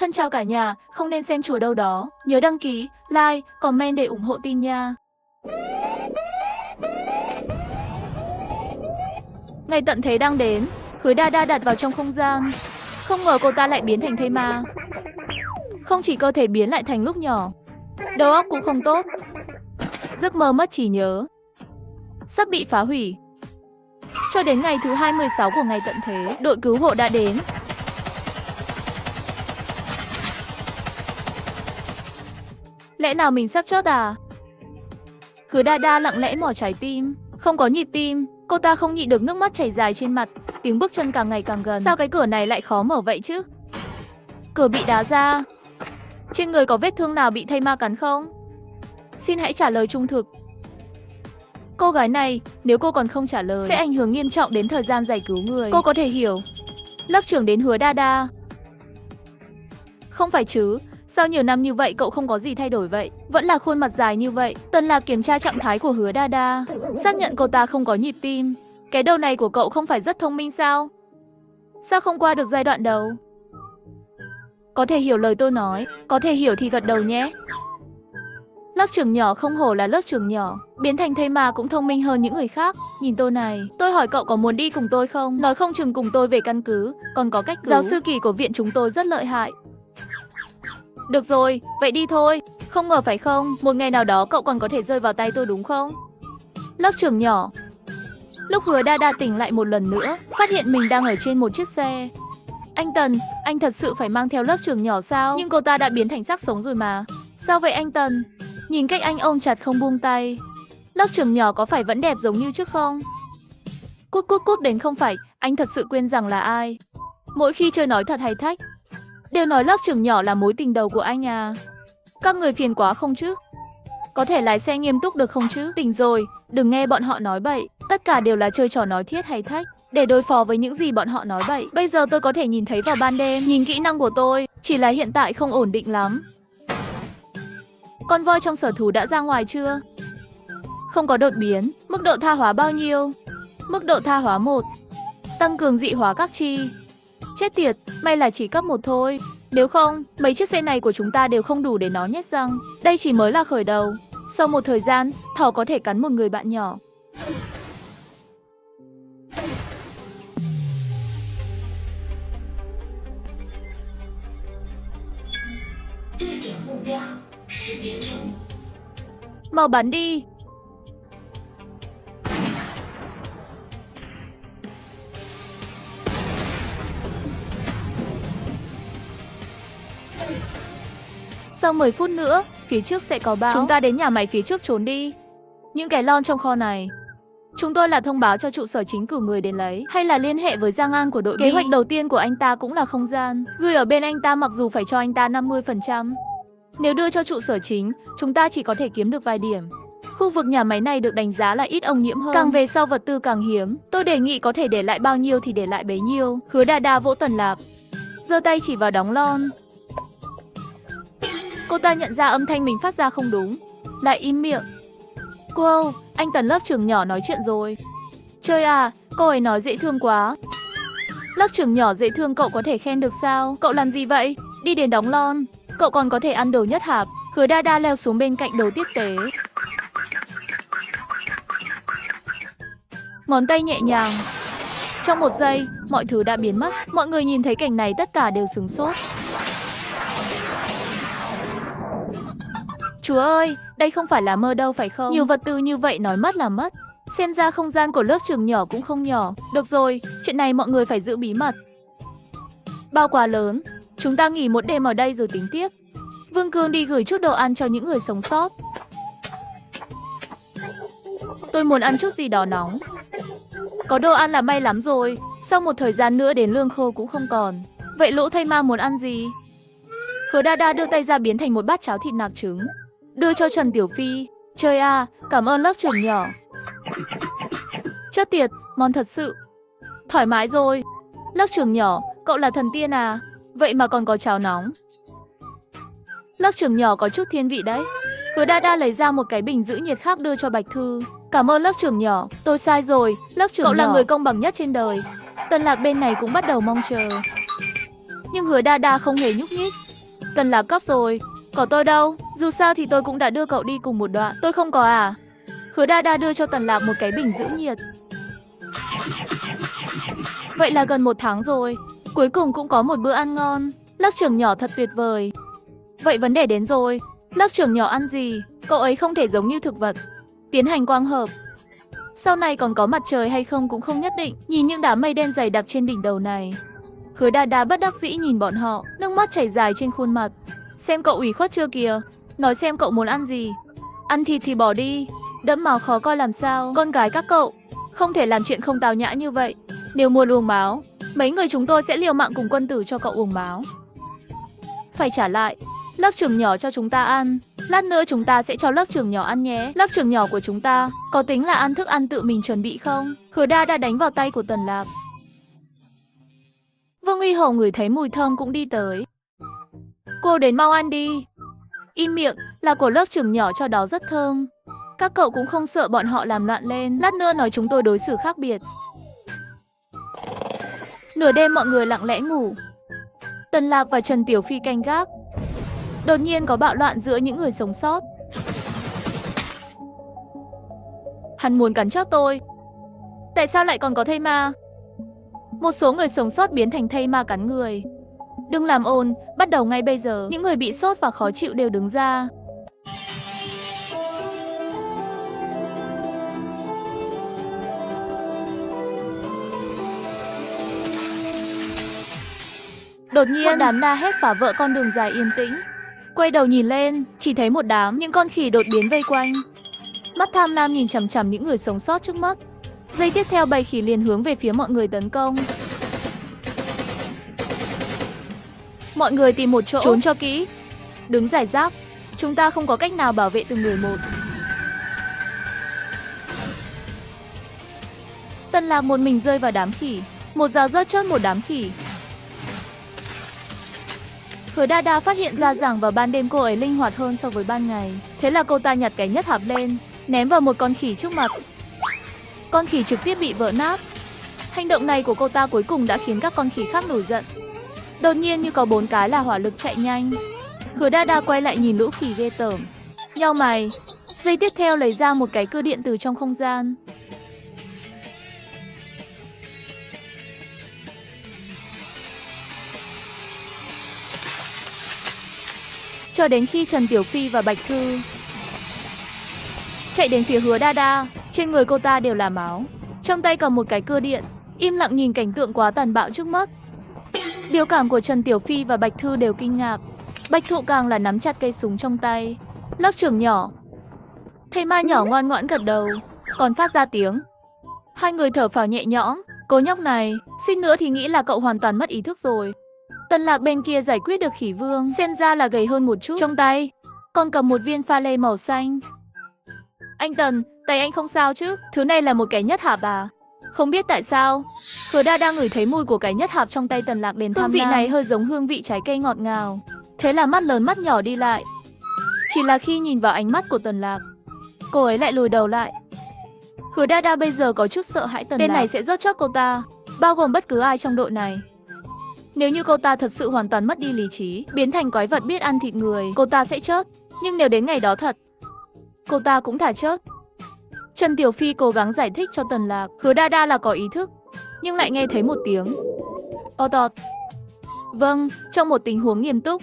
Thân chào cả nhà, không nên xem chùa đâu đó. Nhớ đăng ký, like, comment để ủng hộ team nha. Ngày tận thế đang đến, Hứa Đa Đa đặt vào trong không gian. Không ngờ cô ta lại biến thành thây ma. Không chỉ cơ thể biến lại thành lúc nhỏ, đầu óc cũng không tốt. Giấc mơ mất trí nhớ, sắp bị phá hủy. Cho đến ngày thứ 26 của ngày tận thế, đội cứu hộ đã đến. Lẽ nào mình sắp chết à? Hứa Đa Đa lặng lẽ mò trái tim, không có nhịp tim. Cô ta không nhịn được nước mắt chảy dài trên mặt. Tiếng bước chân càng ngày càng gần. Sao cái cửa này lại khó mở vậy chứ? Cửa bị đá ra. Trên người có vết thương nào bị thây ma cắn không? Xin hãy trả lời trung thực. Cô gái này, nếu cô còn không trả lời, sẽ ảnh hưởng nghiêm trọng đến thời gian giải cứu người. Cô có thể hiểu. Lớp trưởng đến Hứa Đa Đa. Không phải chứ, sao nhiều năm như vậy cậu không có gì thay đổi vậy? Vẫn là khuôn mặt dài như vậy. Tân Lạc kiểm tra trạng thái của Hứa Đa Đa, xác nhận cô ta không có nhịp tim. Cái đầu này của cậu không phải rất thông minh sao? Sao không qua được giai đoạn đầu? Có thể hiểu lời tôi nói, có thể hiểu thì gật đầu nhé. Lớp trưởng nhỏ không hổ là lớp trưởng nhỏ, biến thành thây ma cũng thông minh hơn những người khác. Nhìn tôi này, tôi hỏi cậu có muốn đi cùng tôi không? Nói không chừng cùng tôi về căn cứ, còn có cách cứu. Giáo sư Kỳ của viện chúng tôi rất lợi hại. Được rồi, vậy đi thôi. Không ngờ phải không, một ngày nào đó cậu còn có thể rơi vào tay tôi đúng không? Lớp trưởng nhỏ. Lúc Hứa Đa Đa tỉnh lại một lần nữa, phát hiện mình đang ở trên một chiếc xe. Anh Tần, anh thật sự phải mang theo lớp trưởng nhỏ sao? Nhưng cô ta đã biến thành xác sống rồi mà. Sao vậy anh Tần? Nhìn cách anh ôm chặt không buông tay. Lớp trưởng nhỏ có phải vẫn đẹp giống như trước không? Cút cút cút đến không phải, anh thật sự quên rằng là ai. Mỗi khi chơi nói thật hay thách, đều nói lớp trưởng nhỏ là mối tình đầu của anh à. Các người phiền quá không chứ? Có thể lái xe nghiêm túc được không chứ? Tỉnh rồi, đừng nghe bọn họ nói bậy. Tất cả đều là chơi trò nói thiết hay thách, để đối phó với những gì bọn họ nói bậy. Bây giờ tôi có thể nhìn thấy vào ban đêm. Nhìn kỹ năng của tôi, chỉ là hiện tại không ổn định lắm. Con voi trong sở thú đã ra ngoài chưa? Không có đột biến. Mức độ tha hóa bao nhiêu? Mức độ tha hóa 1. Tăng cường dị hóa các chi. Chết tiệt, may là chỉ cấp 1 thôi. Nếu không, mấy chiếc xe này của chúng ta đều không đủ để nó nhét răng. Đây chỉ mới là khởi đầu. Sau một thời gian, thỏ có thể cắn một người bạn nhỏ. Mau bắn đi. Sau 10 phút nữa, phía trước sẽ có báo. Chúng ta đến nhà máy phía trước trốn đi. Những cái lon trong kho này, chúng tôi là thông báo cho trụ sở chính cử người đến lấy, hay là liên hệ với Giang An của đội B. Kế hoạch đầu tiên của anh ta cũng là không gian. Gửi ở bên anh ta mặc dù phải cho anh ta 50%. Nếu đưa cho trụ sở chính, chúng ta chỉ có thể kiếm được vài điểm. Khu vực nhà máy này được đánh giá là ít ô nhiễm hơn. Càng về sau vật tư càng hiếm. Tôi đề nghị có thể để lại bao nhiêu thì để lại bấy nhiêu. Hứa Đa Đa vỗ Tần Lạc, giơ tay chỉ vào đóng lon. Cô ta nhận ra âm thanh mình phát ra không đúng, lại im miệng. Cô, anh Tần lớp trưởng nhỏ nói chuyện rồi. Chơi à, cô ấy nói dễ thương quá. Lớp trưởng nhỏ dễ thương cậu có thể khen được sao? Cậu làm gì vậy? Đi đến đóng lon. Cậu còn có thể ăn đồ nhất hạp. Hứa Đa Đa leo xuống bên cạnh đồ tiếp tế. Ngón tay nhẹ nhàng. Trong một giây, mọi thứ đã biến mất. Mọi người nhìn thấy cảnh này tất cả đều sửng sốt. Chúa ơi, đây không phải là mơ đâu phải không? Nhiều vật tư như vậy nói mất là mất. Xem ra không gian của lớp trưởng nhỏ cũng không nhỏ. Được rồi, chuyện này mọi người phải giữ bí mật. Bao quá lớn, chúng ta nghỉ một đêm ở đây rồi tính tiếp. Vương Cương đi gửi chút đồ ăn cho những người sống sót. Tôi muốn ăn chút gì đó nóng. Có đồ ăn là may lắm rồi. Sau một thời gian nữa đến lương khô cũng không còn. Vậy lũ thây ma muốn ăn gì? Hứa Đa Đa đưa tay ra biến thành một bát cháo thịt nạc trứng, đưa cho Trần Tiểu Phi. Trời à, cảm ơn lớp trưởng nhỏ. Chết tiệt, ngon thật sự. Thoải mái rồi. Lớp trưởng nhỏ, cậu là thần tiên à? Vậy mà còn có cháo nóng. Lớp trưởng nhỏ có chút thiên vị đấy. Hứa Đa Đa lấy ra một cái bình giữ nhiệt khác đưa cho Bạch Thư. Cảm ơn lớp trưởng nhỏ, tôi sai rồi. Lớp trưởng nhỏ, cậu là người công bằng nhất trên đời. Tần Lạc bên này cũng bắt đầu mong chờ. Nhưng Hứa Đa Đa không hề nhúc nhích. Tần Lạc cóc rồi. Có tôi đâu, dù sao thì tôi cũng đã đưa cậu đi cùng một đoạn. Tôi không có à? Hứa Đa Đa đưa cho Tần Lạc một cái bình giữ nhiệt. Vậy là gần 1 tháng rồi, cuối cùng cũng có một bữa ăn ngon. Lớp trưởng nhỏ thật tuyệt vời. Vậy vấn đề đến rồi, lớp trưởng nhỏ ăn gì? Cậu ấy không thể giống như thực vật, tiến hành quang hợp. Sau này còn có mặt trời hay không cũng không nhất định. Nhìn những đám mây đen dày đặc trên đỉnh đầu này, Hứa Đa Đa bất đắc dĩ nhìn bọn họ, nước mắt chảy dài trên khuôn mặt. Xem cậu ủy khuất chưa kìa, nói xem cậu muốn ăn gì. Ăn thịt thì bỏ đi, đẫm máu khó coi làm sao. Con gái các cậu không thể làm chuyện không tào nhã như vậy. Nếu muốn uống máu, mấy người chúng tôi sẽ liều mạng cùng quân tử cho cậu uống máu. Phải trả lại, lớp trưởng nhỏ cho chúng ta ăn, lát nữa chúng ta sẽ cho lớp trưởng nhỏ ăn nhé. Lớp trưởng nhỏ của chúng ta có tính là ăn thức ăn tự mình chuẩn bị không? Hứa Đa đã đánh vào tay của Tần Lạc. Vương Uy Hầu ngửi thấy mùi thơm cũng đi tới. Cô đến mau ăn đi. Im miệng, là của lớp trưởng nhỏ cho đó rất thơm. Các cậu cũng không sợ bọn họ làm loạn lên, lát nữa nói chúng tôi đối xử khác biệt. Nửa đêm mọi người lặng lẽ ngủ. Tần Lạc và Trần Tiểu Phi canh gác. Đột nhiên có bạo loạn giữa những người sống sót. Hắn muốn cắn chết tôi. Tại sao lại còn có thây ma? Một số người sống sót biến thành thây ma cắn người. Đừng làm ồn, bắt đầu ngay bây giờ. Những người bị sốt và khó chịu đều đứng ra. Đột nhiên đám la hét phá vỡ con đường dài yên tĩnh. Quay đầu nhìn lên, chỉ thấy một đám những con khỉ đột biến vây quanh. Mắt tham lam nhìn chằm chằm những người sống sót trước mắt. Giây tiếp theo bầy khỉ liền hướng về phía mọi người tấn công. Mọi người tìm một chỗ trốn cho kỹ. Đứng rải rác, chúng ta không có cách nào bảo vệ từng người một. Tần Lạc một mình rơi vào đám khỉ. Một dao rớt chớt một đám khỉ. Hứa Đa Đa phát hiện ra rằng vào ban đêm cô ấy linh hoạt hơn so với ban ngày. Thế là cô ta nhặt cái nhất hạp lên, ném vào một con khỉ trước mặt. Con khỉ trực tiếp bị vỡ nát. Hành động này của cô ta cuối cùng đã khiến các con khỉ khác nổi giận. Đột nhiên như có 4 cái là hỏa lực chạy nhanh. Hứa Đa Đa quay lại nhìn lũ khỉ ghê tởm, nhau mày. Giây tiếp theo lấy ra một cái cưa điện từ trong không gian. Cho đến khi Trần Tiểu Phi và Bạch Thư chạy đến phía Hứa Đa Đa, trên người cô ta đều là máu, trong tay cầm một cái cưa điện, im lặng nhìn cảnh tượng quá tàn bạo trước mắt. Biểu cảm của Trần Tiểu Phi và Bạch Thư đều kinh ngạc. Bạch Thụ càng là nắm chặt cây súng trong tay. Lớp trưởng nhỏ, thây ma nhỏ ngoan ngoãn gật đầu, còn phát ra tiếng. Hai người thở phào nhẹ nhõm. Cô nhóc này, suýt nữa thì nghĩ là cậu hoàn toàn mất ý thức rồi. Tần Lạc bên kia giải quyết được khỉ vương, xem ra là gầy hơn một chút. Trong tay còn cầm một viên pha lê màu xanh. Anh Tần, tay anh không sao chứ? Thứ này là một cái nhất hạp à? Không biết tại sao, Hứa Đa đang ngửi thấy mùi của cái nhất hạp trong tay Tần Lạc liền tham lam. Hương vị này hơi giống hương vị trái cây ngọt ngào. Thế là mắt lớn mắt nhỏ đi lại. Chỉ là khi nhìn vào ánh mắt của Tần Lạc, cô ấy lại lùi đầu lại. Hứa Đa Đa bây giờ có chút sợ hãi Tần Lạc. Tên này sẽ rớt chót cô ta, bao gồm bất cứ ai trong đội này. Nếu như cô ta thật sự hoàn toàn mất đi lý trí, biến thành quái vật biết ăn thịt người, cô ta sẽ chết. Nhưng nếu đến ngày đó thật, cô ta cũng thả chết. Trần Tiểu Phi cố gắng giải thích cho Tần Lạc, Hứa Đa Đa là có ý thức, nhưng lại nghe thấy một tiếng o tọt. Vâng, trong một tình huống nghiêm túc.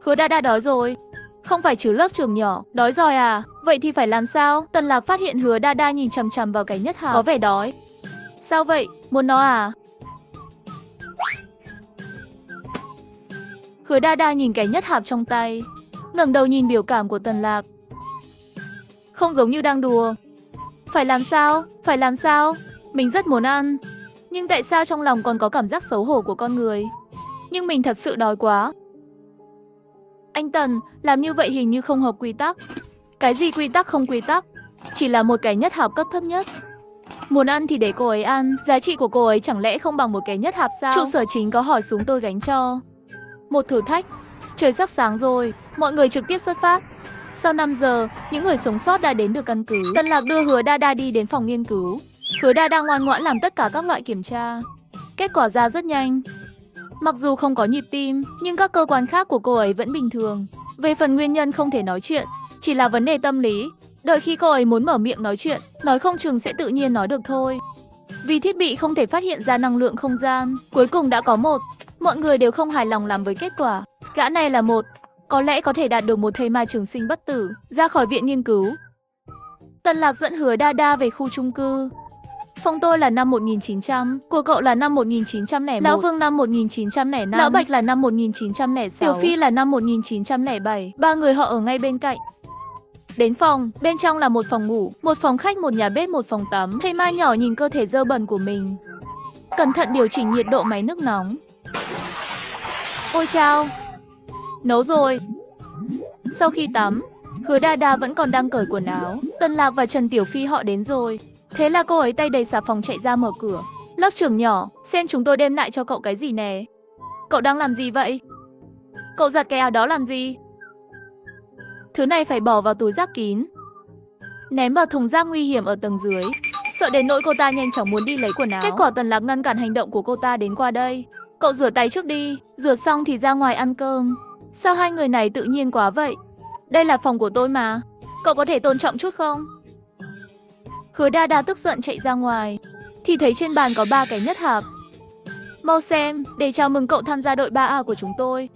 Hứa Đa Đa đói rồi. Không phải chứ lớp trưởng nhỏ, đói rồi à? Vậy thì phải làm sao? Tần Lạc phát hiện Hứa Đa Đa nhìn chằm chằm vào cái nhất hạp, có vẻ đói. Sao vậy? Muốn nó à? Hứa Đa Đa nhìn cái nhất hạp trong tay, ngẩng đầu nhìn biểu cảm của Tần Lạc. Không giống như đang đùa. Phải làm sao? Phải làm sao? Mình rất muốn ăn, nhưng tại sao trong lòng còn có cảm giác xấu hổ của con người? Nhưng mình thật sự đói quá. Anh Tần, làm như vậy hình như không hợp quy tắc. Cái gì quy tắc không quy tắc? Chỉ là một cái nhất hạp cấp thấp nhất. Muốn ăn thì để cô ấy ăn. Giá trị của cô ấy chẳng lẽ không bằng một cái nhất hạp sao? Trụ sở chính có hỏi xuống tôi gánh cho. Một thử thách. Trời sắp sáng rồi, mọi người trực tiếp xuất phát. Sau 5 giờ, những người sống sót đã đến được căn cứ. Tần Lạc đưa Hứa Đa Đa đi đến phòng nghiên cứu. Hứa Đa Đa ngoan ngoãn làm tất cả các loại kiểm tra. Kết quả ra rất nhanh. Mặc dù không có nhịp tim, nhưng các cơ quan khác của cô ấy vẫn bình thường. Về phần nguyên nhân không thể nói chuyện, chỉ là vấn đề tâm lý. Đợi khi cô ấy muốn mở miệng nói chuyện, nói không chừng sẽ tự nhiên nói được thôi. Vì thiết bị không thể phát hiện ra năng lượng không gian, cuối cùng đã có một. Mọi người đều không hài lòng lắm với kết quả. Gã này là một, có lẽ có thể đạt được một thây ma trường sinh bất tử, ra khỏi viện nghiên cứu. Tần Lạc dẫn Hứa Đa Đa về khu chung cư. Phòng tôi là năm 1900, của cậu là năm 1901, Lão Vương năm 1905, Lão Bạch là năm 1906, Tiểu Phi là năm 1907. Ba người họ ở ngay bên cạnh. Đến phòng, bên trong là một phòng ngủ, một phòng khách, một nhà bếp, một phòng tắm. Thây ma nhỏ nhìn cơ thể dơ bẩn của mình, cẩn thận điều chỉnh nhiệt độ máy nước nóng. Ôi chao, nấu rồi. Sau khi tắm, Hứa Đa Đa vẫn còn đang cởi quần áo. Tần Lạc và Trần Tiểu Phi họ đến rồi. Thế là cô ấy tay đầy xà phòng chạy ra mở cửa. Lớp trưởng nhỏ, xem chúng tôi đem lại cho cậu cái gì nè. Cậu đang làm gì vậy? Cậu giặt cái áo đó làm gì? Thứ này phải bỏ vào túi rác kín, ném vào thùng rác nguy hiểm ở tầng dưới. Sợ đến nỗi cô ta nhanh chóng muốn đi lấy quần áo. Kết quả Tần Lạc ngăn cản hành động của cô ta đến qua đây. Cậu rửa tay trước đi, rửa xong thì ra ngoài ăn cơm. Sao hai người này tự nhiên quá vậy? Đây là phòng của tôi mà, cậu có thể tôn trọng chút không? Hứa Đa Đa tức giận chạy ra ngoài, thì thấy trên bàn có 3 cái nhất hạp. Mau xem, để chào mừng cậu tham gia đội 3A của chúng tôi.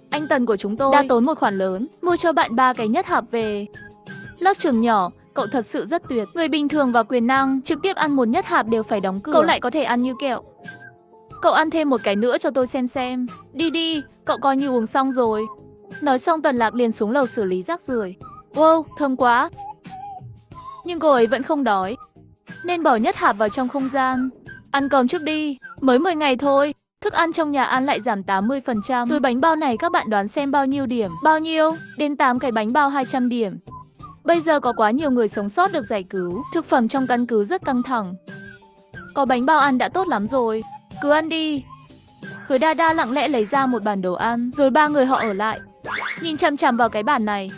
Anh Tần của chúng tôi đã tốn một khoản lớn mua cho bạn 3 cái nhất hạp về. Lớp trưởng nhỏ, cậu thật sự rất tuyệt. Người bình thường và quyền năng trực tiếp ăn một nhất hạp đều phải đóng cửa, cậu lại có thể ăn như kẹo. Cậu ăn thêm một cái nữa cho tôi xem. Đi đi, cậu coi như uống xong rồi. Nói xong Tần Lạc liền xuống lầu xử lý rác rưởi. Wow, thơm quá. Nhưng cô ấy vẫn không đói, nên bỏ nhất hạp vào trong không gian. Ăn cơm trước đi, mới 10 ngày thôi. Thức ăn trong nhà ăn lại giảm 80%. Túi bánh bao này các bạn đoán xem bao nhiêu điểm? Bao nhiêu? Đến 8 cái bánh bao 200 điểm. Bây giờ có quá nhiều người sống sót được giải cứu. Thực phẩm trong căn cứ rất căng thẳng. Có bánh bao ăn đã tốt lắm rồi. Cứ ăn đi. Hứa Đa Đa lặng lẽ lấy ra một bàn đồ ăn, rồi 3 người họ ở lại, nhìn chằm chằm vào cái bàn này.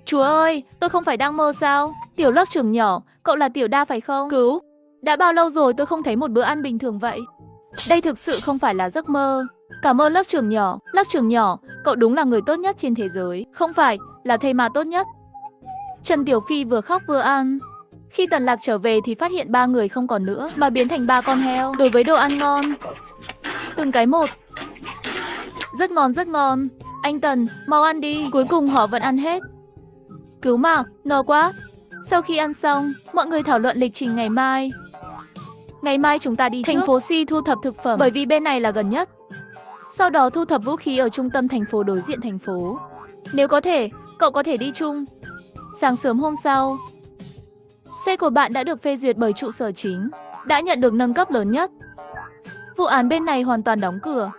Chúa ơi, tôi không phải đang mơ sao? Tiểu lớp trưởng nhỏ, cậu là Tiểu Đa phải không? Cứu! Đã bao lâu rồi tôi không thấy một bữa ăn bình thường vậy? Đây thực sự không phải là giấc mơ. Cảm ơn lớp trưởng nhỏ. Lớp trưởng nhỏ, cậu đúng là người tốt nhất trên thế giới. Không phải, là thây ma tốt nhất. Trần Tiểu Phi vừa khóc vừa ăn. Khi Tần Lạc trở về thì phát hiện 3 người không còn nữa, mà biến thành 3 con heo. Đối với đồ ăn ngon, từng cái một. Rất ngon, rất ngon. Anh Tần, mau ăn đi. Cuối cùng họ vẫn ăn hết. Cứu mà, no quá. Sau khi ăn xong, mọi người thảo luận lịch trình ngày mai. Ngày mai chúng ta đi thành phố Si thu thập thực phẩm, bởi vì bên này là gần nhất. Sau đó thu thập vũ khí ở trung tâm thành phố đối diện thành phố. Nếu có thể, cậu có thể đi chung. Sáng sớm hôm sau, xe của bạn đã được phê duyệt bởi trụ sở chính, đã nhận được nâng cấp lớn nhất. Vụ án bên này hoàn toàn đóng cửa.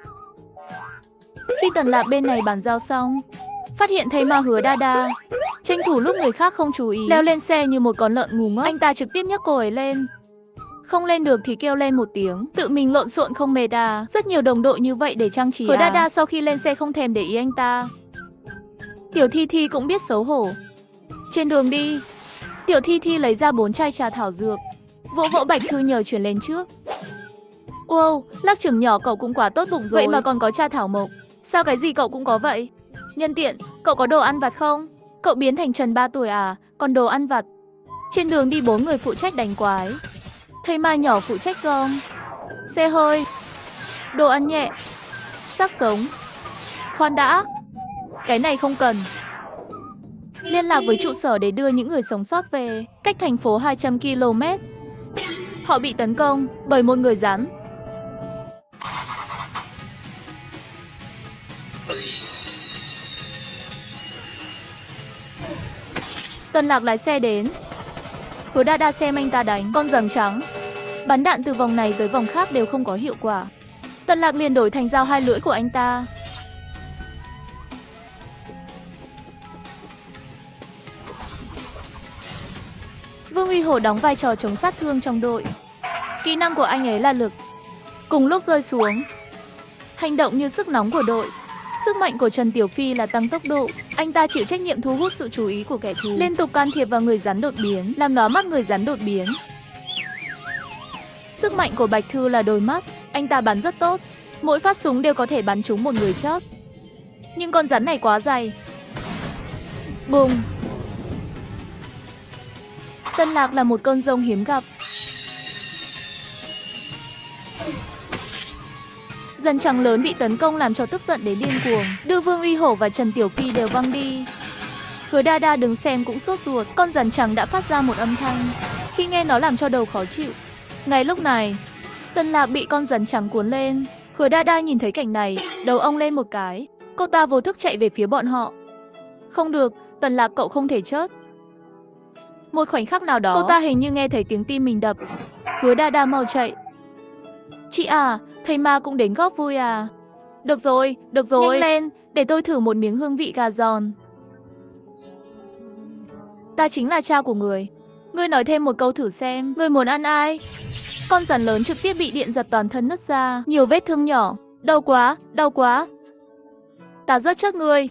Khi Tần Lạc bên này bàn giao xong, phát hiện thây ma Hứa Đa Đa tranh thủ lúc người khác không chú ý, leo lên xe như một con lợn ngu ngốc. Anh ta trực tiếp nhấc cô ấy lên. Không lên được thì kêu lên một tiếng, tự mình lộn xộn không mệt à? Rất nhiều đồng đội như vậy để trang trí. Hứa Đa Đa sau khi lên xe không thèm để ý anh ta. Tiểu Thi Thi cũng biết xấu hổ. Trên đường đi, Tiểu Thi Thi lấy ra 4 chai trà thảo dược, vỗ vỗ Bạch Thư nhờ chuyển lên trước. Wow, lớp trưởng nhỏ cậu cũng quá tốt bụng rồi. Vậy mà còn có trà thảo mộc. Sao cái gì cậu cũng có vậy? Nhân tiện, cậu có đồ ăn vặt không? Cậu biến thành Trần 3 tuổi à? Còn đồ ăn vặt. Trên đường đi 4 người phụ trách đánh quái. Thây ma nhỏ phụ trách gom, xe hơi, đồ ăn nhẹ, xác sống. Khoan đã, cái này không cần. Liên lạc với trụ sở để đưa những người sống sót về. Cách thành phố 200 km. Họ bị tấn công bởi một người rắn. Tần Lạc lái xe đến. Hứa Đa Đa xem anh ta đánh con rắn trắng. Bắn đạn từ vòng này tới vòng khác đều không có hiệu quả. Tần Lạc liền đổi thành dao 2 lưỡi của anh ta. Vương Uy Hổ đóng vai trò chống sát thương trong đội. Kỹ năng của anh ấy là lực. Cùng lúc rơi xuống, hành động như sức nóng của đội. Sức mạnh của Trần Tiểu Phi là tăng tốc độ. Anh ta chịu trách nhiệm thu hút sự chú ý của kẻ thù, liên tục can thiệp vào người rắn đột biến, làm nó mắt người rắn đột biến. Sức mạnh của Bạch Thư là đôi mắt. Anh ta bắn rất tốt. Mỗi phát súng đều có thể bắn trúng một người chớp. Nhưng con rắn này quá dày. Bùng! Tân Lạc là một cơn giông hiếm gặp. Rắn trắng lớn bị tấn công làm cho tức giận đến điên cuồng, đưa Vương Uy Hổ và Trần Tiểu Phi đều văng đi. Hứa Đa Đa đứng xem cũng sốt ruột, con rắn trắng đã phát ra một âm thanh, khi nghe nó làm cho đầu khó chịu. Ngay lúc này, Tân Lạc bị con rắn trắng cuốn lên. Hứa Đa Đa nhìn thấy cảnh này, đầu ong lên một cái, cô ta vô thức chạy về phía bọn họ. Không được, Tân Lạc cậu không thể chết. Một khoảnh khắc nào đó, cô ta hình như nghe thấy tiếng tim mình đập. Hứa Đa Đa mau chạy. Chị à, thầy ma cũng đến góp vui à? Được rồi, nhanh lên, để tôi thử một miếng hương vị gà giòn. Ta chính là cha của người. Ngươi nói thêm một câu thử xem, ngươi muốn ăn ai? Con rắn lớn trực tiếp bị điện giật toàn thân nứt ra, nhiều vết thương nhỏ. Đau quá, đau quá. Ta rất chắc ngươi.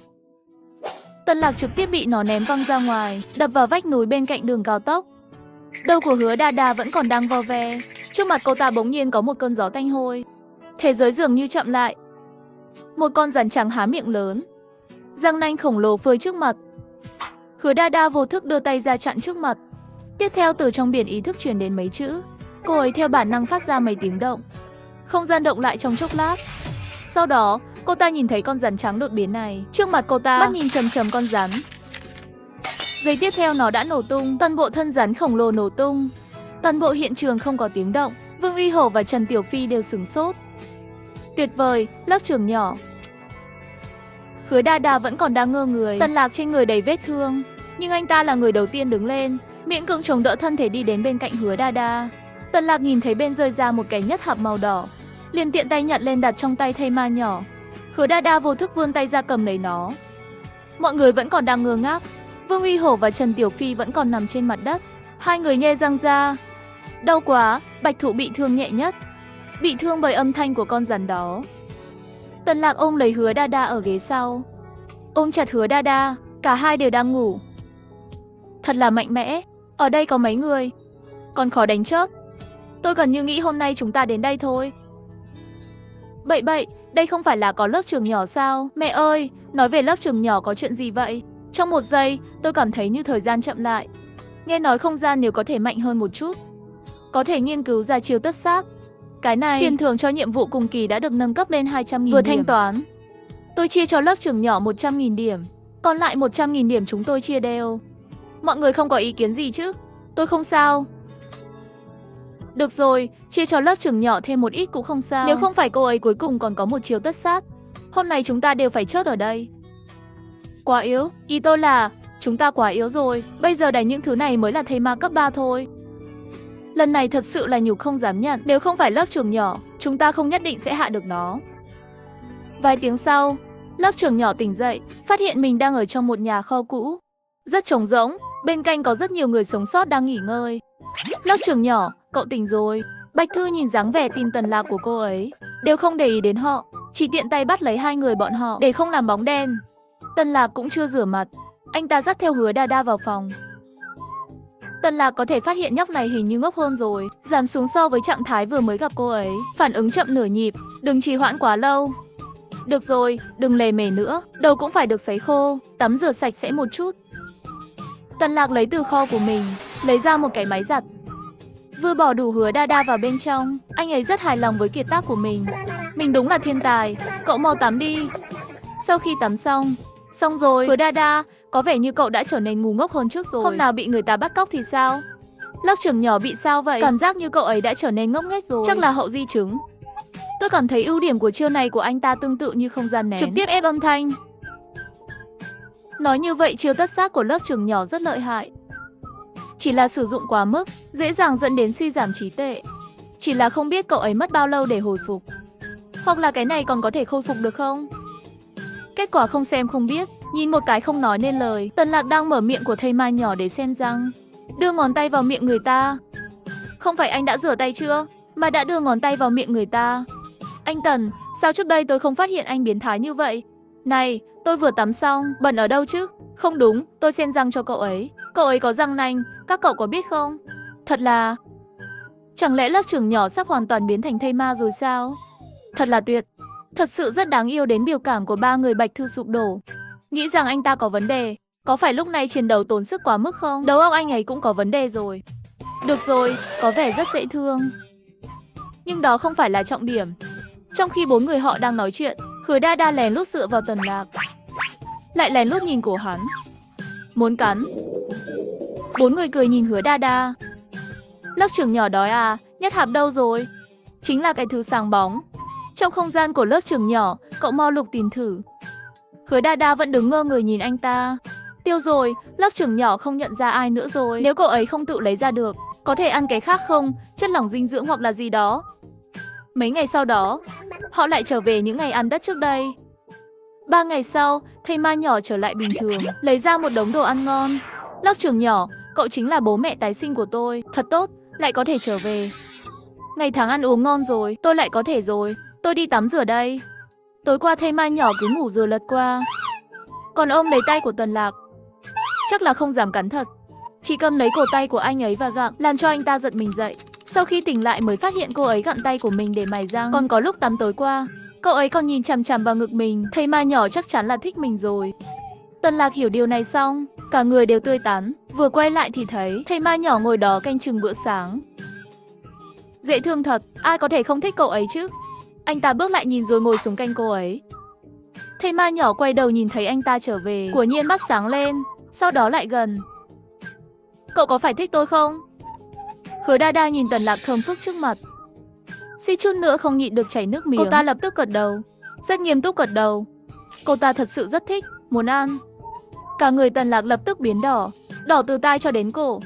Tân Lạc trực tiếp bị nó ném văng ra ngoài, đập vào vách núi bên cạnh đường cao tốc. Đầu của Hứa Đa Đa vẫn còn đang vo ve. Trước mặt cô ta bỗng nhiên có một cơn gió tanh hôi. Thế giới dường như chậm lại. Một con rắn trắng há miệng lớn, răng nanh khổng lồ phơi trước mặt. Hứa Đa Đa vô thức đưa tay ra chặn trước mặt. Tiếp theo từ trong biển ý thức truyền đến mấy chữ. Cô ấy theo bản năng phát ra mấy tiếng động. Không gian động lại trong chốc lát. Sau đó, cô ta nhìn thấy con rắn trắng đột biến này. Trước mặt cô ta, mắt nhìn chằm chằm con rắn. Giây tiếp theo nó đã nổ tung, toàn bộ thân rắn khổng lồ nổ tung. Toàn bộ hiện trường không có tiếng động. Vương Uy Hổ và Trần Tiểu Phi đều sửng sốt. Tuyệt vời, lớp trưởng nhỏ. Hứa Đa Đa vẫn còn đang ngơ người. Tân Lạc trên người đầy vết thương, nhưng anh ta là người đầu tiên đứng lên, miễn cưỡng chống đỡ thân thể đi đến bên cạnh Hứa Đa Đa. Tân Lạc nhìn thấy bên rơi ra một cái nhất hạp màu đỏ, liền tiện tay nhặt lên đặt trong tay thây ma nhỏ. Hứa Đa Đa vô thức vươn tay ra cầm lấy nó. Mọi người vẫn còn đang ngơ ngác. Vương Uy Hổ và Trần Tiểu Phi vẫn còn nằm trên mặt đất. Hai người nhe răng ra. Đau quá, Bạch Thụ bị thương nhẹ nhất, bị thương bởi âm thanh của con rắn đó. Tân Lạc ôm lấy Hứa Đa Đa ở ghế sau, ôm chặt Hứa Đa Đa, cả hai đều đang ngủ. Thật là mạnh mẽ, ở đây có mấy người, còn khó đánh chết. Tôi gần như nghĩ hôm nay chúng ta đến đây thôi. Bậy bậy, đây không phải là có lớp trường nhỏ sao? Mẹ ơi, nói về lớp trường nhỏ có chuyện gì vậy? Trong một giây, tôi cảm thấy như thời gian chậm lại. Nghe nói không gian nếu có thể mạnh hơn một chút, có thể nghiên cứu ra chiêu tất xác. Cái này, tiền thưởng cho nhiệm vụ cùng kỳ đã được nâng cấp lên 200.000 điểm. Vừa thanh toán, tôi chia cho lớp trưởng nhỏ 100.000 điểm, còn lại 100.000 điểm chúng tôi chia đều. Mọi người không có ý kiến gì chứ? Tôi không sao. Được rồi, chia cho lớp trưởng nhỏ thêm một ít cũng không sao. Nếu không phải cô ấy cuối cùng còn có một chiêu tất sát, hôm nay chúng ta đều phải chết ở đây. Quá yếu, ý tôi là chúng ta quá yếu rồi, bây giờ đánh những thứ này mới là thây ma cấp 3 thôi. Lần này thật sự là nhục không dám nhận, nếu không phải lớp trưởng nhỏ, chúng ta không nhất định sẽ hạ được nó. Vài tiếng sau, lớp trưởng nhỏ tỉnh dậy, phát hiện mình đang ở trong một nhà kho cũ, rất trống rỗng, bên cạnh có rất nhiều người sống sót đang nghỉ ngơi. Lớp trưởng nhỏ, cậu tỉnh rồi. Bạch Thư nhìn dáng vẻ tin Tân Lạc của cô ấy, đều không để ý đến họ, chỉ tiện tay bắt lấy hai người bọn họ để không làm bóng đen. Tân Lạc cũng chưa rửa mặt, anh ta dắt theo Hứa Đa Đa vào phòng. Tân Lạc có thể phát hiện nhóc này hình như ngốc hơn rồi, giảm xuống so với trạng thái vừa mới gặp cô ấy, phản ứng chậm nửa nhịp, đừng trì hoãn quá lâu. Được rồi, đừng lề mề nữa, đầu cũng phải được sấy khô, tắm rửa sạch sẽ một chút. Tân Lạc lấy từ kho của mình, lấy ra một cái máy giặt, vừa bỏ đủ Hứa Đa Đa vào bên trong. Anh ấy rất hài lòng với kiệt tác của mình. Mình đúng là thiên tài, cậu mau tắm đi. Sau khi tắm xong rồi, Hứa Đa Đa, có vẻ như cậu đã trở nên ngu ngốc hơn trước rồi. Hôm nào bị người ta bắt cóc thì sao? Lớp trưởng nhỏ bị sao vậy? Cảm giác như cậu ấy đã trở nên ngốc nghếch rồi. Chắc là hậu di chứng. Tôi cảm thấy ưu điểm của chiêu này của anh ta tương tự như không gian nén, trực tiếp ép âm thanh. Nói như vậy chiêu tất sát của lớp trưởng nhỏ rất lợi hại. Chỉ là sử dụng quá mức, dễ dàng dẫn đến suy giảm trí tuệ. Chỉ là không biết cậu ấy mất bao lâu để hồi phục. Hoặc là cái này còn có thể khôi phục được không? Kết quả không xem không biết, nhìn một cái không nói nên lời. Tân Lạc đang mở miệng của thây ma nhỏ để xem răng, đưa ngón tay vào miệng người ta. Không phải anh đã rửa tay chưa, mà đã đưa ngón tay vào miệng người ta. Anh Tần, sao trước đây tôi không phát hiện anh biến thái như vậy? Này, tôi vừa tắm xong, bẩn ở đâu chứ? Không đúng, tôi xen răng cho cậu ấy. Cậu ấy có răng nanh, các cậu có biết không? Thật là... Chẳng lẽ lớp trưởng nhỏ sắp hoàn toàn biến thành thây ma rồi sao? Thật là tuyệt. Thật sự rất đáng yêu đến biểu cảm của ba người Bạch Thư sụp đổ. Nghĩ rằng anh ta có vấn đề. Có phải lúc này chiến đấu tốn sức quá mức không? Đầu óc anh ấy cũng có vấn đề rồi. Được rồi, có vẻ rất dễ thương. Nhưng đó không phải là trọng điểm. Trong khi bốn người họ đang nói chuyện, Hứa Đa Đa lén lút dựa vào Tần Lạc. Lại lén lút nhìn cổ hắn. Muốn cắn. Bốn người cười nhìn Hứa Đa Đa. Lớp trưởng nhỏ đói à, nhất hạp đâu rồi? Chính là cái thứ sáng bóng. Trong không gian của lớp trưởng nhỏ, cậu mau lục tìm thử. Hứa Đa Đa vẫn đứng ngơ người nhìn anh ta. Tiêu rồi, lớp trưởng nhỏ không nhận ra ai nữa rồi. Nếu cậu ấy không tự lấy ra được, có thể ăn cái khác không? Chất lỏng dinh dưỡng hoặc là gì đó. Mấy ngày sau đó, họ lại trở về những ngày ăn đất trước đây. 3 ngày sau, thây ma nhỏ trở lại bình thường, lấy ra một đống đồ ăn ngon. Lớp trưởng nhỏ, cậu chính là bố mẹ tái sinh của tôi. Thật tốt, lại có thể trở về. Ngày tháng ăn uống ngon rồi, tôi lại có thể rồi. Tôi đi tắm rửa đây. Tối qua thây ma nhỏ cứ ngủ rồi lật qua. Còn ôm lấy tay của Tần Lạc. Chắc là không dám cắn thật. Chỉ cầm lấy cổ tay của anh ấy và gặm, làm cho anh ta giật mình dậy. Sau khi tỉnh lại mới phát hiện cô ấy gặm tay của mình để mài răng. Còn có lúc tắm tối qua, cậu ấy còn nhìn chằm chằm vào ngực mình. Thây ma nhỏ chắc chắn là thích mình rồi. Tần Lạc hiểu điều này xong, cả người đều tươi tắn. Vừa quay lại thì thấy thây ma nhỏ ngồi đó canh chừng bữa sáng. Dễ thương thật, ai có thể không thích cậu ấy chứ. Anh ta bước lại nhìn rồi ngồi xuống canh cô ấy. Thây ma nhỏ quay đầu nhìn thấy anh ta trở về, quả nhiên mắt sáng lên, sau đó lại gần. Cậu có phải thích tôi không? Hứa Đa Đa nhìn Tần Lạc thơm phức trước mặt. Suýt chút nữa không nhịn được chảy nước miếng. Cô ta lập tức gật đầu, rất nghiêm túc gật đầu. Cô ta thật sự rất thích, muốn ăn. Cả người Tần Lạc lập tức biến đỏ, đỏ từ tai cho đến cổ.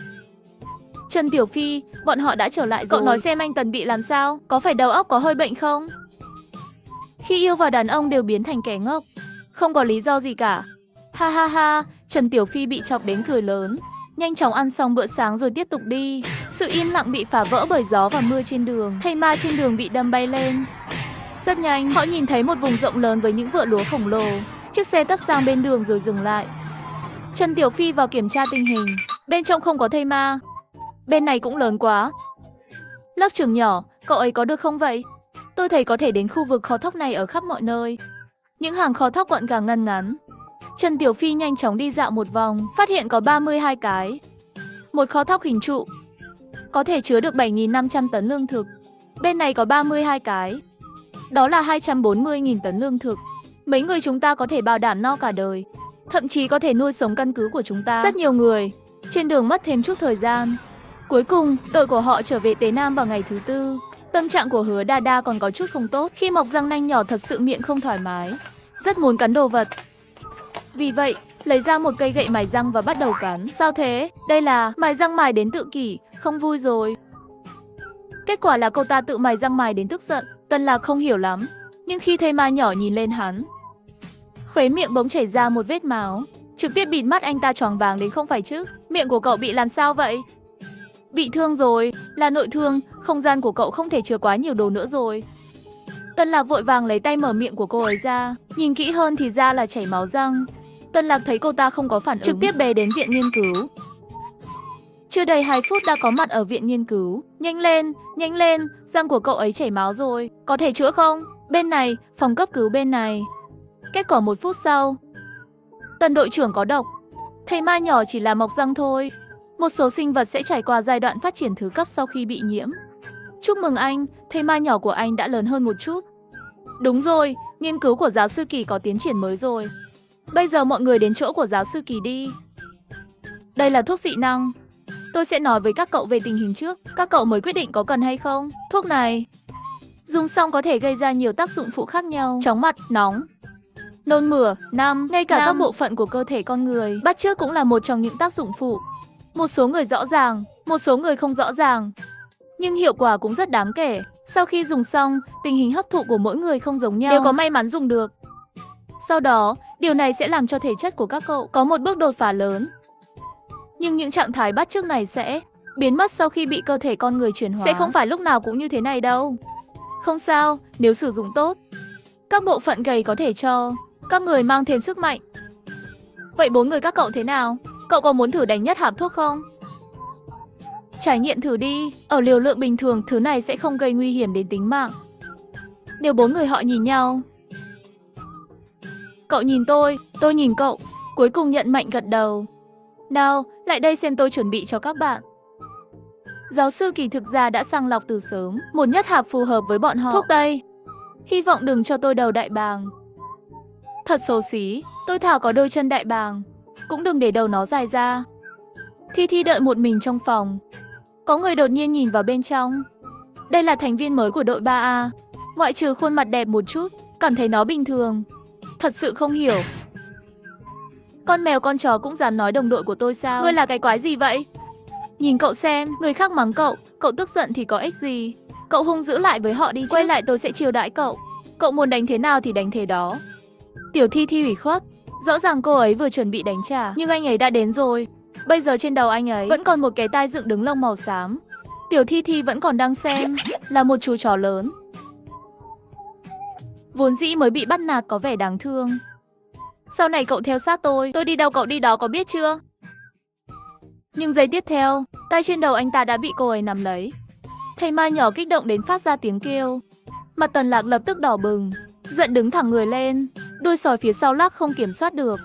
Trần Tiểu Phi, bọn họ đã trở lại rồi. Cậu nói xem anh Tần bị làm sao, có phải đầu óc có hơi bệnh không? Khi yêu vào đàn ông đều biến thành kẻ ngốc, không có lý do gì cả. Ha ha ha, Trần Tiểu Phi bị chọc đến cười lớn. Nhanh chóng ăn xong bữa sáng rồi tiếp tục đi. Sự im lặng bị phá vỡ bởi gió và mưa trên đường. Thây ma trên đường bị đâm bay lên. Rất nhanh, họ nhìn thấy một vùng rộng lớn với những vựa lúa khổng lồ. Chiếc xe tấp sang bên đường rồi dừng lại. Trần Tiểu Phi vào kiểm tra tình hình. Bên trong không có thây ma. Bên này cũng lớn quá. Lớp trưởng nhỏ, cậu ấy có được không vậy? Tôi thấy có thể đến khu vực kho thóc này ở khắp mọi nơi. Những hàng kho thóc gọn gàng ngăn ngắn. Trần Tiểu Phi nhanh chóng đi dạo một vòng, phát hiện có 32 cái. Một kho thóc hình trụ, có thể chứa được 7.500 tấn lương thực. Bên này có 32 cái. Đó là 240.000 tấn lương thực. Mấy người chúng ta có thể bảo đảm no cả đời. Thậm chí có thể nuôi sống căn cứ của chúng ta. Rất nhiều người. Trên đường mất thêm chút thời gian. Cuối cùng, đội của họ trở về Tế Nam vào ngày thứ tư. Tâm trạng của Hứa Đa Đa còn có chút không tốt. Khi mọc răng nanh nhỏ thật sự miệng không thoải mái, rất muốn cắn đồ vật. Vì vậy, lấy ra một cây gậy mài răng và bắt đầu cắn. Sao thế? Đây là mài răng mài đến tự kỷ, không vui rồi. Kết quả là cô ta tự mài răng mài đến tức giận. Tần Lạc không hiểu lắm, nhưng khi thây ma nhỏ nhìn lên hắn, khóe miệng bỗng chảy ra một vết máu, trực tiếp bịt mắt anh ta choáng váng đến không phải chứ. Miệng của cậu bị làm sao vậy? Bị thương rồi, là nội thương, không gian của cậu không thể chứa quá nhiều đồ nữa rồi. Tần Lạc vội vàng lấy tay mở miệng của cô ấy ra, nhìn kỹ hơn thì ra là chảy máu răng. Tần Lạc thấy cô ta không có phản ứng, trực tiếp bế đến viện nghiên cứu. Chưa đầy 2 phút đã có mặt ở viện nghiên cứu. Nhanh lên, răng của cậu ấy chảy máu rồi, có thể chữa không? Bên này, phòng cấp cứu bên này. Kết quả 1 phút sau, Tần đội trưởng có độc. Thây ma nhỏ chỉ là mọc răng thôi. Một số sinh vật sẽ trải qua giai đoạn phát triển thứ cấp sau khi bị nhiễm. Chúc mừng anh, thây ma nhỏ của anh đã lớn hơn một chút. Đúng rồi, nghiên cứu của giáo sư Kỳ có tiến triển mới rồi. Bây giờ mọi người đến chỗ của giáo sư Kỳ đi. Đây là thuốc dị năng. Tôi sẽ nói với các cậu về tình hình trước. Các cậu mới quyết định có cần hay không. Thuốc này dùng xong có thể gây ra nhiều tác dụng phụ khác nhau. Chóng mặt, nóng, nôn mửa, ngay cả các bộ phận của cơ thể con người. Bắt chước cũng là một trong những tác dụng phụ. Một số người rõ ràng, một số người không rõ ràng. Nhưng hiệu quả cũng rất đáng kể. Sau khi dùng xong, tình hình hấp thụ của mỗi người không giống nhau. Nếu có may mắn dùng được, sau đó, điều này sẽ làm cho thể chất của các cậu có một bước đột phá lớn. Nhưng những trạng thái bắt chước này sẽ biến mất sau khi bị cơ thể con người chuyển hóa. Sẽ không phải lúc nào cũng như thế này đâu. Không sao, nếu sử dụng tốt, các bộ phận gầy có thể cho các người mang thêm sức mạnh. Vậy 4 người các cậu thế nào? Cậu có muốn thử đánh nhất hạp thuốc không? Trải nghiệm thử đi. Ở liều lượng bình thường, thứ này sẽ không gây nguy hiểm đến tính mạng. Nếu 4 người họ nhìn nhau, Cậu nhìn tôi nhìn cậu. Cuối cùng nhận mệnh gật đầu. Nào, lại đây xem tôi chuẩn bị cho các bạn. Giáo sư Kỳ thực ra đã sàng lọc từ sớm, một nhất hạp phù hợp với bọn họ. Thuốc tây. Hy vọng đừng cho tôi đầu đại bàng. Thật xấu xí, tôi thảo có đôi chân đại bàng. Cũng đừng để đầu nó dài ra. Thi Thi đợi một mình trong phòng. Có người đột nhiên nhìn vào bên trong. Đây là thành viên mới của đội 3A. Ngoại trừ khuôn mặt đẹp một chút, cảm thấy nó bình thường. Thật sự không hiểu. Con mèo con chó cũng dám nói đồng đội của tôi sao? Ngươi là cái quái gì vậy? Nhìn cậu xem, người khác mắng cậu, cậu tức giận thì có ích gì? Cậu hung dữ lại với họ đi chứ. Quay lại tôi sẽ chiêu đãi cậu. Cậu muốn đánh thế nào thì đánh thế đó. Tiểu Thi Thi ủy khuất. Rõ ràng cô ấy vừa chuẩn bị đánh trả, nhưng anh ấy đã đến rồi. Bây giờ trên đầu anh ấy vẫn còn một cái tai dựng đứng lông màu xám. Tiểu Thi Thi vẫn còn đang xem, là một chú chó lớn. Vốn dĩ mới bị bắt nạt có vẻ đáng thương. Sau này cậu theo sát tôi đi đâu cậu đi đó có biết chưa? Nhưng giây tiếp theo, tay trên đầu anh ta đã bị cô ấy nắm lấy. Thầy Mai nhỏ kích động đến phát ra tiếng kêu. Mặt Tần Lạc lập tức đỏ bừng, giận đứng thẳng người lên, đuôi sói phía sau lắc không kiểm soát được.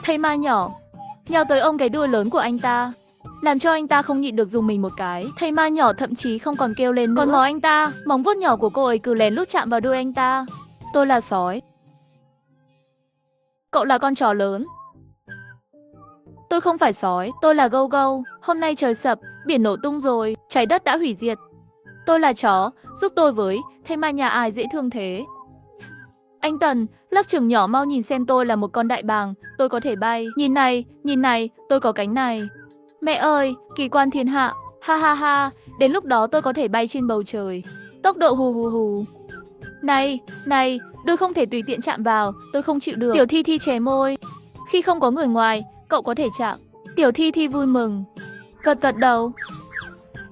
Thầy Mai nhỏ nhào tới ôm cái đuôi lớn của anh ta, làm cho anh ta không nhịn được dùng mình một cái. Thầy Mai nhỏ thậm chí không còn kêu lên nữa. Còn ngó anh ta, móng vuốt nhỏ của cô ấy cứ lén lút chạm vào đuôi anh ta. Tôi là sói. Cậu là con chó lớn. Tôi không phải sói, tôi là gâu gâu. Hôm nay trời sập, biển nổ tung rồi, trái đất đã hủy diệt. Tôi là chó, giúp tôi với, thầy Mai nhà ai dễ thương thế. Anh Tần, lớp trưởng nhỏ mau nhìn xem tôi là một con đại bàng, tôi có thể bay. Nhìn này, tôi có cánh này. Mẹ ơi, kỳ quan thiên hạ, ha ha ha, đến lúc đó tôi có thể bay trên bầu trời. Tốc độ hù hù hù. Này, đôi không thể tùy tiện chạm vào, tôi không chịu được. Tiểu Thi Thi chè môi. Khi không có người ngoài, cậu có thể chạm. Tiểu Thi Thi vui mừng, gật đầu.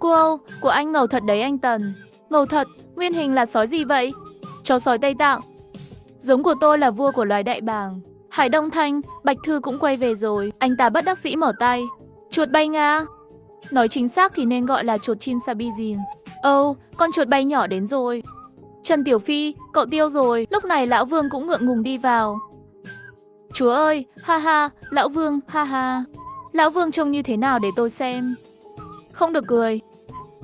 Wow, của anh ngầu thật đấy anh Tần. Ngầu thật, nguyên hình là sói gì vậy? Chó sói Tây Tạng. Giống của tôi là vua của loài đại bàng. Hải Đông Thanh, Bạch Thư cũng quay về rồi. Anh ta bất đắc dĩ mở tay. Chuột bay Nga. Nói chính xác thì nên gọi là chuột chin sabizin. Con chuột bay nhỏ đến rồi. Trần Tiểu Phi, cậu tiêu rồi. Lúc này lão Vương cũng ngượng ngùng đi vào. Chúa ơi, ha ha, lão Vương, ha ha. Lão Vương trông như thế nào để tôi xem. Không được cười.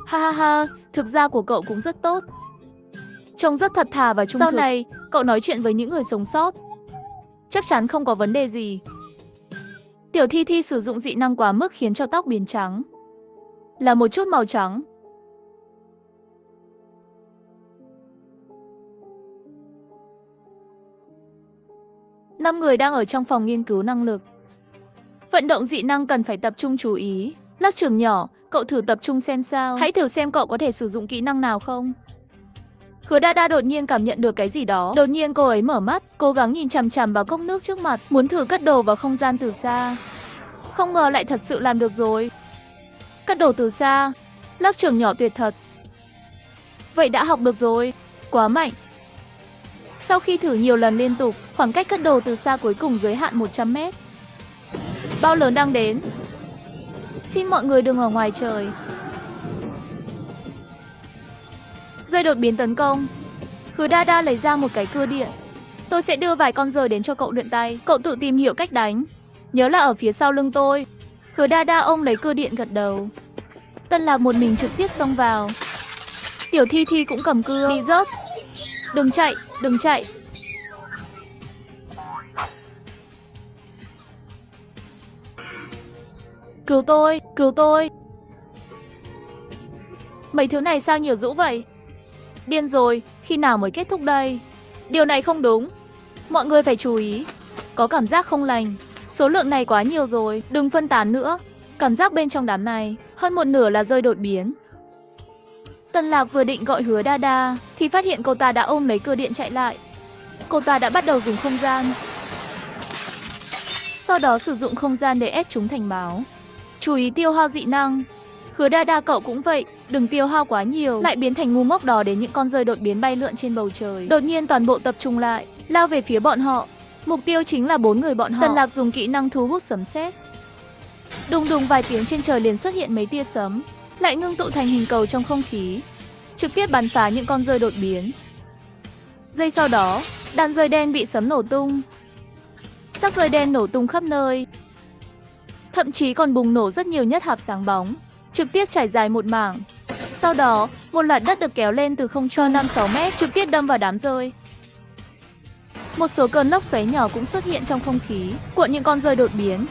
Ha ha ha, thực ra của cậu cũng rất tốt. Trông rất thật thà và trung thực. Sau này, cậu nói chuyện với những người sống sót, chắc chắn không có vấn đề gì. Tiểu Thi Thi sử dụng dị năng quá mức khiến cho tóc biến trắng. Là một chút màu trắng. Năm người đang ở trong phòng nghiên cứu năng lực. Vận động dị năng cần phải tập trung chú ý. Lớp trưởng nhỏ, cậu thử tập trung xem sao. Hãy thử xem cậu có thể sử dụng kỹ năng nào không. Hứa Đa Đa đột nhiên cảm nhận được cái gì đó. Đột nhiên cô ấy mở mắt, cố gắng nhìn chằm chằm vào cốc nước trước mặt, muốn thử cất đồ vào không gian từ xa. Không ngờ lại thật sự làm được rồi. Cất đồ từ xa. Lớp trưởng nhỏ tuyệt thật. Vậy đã học được rồi. Quá mạnh. Sau khi thử nhiều lần liên tục, khoảng cách cất đồ từ xa cuối cùng giới hạn 100 m. Bao lớn đang đến. Xin mọi người đừng ở ngoài trời. Rơi đột biến tấn công. Hứa Đa Đa lấy ra một cái cưa điện. Tôi sẽ đưa vài con rơi đến cho cậu luyện tay. Cậu tự tìm hiểu cách đánh. Nhớ là ở phía sau lưng tôi. Hứa Đa Đa ôm lấy cưa điện gật đầu. Tân Lạc một mình trực tiếp xông vào. Tiểu Thi Thi cũng cầm cưa. Đi rớt. Đừng chạy. Cứu tôi. Mấy thứ này sao nhiều dữ vậy? Điên rồi, khi nào mới kết thúc đây? Điều này không đúng. Mọi người phải chú ý. Có cảm giác không lành. Số lượng này quá nhiều rồi, đừng phân tán nữa. Cảm giác bên trong đám này, hơn một nửa là rơi đột biến. Tân Lạc vừa định gọi Hứa Đa Đa, thì phát hiện cô ta đã ôm lấy cưa điện chạy lại. Cô ta đã bắt đầu dùng không gian. Sau đó sử dụng không gian để ép chúng thành báo. Chú ý tiêu hao dị năng. Hứa Đa Đa cậu cũng vậy, đừng tiêu hao quá nhiều, lại biến thành ngu ngốc đó đến những con rơi đột biến bay lượn trên bầu trời. Đột nhiên toàn bộ tập trung lại, lao về phía bọn họ. Mục tiêu chính là 4 người bọn họ. Tân Lạc dùng kỹ năng thu hút sấm sét. Đùng đùng vài tiếng trên trời liền xuất hiện mấy tia sấm, lại ngưng tụ thành hình cầu trong không khí, trực tiếp bắn phá những con rơi đột biến. Giây sau đó, đàn rơi đen bị sấm nổ tung. Sắc rơi đen nổ tung khắp nơi. Thậm chí còn bùng nổ rất nhiều nhất hạp sáng bóng, trực tiếp trải dài một mảng. Sau đó, một loạt đất được kéo lên từ không trung 5-6 mét, trực tiếp đâm vào đám rơi. Một số cơn lốc xoáy nhỏ cũng xuất hiện trong không khí, cuộn những con rơi đột biến,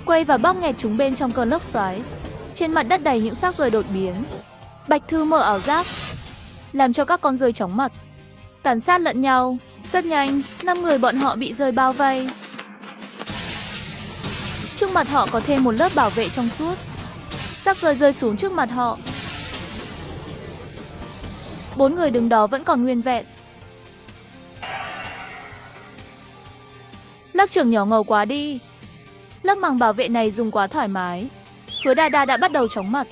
quay và bóp nghẹt chúng bên trong cơn lốc xoáy. Trên mặt đất đầy những xác rơi đột biến. Bạch Thư mở ảo giáp, làm cho các con rơi chóng mặt, tàn sát lẫn nhau. Rất nhanh, 5 người bọn họ bị rơi bao vây. Trước mặt họ có thêm một lớp bảo vệ trong suốt. Xác rơi rơi xuống trước mặt họ. 4 người đứng đó vẫn còn nguyên vẹn. Lớp trưởng nhỏ ngầu quá đi. Lớp màng bảo vệ này dùng quá thoải mái. Hứa Đa Đa đã bắt đầu chóng mặt.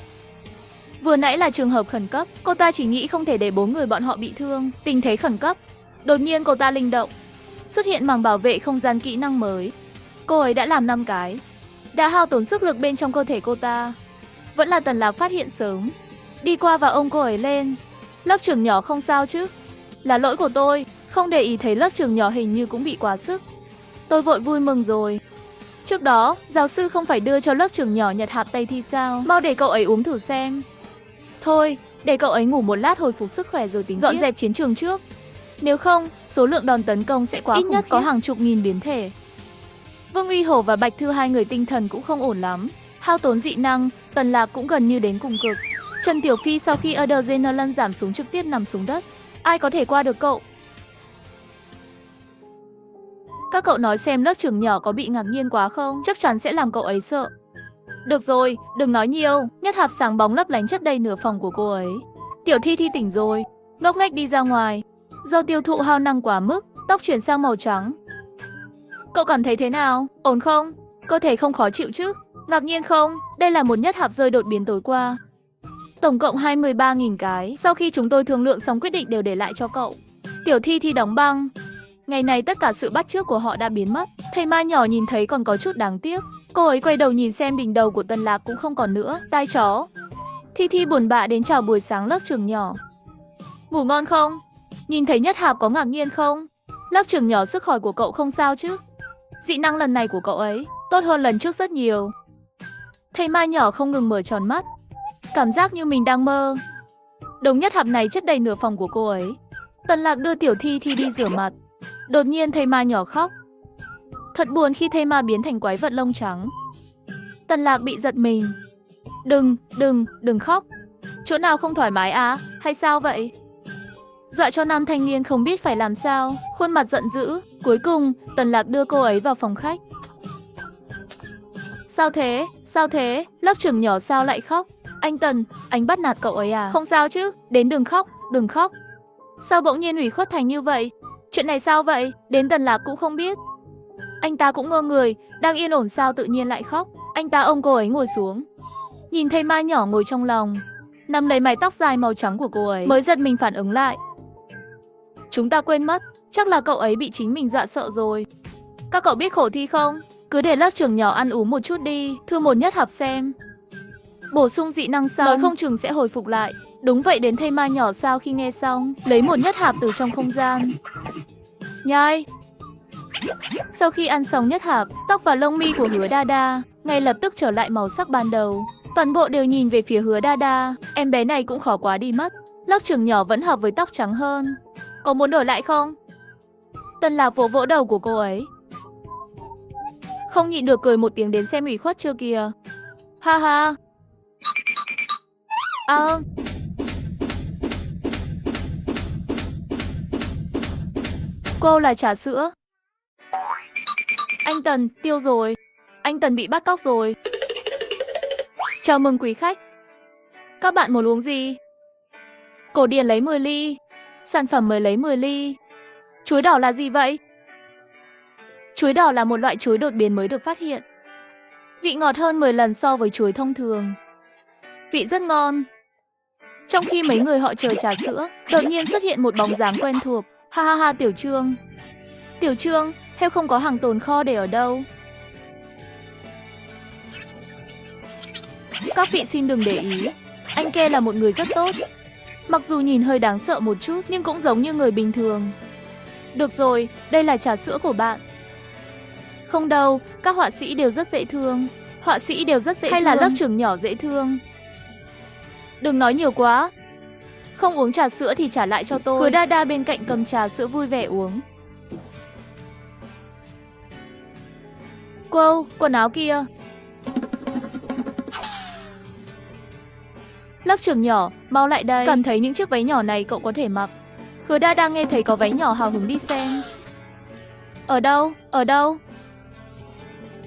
Vừa nãy là trường hợp khẩn cấp, cô ta chỉ nghĩ không thể để 4 người bọn họ bị thương. Tình thế khẩn cấp. Đột nhiên cô ta linh động, xuất hiện màng bảo vệ không gian kỹ năng mới. Cô ấy đã làm 5 cái, đã hao tổn sức lực bên trong cơ thể cô ta. Vẫn là Tần Lạc phát hiện sớm, đi qua và ôm cô ấy lên. Lớp trưởng nhỏ không sao chứ? Là lỗi của tôi, không để ý thấy lớp trưởng nhỏ hình như cũng bị quá sức. Tôi vội vui mừng rồi. Trước đó, giáo sư không phải đưa cho lớp trưởng nhỏ nhật hạp Tây thi sao? Mau để cậu ấy uống thử xem. Thôi, để cậu ấy ngủ một lát hồi phục sức khỏe rồi tính dọn dẹp chiến trường trước. Nếu không, số lượng đòn tấn công sẽ quá khủng khiếp. Ít nhất có hàng chục nghìn biến thể. Vương Uy Hổ và Bạch Thư hai người tinh thần cũng không ổn lắm. Hao tốn dị năng, Tần Lạc cũng gần như đến cùng cực. Trần Tiểu Phi sau khi adrenaline giảm xuống trực tiếp nằm xuống đất. Ai có thể qua được cậu? Các cậu nói xem lớp trưởng nhỏ có bị ngạc nhiên quá không? Chắc chắn sẽ làm cậu ấy sợ. Được rồi, đừng nói nhiều. Nhất hạp sáng bóng lấp lánh chất đầy nửa phòng của cô ấy. Tiểu Thi Thi tỉnh rồi, ngốc nghếch đi ra ngoài. Do tiêu thụ hao năng quá mức, tóc chuyển sang màu trắng. Cậu cảm thấy thế nào? Ổn không? Cơ thể không khó chịu chứ? Ngạc nhiên không? Đây là một nhất hạp rơi đột biến tối qua. Tổng cộng 23.000 cái. Sau khi chúng tôi thương lượng xong quyết định đều để lại cho cậu. Tiểu Thi Thi đóng băng. Ngày này tất cả sự bắt chước của họ đã biến mất. Thầy Mai nhỏ nhìn thấy còn có chút đáng tiếc. Cô ấy quay đầu nhìn xem đỉnh đầu của Tần Lạc cũng không còn nữa. Tai chó. Thi Thi buồn bã đến chào buổi sáng lớp trưởng nhỏ. Ngủ ngon không? Nhìn thấy nhất hạp có ngạc nhiên không? Lớp trưởng nhỏ sức hỏi của cậu không sao chứ? Dị năng lần này của cậu ấy tốt hơn lần trước rất nhiều. Thầy Mai nhỏ không ngừng mở tròn mắt, cảm giác như mình đang mơ. Đống nhất hạp này chất đầy nửa phòng của cô ấy. Tần Lạc đưa Tiểu Thi Thi đi rửa mặt. Đột nhiên thầy Ma nhỏ khóc. Thật buồn khi thầy Ma biến thành quái vật lông trắng. Tần Lạc bị giật mình. Đừng khóc. Chỗ nào không thoải mái à? Hay sao vậy? Dọa cho nam thanh niên không biết phải làm sao, khuôn mặt giận dữ. Cuối cùng, Tần Lạc đưa cô ấy vào phòng khách. Sao thế? Sao thế? Lớp trưởng nhỏ sao lại khóc? Anh Tần, anh bắt nạt cậu ấy à? Không sao chứ? Đến đừng khóc. Sao bỗng nhiên ủy khuất thành như vậy? Chuyện này sao vậy? Đến Tần Lạc cũng không biết. Anh ta cũng ngơ người, đang yên ổn sao tự nhiên lại khóc. Anh ta ôm cô ấy ngồi xuống. Nhìn thấy Mai nhỏ ngồi trong lòng, nắm lấy mái tóc dài màu trắng của cô ấy, mới giật mình phản ứng lại. Chúng ta quên mất, chắc là cậu ấy bị chính mình dọa sợ rồi. Các cậu biết khổ thi không? Cứ để lớp trưởng nhỏ ăn uống một chút đi, thử một nhất học xem. Bổ sung dị năng xong, nói không chừng sẽ hồi phục lại. Đúng vậy, đến thây ma nhỏ sao khi nghe xong, lấy một nhất hạp từ trong không gian. Nhai. Sau khi ăn xong nhất hạp, tóc và lông mi của Hứa Đa Đa ngay lập tức trở lại màu sắc ban đầu. Toàn bộ đều nhìn về phía Hứa Đa Đa. Em bé này cũng khó quá đi mất. Lớp trưởng nhỏ vẫn hợp với tóc trắng hơn. Có muốn đổi lại không? Tần Lạc vỗ vỗ đầu của cô ấy. Không nhịn được cười một tiếng, đến xem ủy khuất chưa kìa. Ha ha. À. Cô là trà sữa. Anh Tần, tiêu rồi. Anh Tần bị bắt cóc rồi. Chào mừng quý khách. Các bạn muốn uống gì? Cổ điển lấy 10 ly. Sản phẩm mới lấy 10 ly. Chuối đỏ là gì vậy? Chuối đỏ là một loại chuối đột biến mới được phát hiện. Vị ngọt hơn 10 lần so với chuối thông thường. Vị rất ngon. Trong khi mấy người họ chờ trà sữa, đột nhiên xuất hiện một bóng dáng quen thuộc. Ha ha ha, Tiểu Trương. Tiểu Trương, Heo không có hàng tồn kho để ở đâu. Các vị xin đừng để ý. Anh Ke là một người rất tốt. Mặc dù nhìn hơi đáng sợ một chút, nhưng cũng giống như người bình thường. Được rồi, đây là trà sữa của bạn. Không đâu, các họa sĩ đều rất dễ thương. Họa sĩ đều rất dễ thương. Hay là lớp trưởng nhỏ dễ thương. Đừng nói nhiều quá. Không uống trà sữa thì trả lại cho tôi. Hứa Đa Đa bên cạnh cầm trà sữa vui vẻ uống. Cô, quần áo kia. Lớp trưởng nhỏ, mau lại đây. Cảm thấy những chiếc váy nhỏ này cậu có thể mặc. Hứa Đa Đa nghe thấy có váy nhỏ hào hứng đi xem. Ở đâu? Ở đâu?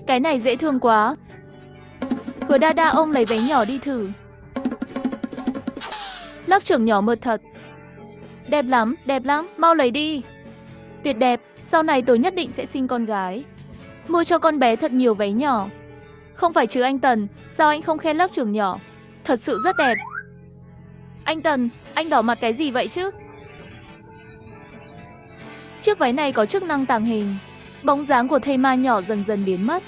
Cái này dễ thương quá. Hứa Đa Đa ôm lấy váy nhỏ đi thử. Lớp trưởng nhỏ mượt thật. Đẹp lắm, mau lấy đi. Tuyệt đẹp, sau này tôi nhất định sẽ sinh con gái. Mua cho con bé thật nhiều váy nhỏ. Không phải chứ anh Tần, sao anh không khen lớp trưởng nhỏ? Thật sự rất đẹp. Anh Tần, anh đỏ mặt cái gì vậy chứ? Chiếc váy này có chức năng tàng hình. Bóng dáng của thây ma nhỏ dần dần biến mất.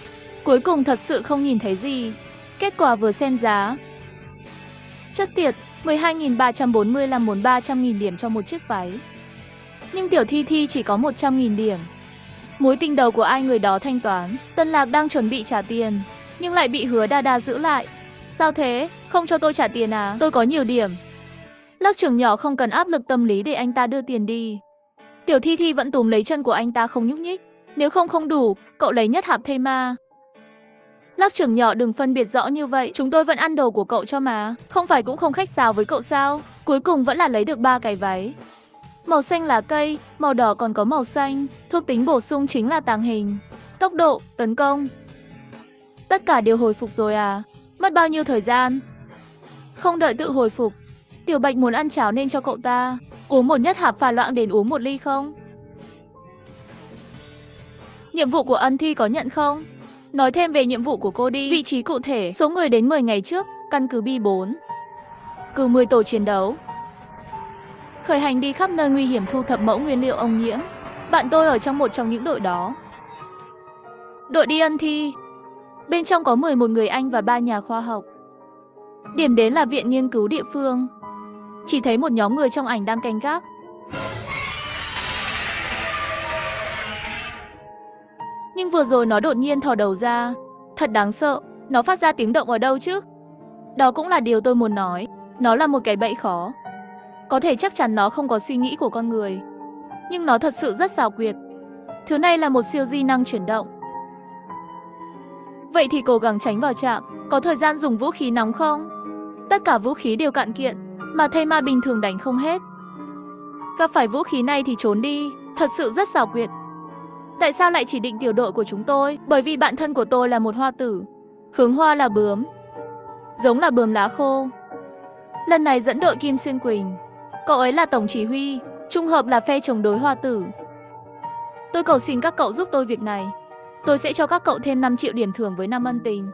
Cuối cùng thật sự không nhìn thấy gì. Kết quả vừa xem giá. Chất tiệt, 12.345 muốn 300.000 điểm cho một chiếc váy. Nhưng Tiểu Thi Thi chỉ có 100.000 điểm. Mối tình đầu của ai người đó thanh toán. Tân Lạc đang chuẩn bị trả tiền, nhưng lại bị Hứa Đa Đa giữ lại. Sao thế? Không cho tôi trả tiền à? Tôi có nhiều điểm. Lớp trưởng nhỏ không cần áp lực tâm lý để anh ta đưa tiền đi. Tiểu Thi Thi vẫn túm lấy chân của anh ta không nhúc nhích. Nếu không đủ, cậu lấy nhất hạp thây ma. Lớp trưởng nhỏ đừng phân biệt rõ như vậy. Chúng tôi vẫn ăn đồ của cậu cho mà. Không phải cũng không khách sáo với cậu sao? Cuối cùng vẫn là lấy được 3 cái váy. Màu xanh là cây, màu đỏ còn có màu xanh. Thuộc tính bổ sung chính là tàng hình, tốc độ, tấn công. Tất cả đều hồi phục rồi à? Mất bao nhiêu thời gian? Không đợi tự hồi phục. Tiểu Bạch muốn ăn cháo nên cho cậu ta. Uống một nhất hạp pha loãng đến uống một ly không? Nhiệm vụ của Ân Thi có nhận không? Nói thêm về nhiệm vụ của cô đi. Vị trí cụ thể, số người đến 10 ngày trước, căn cứ B4. Cử 10 tổ chiến đấu. Khởi hành đi khắp nơi nguy hiểm thu thập mẫu nguyên liệu ong nhiễm. Bạn tôi ở trong một trong những đội đó. Đội đi Ân Thi. Bên trong có 11 người Anh và 3 nhà khoa học. Điểm đến là viện nghiên cứu địa phương. Chỉ thấy một nhóm người trong ảnh đang canh gác. Nhưng vừa rồi nó đột nhiên thò đầu ra. Thật đáng sợ. Nó phát ra tiếng động ở đâu chứ? Đó cũng là điều tôi muốn nói. Nó là một cái bẫy khó. Có thể chắc chắn nó không có suy nghĩ của con người. Nhưng nó thật sự rất xảo quyệt. Thứ này là một siêu di năng chuyển động. Vậy thì cố gắng tránh vào trạm. Có thời gian dùng vũ khí nóng không? Tất cả vũ khí đều cạn kiện, mà thây ma bình thường đánh không hết. Gặp phải vũ khí này thì trốn đi. Thật sự rất xảo quyệt. Tại sao lại chỉ định tiểu đội của chúng tôi? Bởi vì bạn thân của tôi là một hoa tử. Hướng hoa là bướm. Giống là bướm lá khô. Lần này dẫn đội Kim Xuyên Quỳnh. Cậu ấy là tổng chỉ huy, trùng hợp là phe chống đối hoa tử. Tôi cầu xin các cậu giúp tôi việc này. Tôi sẽ cho các cậu thêm 5 triệu điểm thưởng với 5 ân tình.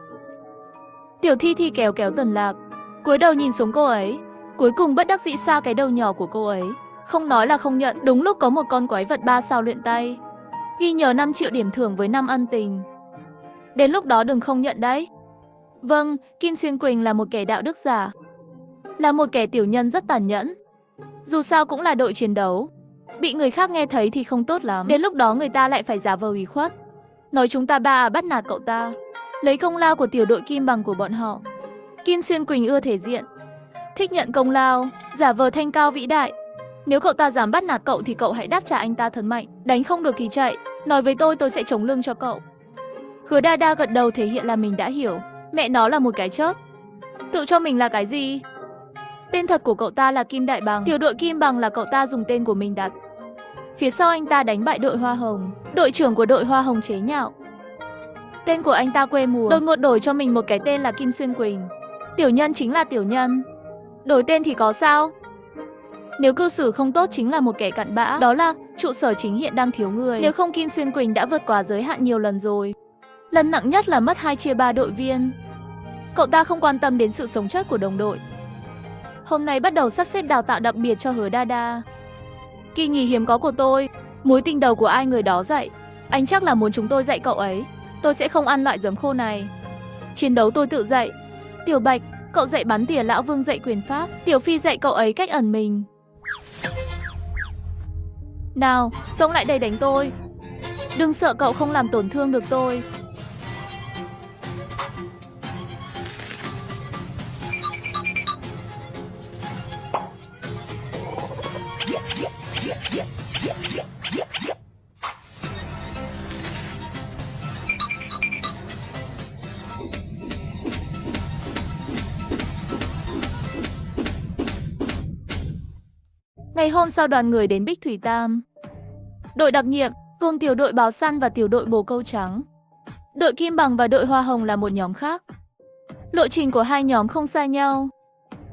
Tiểu Thi Thi kéo Tần Lạc, cúi đầu nhìn xuống cô ấy. Cuối cùng bất đắc dĩ xa cái đầu nhỏ của cô ấy. Không nói là không nhận. Đúng lúc có một con quái vật 3 sao luyện tay. Ghi nhớ 5 triệu điểm thưởng với 5 ân tình. Đến lúc đó đừng không nhận đấy. Vâng, Kim Xuyên Quỳnh là một kẻ đạo đức giả. Là một kẻ tiểu nhân rất tàn nhẫn. Dù sao cũng là đội chiến đấu. Bị người khác nghe thấy thì không tốt lắm. Đến lúc đó người ta lại phải giả vờ ủy khuất. Nói chúng ta bắt nạt cậu ta. Lấy công lao của tiểu đội Kim Bằng của bọn họ. Kim Xuyên Quỳnh ưa thể diện. Thích nhận công lao, giả vờ thanh cao vĩ đại. Nếu cậu ta dám bắt nạt cậu thì cậu hãy đáp trả anh ta thật mạnh. Đánh không được thì chạy. Nói với tôi sẽ chống lưng cho cậu. Hứa Đa Đa gật đầu thể hiện là mình đã hiểu. Mẹ nó là một cái chớp. Tự cho mình là cái gì? Tên thật của cậu ta là Kim Đại Bằng. Tiểu đội Kim Bằng là cậu ta dùng tên của mình đặt. Phía sau anh ta đánh bại đội Hoa Hồng. Đội trưởng của đội Hoa Hồng chế nhạo. Tên của anh ta quê mùa. Đột ngột đổi cho mình một cái tên là Kim Xuyên Quỳnh. Tiểu nhân chính là tiểu nhân. Đổi tên thì có sao? Nếu cư xử không tốt chính là một kẻ cặn bã. Đó là trụ sở chính hiện đang thiếu người. Nếu không Kim Xuyên Quỳnh đã vượt quá giới hạn nhiều lần rồi. Lần nặng nhất là mất 2/3 đội viên. Cậu ta không quan tâm đến sự sống chết của đồng đội. Hôm nay bắt đầu sắp xếp đào tạo đặc biệt cho Hứa Đa Đa. Kỳ nghỉ hiếm có của tôi. Mối tình đầu của ai người đó dạy. Anh chắc là muốn chúng tôi dạy cậu ấy. Tôi sẽ không ăn loại giấm khô này. Chiến đấu tôi tự dạy. Tiểu Bạch, cậu dạy bắn tỉa, Lão Vương dạy quyền pháp. Tiểu Phi dạy cậu ấy cách ẩn mình. Nào, xông lại đây đánh tôi. Đừng sợ, cậu không làm tổn thương được tôi. Ngày hôm sau, đoàn người đến Bích Thủy Tam. Đội đặc nhiệm gồm tiểu đội báo săn và tiểu đội bồ câu trắng. Đội Kim Bằng và đội Hoa Hồng là một nhóm khác. Lộ trình của hai nhóm không xa nhau.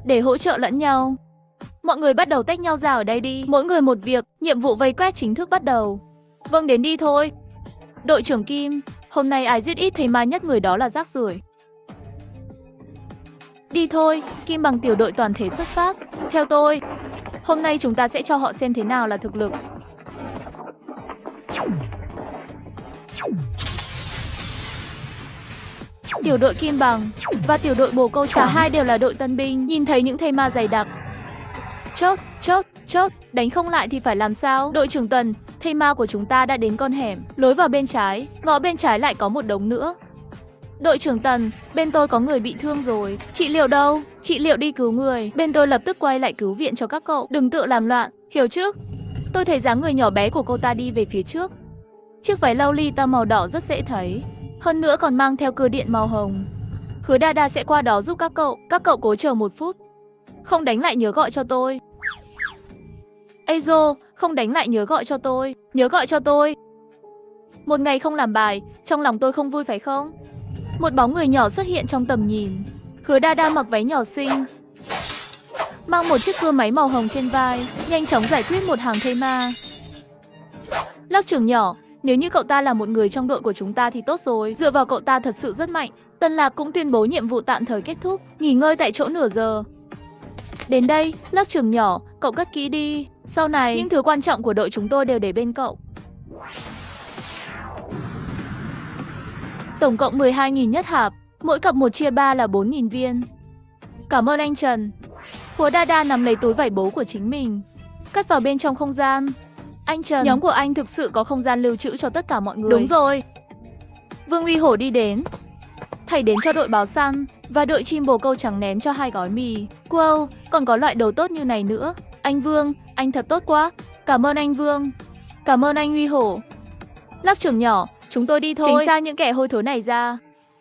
Để hỗ trợ lẫn nhau, mọi người bắt đầu tách nhau ra ở đây đi. Mỗi người một việc, nhiệm vụ vây quét chính thức bắt đầu. Vâng, đến đi thôi. Đội trưởng Kim, hôm nay ai giết ít thây ma nhất người đó là rác rưởi. Đi thôi, Kim Bằng tiểu đội toàn thể xuất phát. Theo tôi, hôm nay chúng ta sẽ cho họ xem thế nào là thực lực. Tiểu đội Kim Bằng và tiểu đội bồ câu trắng, cả hai đều là đội tân binh. Nhìn thấy những thây ma dày đặc, chốt, đánh không lại thì phải làm sao? Đội trưởng Tần, thây ma của chúng ta đã đến con hẻm, lối vào bên trái, ngõ bên trái lại có một đống nữa. Đội trưởng Tần, bên tôi có người bị thương rồi. Chị Liệu đâu? Chị Liệu đi cứu người. Bên tôi lập tức quay lại cứu viện cho các cậu. Đừng tự làm loạn, hiểu chứ? Tôi thấy dáng người nhỏ bé của cô ta đi về phía trước. Chiếc váy Lolita màu đỏ rất dễ thấy, hơn nữa còn mang theo cưa điện màu hồng. Hứa Đa sẽ qua đó giúp các cậu cố chờ 1 phút. Không đánh lại nhớ gọi cho tôi. Azo, không đánh lại nhớ gọi cho tôi. Một ngày không làm bài, trong lòng tôi không vui phải không? Một bóng người nhỏ xuất hiện trong tầm nhìn. Hứa Đa mặc váy nhỏ xinh, mang một chiếc cưa máy màu hồng trên vai, nhanh chóng giải quyết một hàng thây ma. Lớp trưởng nhỏ, nếu như cậu ta là một người trong đội của chúng ta thì tốt rồi. Dựa vào cậu ta thật sự rất mạnh. Tân Lạc cũng tuyên bố nhiệm vụ tạm thời kết thúc, nghỉ ngơi tại chỗ nửa giờ. Đến đây, lớp trưởng nhỏ, cậu cất kỹ đi. Sau này, những thứ quan trọng của đội chúng tôi đều để bên cậu. Tổng cộng 12.000 nhất hạp, mỗi cặp 1 chia 3 là 4.000 viên. Cảm ơn anh Trần. Hứa Đa nắm lấy túi vải bố của chính mình, cất vào bên trong không gian. Anh Trần, nhóm của anh thực sự có không gian lưu trữ cho tất cả mọi người. Đúng rồi. Vương Uy Hổ đi đến, thảy đến cho đội báo săn và đội chim bồ câu trắng ném cho 2 gói mì. Wow, còn có loại đồ tốt như này nữa. Anh Vương, anh thật tốt quá. Cảm ơn anh Vương. Cảm ơn anh Uy Hổ. Lớp trưởng nhỏ, chúng tôi đi thôi. Tránh xa những kẻ hôi thối này ra.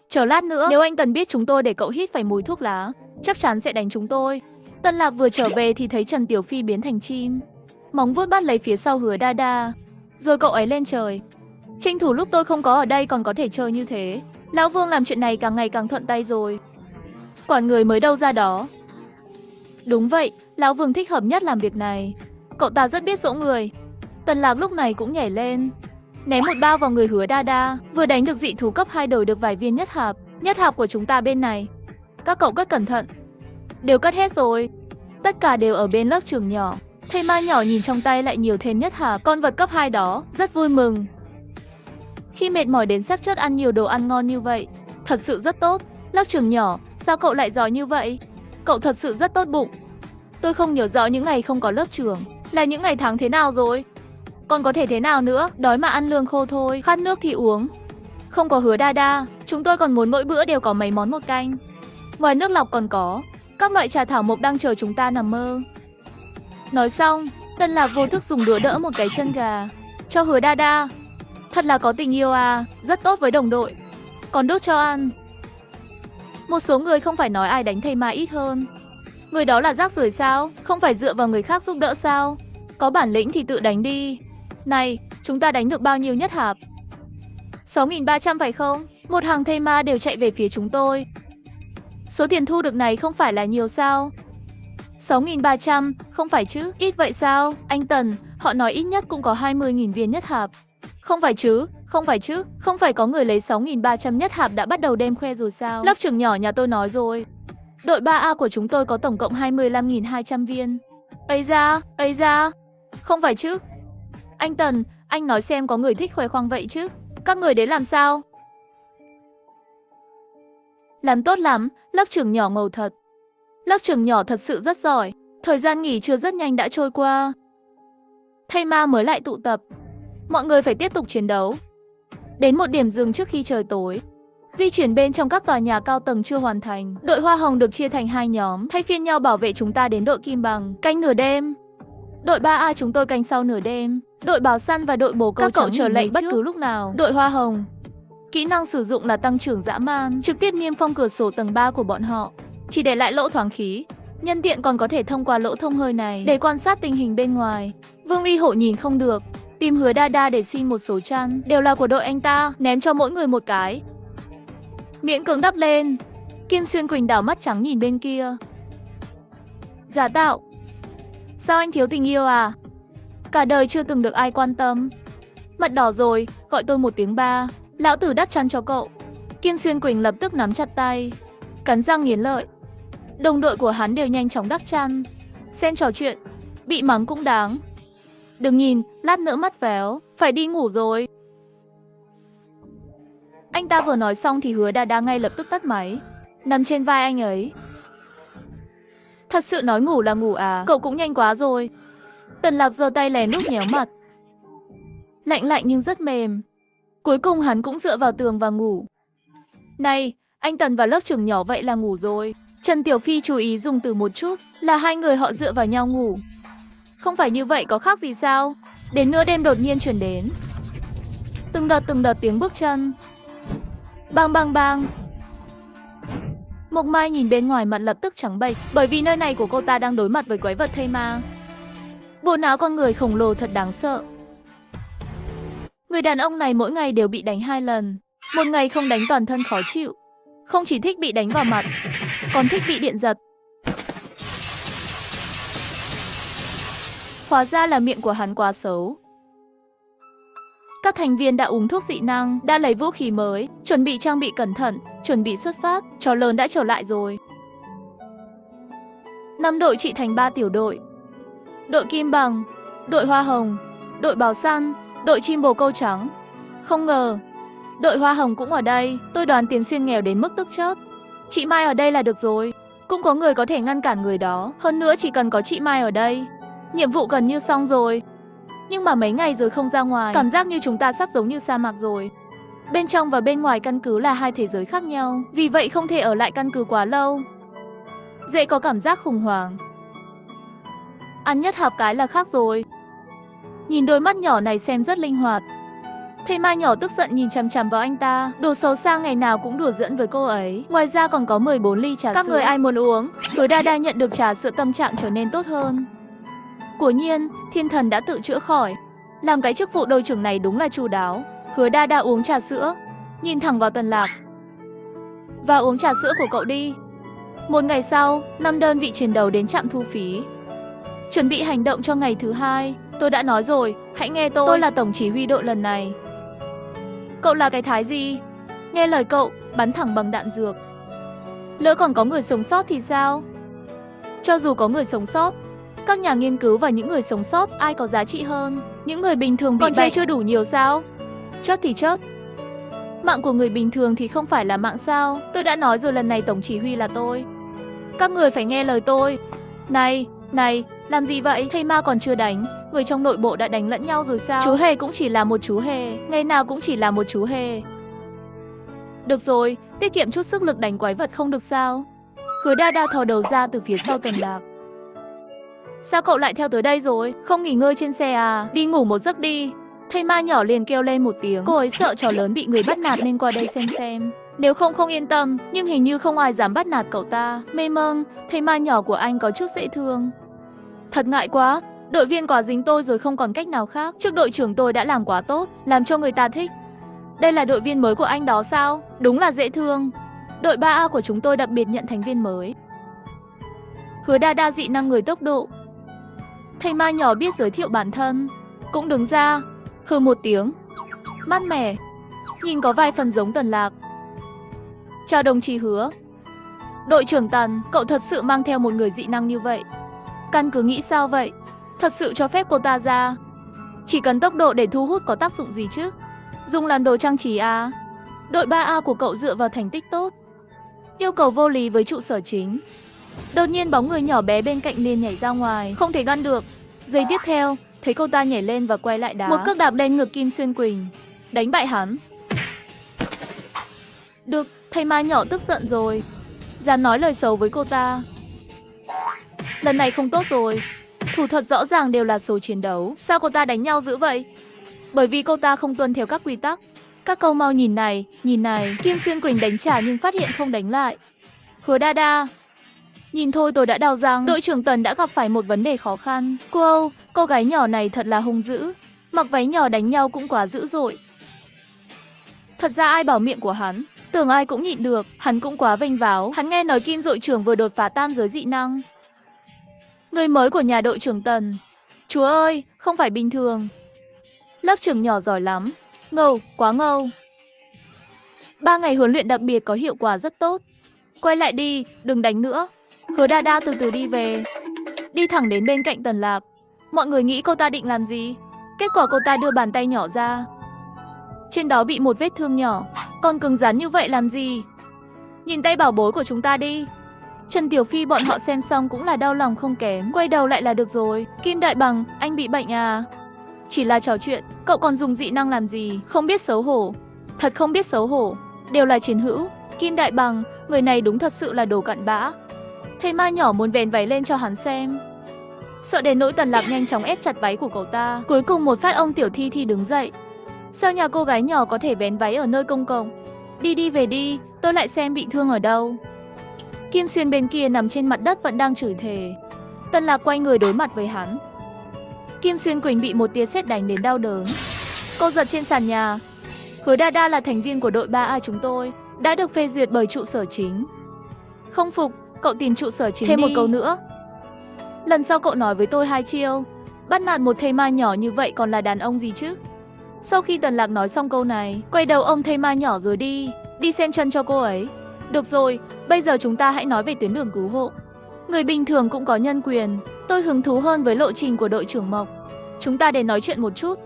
Chờ lát nữa, nếu anh Tần biết chúng tôi để cậu hít phải mùi thuốc lá, chắc chắn sẽ đánh chúng tôi. Tân Lạc vừa trở về thì thấy Trần Tiểu Phi biến thành chim, móng vuốt bắt lấy phía sau Hứa Đa, rồi cậu ấy lên trời. Tranh thủ lúc tôi không có ở đây còn có thể chơi như thế. Lão Vương làm chuyện này càng ngày càng thuận tay rồi. Quản người mới đâu ra đó. Đúng vậy, Lão Vương thích hợp nhất làm việc này. Cậu ta rất biết dỗ người. Tân Lạc lúc này cũng nhảy lên, ném một bao vào người Hứa Đa. Vừa đánh được dị thú cấp 2 đổi được vài viên nhất hạp. Nhất hạp của chúng ta bên này. Các cậu cất cẩn thận. Đều cất hết rồi. Tất cả đều ở bên lớp trưởng nhỏ. Thây ma nhỏ nhìn trong tay lại nhiều thêm nhất hạp con vật cấp 2 đó, rất vui mừng. Khi mệt mỏi đến sắp chớt ăn nhiều đồ ăn ngon như vậy, thật sự rất tốt. Lớp trưởng nhỏ, sao cậu lại giỏi như vậy? Cậu thật sự rất tốt bụng. Tôi không nhớ rõ những ngày không có lớp trưởng là những ngày tháng thế nào rồi. Còn có thể thế nào nữa, đói mà ăn lương khô thôi, khát nước thì uống. Không có Hứa Đa, chúng tôi còn muốn mỗi bữa đều có mấy món một canh. Ngoài nước lọc còn có các loại trà thảo mộc đang chờ chúng ta nằm mơ. Nói xong, Tân Lạc vô thức dùng đũa đỡ một cái chân gà cho Hứa Đa. Thật là có tình yêu à, rất tốt với đồng đội. Còn đốt cho ăn. Một số người không phải nói ai đánh thây ma ít hơn. Người đó là rác rưởi sao? Không phải dựa vào người khác giúp đỡ sao? Có bản lĩnh thì tự đánh đi. Này, chúng ta đánh được bao nhiêu nhất hạp? 6.300 phải không? Một hàng thây ma đều chạy về phía chúng tôi. Số tiền thu được này không phải là nhiều sao? 6.300, không phải chứ? Ít vậy sao? Anh Tần, họ nói ít nhất cũng có 20.000 viên nhất hạp. Không phải chứ? Không phải có người lấy 6.300 nhất hạp đã bắt đầu đem khoe rồi sao? Lớp trưởng nhỏ nhà tôi nói rồi. Đội 3A của chúng tôi có tổng cộng 25.200 viên. Ây da, không phải chứ? Anh Tần, anh nói xem có người thích khoe khoang vậy chứ? Các người đến làm sao? Làm tốt lắm, lớp trưởng nhỏ ngầu thật. Lớp trưởng nhỏ thật sự rất giỏi. Thời gian nghỉ trưa rất nhanh đã trôi qua. Thây ma mới lại tụ tập. Mọi người phải tiếp tục chiến đấu. Đến một điểm dừng trước khi trời tối. Di chuyển bên trong các tòa nhà cao tầng chưa hoàn thành. Đội Hoa Hồng được chia thành 2 nhóm, thay phiên nhau bảo vệ chúng ta đến đội Kim Bằng, canh nửa đêm. Đội 3A chúng tôi canh sau nửa đêm. Đội Báo Săn và đội Bồ Câu các cậu chờ lệnh bất cứ lúc nào. Đội Hoa Hồng. Kỹ năng sử dụng là tăng trưởng dã man, trực tiếp niêm phong cửa sổ tầng 3 của bọn họ, chỉ để lại lỗ thoáng khí. Nhân tiện còn có thể thông qua lỗ thông hơi này để quan sát tình hình bên ngoài. Vương Y Hổ nhìn không được, tìm Hứa Đa Đa để xin một số chăn, đều là của đội anh ta, ném cho mỗi người một cái. Miễn cưỡng đắp lên. Kim Xuyên Quỳnh đảo mắt trắng nhìn bên kia. Giả tạo. Sao anh thiếu tình yêu à? Cả đời chưa từng được ai quan tâm. Mặt đỏ rồi, gọi tôi một tiếng ba. Lão tử đắp chăn cho cậu. Kim Xuyên Quỳnh lập tức nắm chặt tay, cắn răng nghiến lợi. Đồng đội của hắn đều nhanh chóng đắp chăn. Xem trò chuyện, bị mắng cũng đáng. Đừng nhìn, lát nữa mắt véo, phải đi ngủ rồi. Anh ta vừa nói xong thì Hứa Đa Đa ngay lập tức tắt máy, nằm trên vai anh ấy. Thật sự nói ngủ là ngủ à? Cậu cũng nhanh quá rồi. Tần Lạc giơ tay lén lút nhéo mặt. Lạnh lạnh nhưng rất mềm. Cuối cùng hắn cũng dựa vào tường và ngủ. Này, anh Tần và lớp trưởng nhỏ vậy là ngủ rồi. Trần Tiểu Phi chú ý dùng từ một chút, là hai người họ dựa vào nhau ngủ. Không phải như vậy có khác gì sao? Đến nửa đêm đột nhiên chuyển đến. Từng đợt tiếng bước chân. Bang bang bang. Mộc Mai nhìn bên ngoài mặt lập tức trắng bệch, bởi vì nơi này của cô ta đang đối mặt với quái vật thây ma. Bộ não con người khổng lồ thật đáng sợ. Người đàn ông này mỗi ngày đều bị đánh 2 lần. Một ngày không đánh toàn thân khó chịu. Không chỉ thích bị đánh vào mặt, còn thích bị điện giật. Hóa ra là miệng của hắn quá xấu. Các thành viên đã uống thuốc dị năng, đã lấy vũ khí mới, chuẩn bị trang bị cẩn thận, chuẩn bị xuất phát, trò lớn đã trở lại rồi. 5 đội trị thành 3 tiểu đội. Đội Kim Bằng, đội Hoa Hồng, đội Báo Săn, đội Chim Bồ Câu Trắng. Không ngờ, đội Hoa Hồng cũng ở đây, tôi đoán Tiến Xuyên nghèo đến mức tức chớt. Chị Mai ở đây là được rồi, cũng có người có thể ngăn cản người đó, hơn nữa chỉ cần có chị Mai ở đây, nhiệm vụ gần như xong rồi. Nhưng mà mấy ngày rồi không ra ngoài, cảm giác như chúng ta sắp giống như sa mạc rồi. Bên trong và bên ngoài căn cứ là hai thế giới khác nhau, vì vậy không thể ở lại căn cứ quá lâu. Dễ có cảm giác khủng hoảng. Ăn nhất hạp cái là khác rồi. Nhìn đôi mắt nhỏ này xem rất linh hoạt. Thây ma nhỏ tức giận nhìn chằm chằm vào anh ta, đồ xấu xa ngày nào cũng đùa giỡn với cô ấy. Ngoài ra còn có 14 ly trà sữa. Các người ai muốn uống? Hứa Đa Đa nhận được trà sữa tâm trạng trở nên tốt hơn. Quả nhiên, thiên thần đã tự chữa khỏi. Làm cái chức vụ đội trưởng này đúng là chu đáo. Hứa Đa Đa uống trà sữa, nhìn thẳng vào Tần Lạc. Và uống trà sữa của cậu đi. Một ngày sau, 5 đơn vị chiến đấu đến trạm thu phí. Chuẩn bị hành động cho ngày thứ 2. Tôi đã nói rồi, hãy nghe tôi. Tôi là tổng chỉ huy đội lần này. Cậu là cái thái gì? Nghe lời cậu, bắn thẳng bằng đạn dược. Lỡ còn có người sống sót thì sao? Cho dù có người sống sót, các nhà nghiên cứu và những người sống sót ai có giá trị hơn? Những người bình thường bị bệnh chưa đủ nhiều sao? Chớt thì chớt. Mạng của người bình thường thì không phải là mạng sao? Tôi đã nói rồi, lần này tổng chỉ huy là tôi. Các người phải nghe lời tôi. Này, làm gì vậy? Thây ma còn chưa đánh, người trong nội bộ đã đánh lẫn nhau rồi sao? Chú hề cũng chỉ là một chú hề, ngày nào cũng chỉ là một chú hề. Được rồi, tiết kiệm chút sức lực đánh quái vật không được sao? Hứa Đa Đa thò đầu ra từ phía sau Tần Lạc. Sao cậu lại theo tới đây rồi? Không nghỉ ngơi trên xe à? Đi ngủ một giấc đi. Thây ma nhỏ liền kêu lên một tiếng. Cô ấy sợ trò lớn bị người bắt nạt nên qua đây xem. Nếu không yên tâm, nhưng hình như không ai dám bắt nạt cậu ta. Mê mâng, thây ma nhỏ của anh có chút dễ thương. Thật ngại quá, đội viên quá dính tôi rồi không còn cách nào khác. Trước đội trưởng tôi đã làm quá tốt, làm cho người ta thích. Đây là đội viên mới của anh đó sao? Đúng là dễ thương. Đội 3A của chúng tôi đặc biệt nhận thành viên mới. Hứa Đa Đa dị năng người tốc độ. Thây ma nhỏ biết giới thiệu bản thân, cũng đứng ra, hừ một tiếng. Mát mẻ, nhìn có vài phần giống Tần Lạc. Chào đồng chí Hứa. Đội trưởng Tần, cậu thật sự mang theo một người dị năng như vậy. Căn cứ nghĩ sao vậy? Thật sự cho phép cô ta ra? Chỉ cần tốc độ để thu hút có tác dụng gì chứ? Dùng làm đồ trang trí à? Đội 3A của cậu dựa vào thành tích tốt, yêu cầu vô lý với trụ sở chính. Đột nhiên bóng người nhỏ bé bên cạnh liền nhảy ra ngoài, không thể ngăn được. Giây tiếp theo, thấy cô ta nhảy lên và quay lại đá. Một cước đạp lên ngực Kim Xuyên Quỳnh, đánh bại hắn. Được, thầy ma nhỏ tức giận rồi. Dám nói lời xấu với cô ta. Lần này không tốt rồi. Thủ thuật rõ ràng đều là số chiến đấu. Sao cô ta đánh nhau dữ vậy? Bởi vì cô ta không tuân theo các quy tắc. Các câu mau nhìn này, nhìn này. Kim Xuyên Quỳnh đánh trả nhưng phát hiện không đánh lại. Hứa Đa Đa. Nhìn thôi tôi đã đau răng. Đội trưởng Tần đã gặp phải một vấn đề khó khăn. Cô gái nhỏ này thật là hung dữ. Mặc váy nhỏ đánh nhau cũng quá dữ dội. Thật ra ai bảo miệng của hắn. Tưởng ai cũng nhịn được. Hắn cũng quá vênh váo. Hắn nghe nói Kim đội trưởng vừa đột phá tam giới dị năng. Người mới của nhà đội trưởng Tần. Chúa ơi, không phải bình thường. Lớp trưởng nhỏ giỏi lắm. Ngầu, quá ngầu. 3 ngày huấn luyện đặc biệt có hiệu quả rất tốt. Quay lại đi, đừng đánh nữa. Hứa Đa Đa từ từ đi về. Đi thẳng đến bên cạnh Tần Lạc. Mọi người nghĩ cô ta định làm gì? Kết quả cô ta đưa bàn tay nhỏ ra. Trên đó bị một vết thương nhỏ. Còn cứng rắn như vậy làm gì? Nhìn tay bảo bối của chúng ta đi. Trần Tiểu Phi bọn họ xem xong cũng là đau lòng không kém. Quay đầu lại là được rồi. Kim Đại Bằng, anh bị bệnh à? Chỉ là trò chuyện, cậu còn dùng dị năng làm gì? Không biết xấu hổ. Thật không biết xấu hổ. Đều là chiến hữu. Kim Đại Bằng, người này đúng thật sự là đồ cặn bã. Thầy ma nhỏ muốn vén váy lên cho hắn xem. Sợ đến nỗi Tần Lạc nhanh chóng ép chặt váy của cậu ta. Cuối cùng một phát ông Tiểu Thi Thi đứng dậy. Sao nhà cô gái nhỏ có thể vén váy ở nơi công cộng? Đi về đi, tôi lại xem bị thương ở đâu. Kim Xuyên bên kia nằm trên mặt đất vẫn đang chửi thề. Tần Lạc quay người đối mặt với hắn. Kim Xuyên Quỳnh bị một tia sét đánh đến đau đớn. Cô giật trên sàn nhà. Hứa Đa Đa là thành viên của đội 3A chúng tôi, đã được phê duyệt bởi trụ sở chính. Không phục, cậu tìm trụ sở chính thêm đi. Một câu nữa. Lần sau cậu nói với tôi 2 chiêu. Bắt nạt một thây ma nhỏ như vậy còn là đàn ông gì chứ? Sau khi Tần Lạc nói xong câu này, quay đầu ôm thây ma nhỏ rồi đi xem chân cho cô ấy. Được rồi, bây giờ chúng ta hãy nói về tuyến đường cứu hộ. Người bình thường cũng có nhân quyền. Tôi hứng thú hơn với lộ trình của đội trưởng Mộc. Chúng ta đến nói chuyện một chút.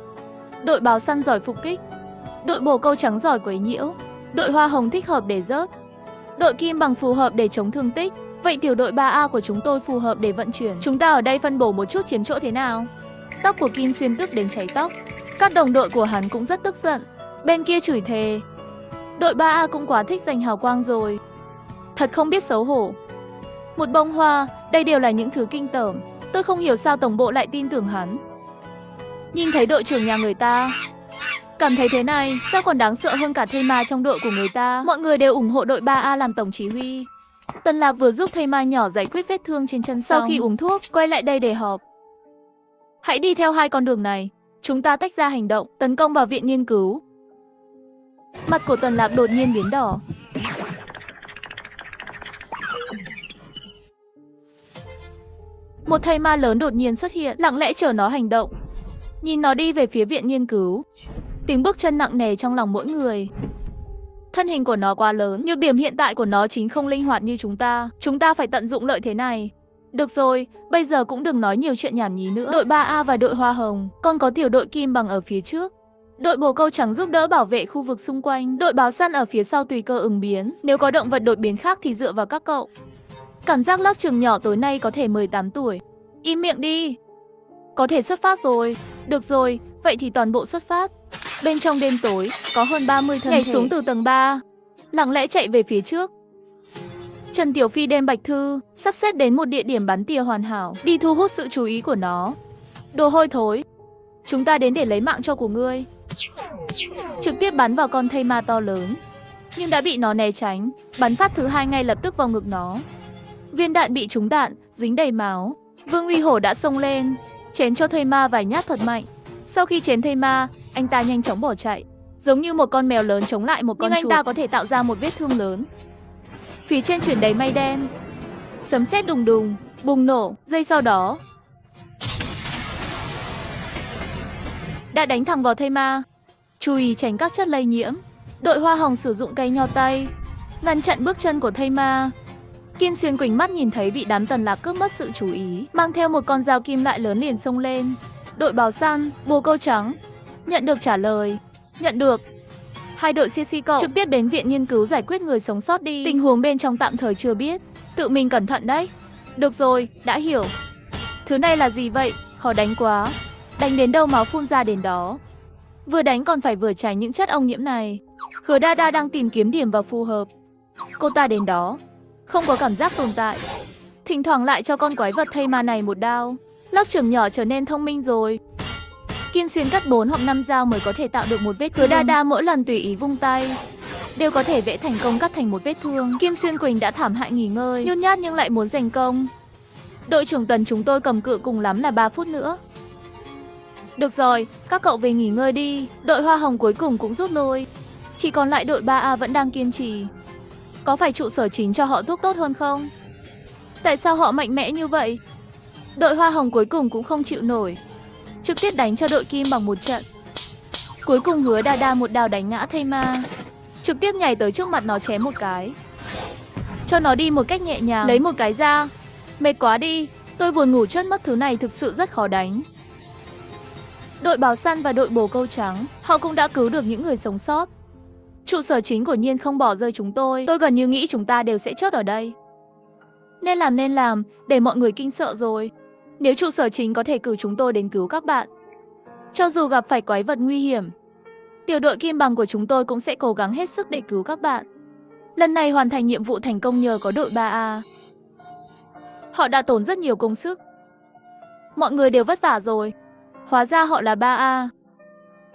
Đội báo săn giỏi phục kích. Đội bồ câu trắng giỏi quấy nhiễu. Đội hoa hồng thích hợp để rớt. Đội kim bằng phù hợp để chống thương tích. Vậy tiểu đội 3A của chúng tôi phù hợp để vận chuyển. Chúng ta ở đây phân bổ một chút chiếm chỗ thế nào? Tóc của Kim Xuyên tức đến cháy tóc. Các đồng đội của hắn cũng rất tức giận. Bên kia chửi thề. Đội 3A cũng quá thích giành hào quang rồi. Thật không biết xấu hổ. Một bông hoa, đây đều là những thứ kinh tởm. Tôi không hiểu sao tổng bộ lại tin tưởng hắn. Nhìn thấy đội trưởng nhà người ta, cảm thấy thế này, sao còn đáng sợ hơn cả thây ma trong đội của người ta. Mọi người đều ủng hộ đội 3A làm tổng chỉ huy. Tần Lạc vừa giúp thây ma nhỏ giải quyết vết thương trên chân xong. Sau khi uống thuốc, quay lại đây để họp. Hãy đi theo 2 con đường này. Chúng ta tách ra hành động, tấn công vào viện nghiên cứu. Mặt của Tần Lạc đột nhiên biến đỏ. Một thây ma lớn đột nhiên xuất hiện, lặng lẽ chờ nó hành động. Nhìn nó đi về phía viện nghiên cứu. Tiếng bước chân nặng nề trong lòng mỗi người. Thân hình của nó quá lớn, nhược điểm hiện tại của nó chính không linh hoạt như chúng ta. Chúng ta phải tận dụng lợi thế này. Được rồi, bây giờ cũng đừng nói nhiều chuyện nhảm nhí nữa. Đội 3A và đội hoa hồng, còn có tiểu đội kim bằng ở phía trước. Đội bồ câu trắng giúp đỡ bảo vệ khu vực xung quanh. Đội báo săn ở phía sau tùy cơ ứng biến. Nếu có động vật đột biến khác thì dựa vào các cậu. Cảm giác lớp trường nhỏ tối nay có thể 18 tuổi. Im miệng đi. Có thể xuất phát rồi. Được rồi, vậy thì toàn bộ xuất phát. Bên trong đêm tối, có hơn 30 thân thể nhảy xuống từ tầng 3, lặng lẽ chạy về phía trước. Trần Tiểu Phi đem Bạch Thư sắp xếp đến một địa điểm bắn tỉa hoàn hảo, đi thu hút sự chú ý của nó. Đồ hôi thối, chúng ta đến để lấy mạng cho của ngươi. Trực tiếp bắn vào con thây ma to lớn, nhưng đã bị nó né tránh. Bắn phát thứ 2 ngay lập tức vào ngực nó. Viên đạn bị trúng đạn, dính đầy máu. Vương Uy Hổ đã xông lên, chém cho thây ma vài nhát thật mạnh. Sau khi chém thây ma, anh ta nhanh chóng bỏ chạy, giống như một con mèo lớn chống lại một con chuột. Nhưng anh ta có thể tạo ra một vết thương lớn. Phía trên chuyển đầy mây đen. Sấm sét đùng đùng, bùng nổ, giây sau đó đã đánh thẳng vào thây ma. Chú ý tránh các chất lây nhiễm. Đội hoa hồng sử dụng cây nho tây ngăn chặn bước chân của thây ma. Kim Xuyên Quỳnh mắt nhìn thấy bị đám Tần Lạc cướp mất sự chú ý, mang theo một con dao kim loại lớn liền xông lên. Đội báo săn, bồ câu trắng, nhận được trả lời. Nhận được. 2 đội CC cậu trực tiếp đến viện nghiên cứu giải quyết người sống sót đi. Tình huống bên trong tạm thời chưa biết. Tự mình cẩn thận đấy. Được rồi, đã hiểu. Thứ này là gì vậy? Khó đánh quá. Đánh đến đâu máu phun ra đến đó. Vừa đánh còn phải vừa tránh những chất ô nhiễm này. Hứa Đa Đa đang tìm kiếm điểm vào phù hợp. Cô ta đến đó, không có cảm giác tồn tại. Thỉnh thoảng lại cho con quái vật thây ma này một đao. Lớp trưởng nhỏ trở nên thông minh rồi. Kim Xuyên cắt 4 hoặc 5 dao mới có thể tạo được một vết thương. Hứa Đa Đa mỗi lần tùy ý vung tay đều có thể vẽ thành công cắt thành một vết thương. Kim Xuyên Quỳnh đã thảm hại nghỉ ngơi, nhút nhát nhưng lại muốn giành công. Đội trưởng Tần chúng tôi cầm cự cùng lắm là 3 phút nữa. Được rồi, các cậu về nghỉ ngơi đi. Đội Hoa Hồng cuối cùng cũng rút lui. Chỉ còn lại đội 3A vẫn đang kiên trì. Có phải trụ sở chính cho họ thuốc tốt hơn không? Tại sao họ mạnh mẽ như vậy? Đội Hoa Hồng cuối cùng cũng không chịu nổi, trực tiếp đánh cho đội Kim bằng một trận. Cuối cùng Hứa Đa Đa một đao đánh ngã thây ma, trực tiếp nhảy tới trước mặt nó chém một cái, cho nó đi một cách nhẹ nhàng. Lấy một cái ra. Mệt quá đi, tôi buồn ngủ chết mất, thứ này thực sự rất khó đánh. Đội Báo Săn và đội Bồ Câu Trắng, họ cũng đã cứu được những người sống sót. Trụ sở chính của Nhiên không bỏ rơi chúng tôi gần như nghĩ chúng ta đều sẽ chết ở đây. Nên làm, để mọi người kinh sợ rồi. Nếu trụ sở chính có thể cử chúng tôi đến cứu các bạn, cho dù gặp phải quái vật nguy hiểm, tiểu đội Kim Bằng của chúng tôi cũng sẽ cố gắng hết sức để cứu các bạn. Lần này hoàn thành nhiệm vụ thành công nhờ có đội 3A. Họ đã tốn rất nhiều công sức. Mọi người đều vất vả rồi. Hóa ra họ là 3A.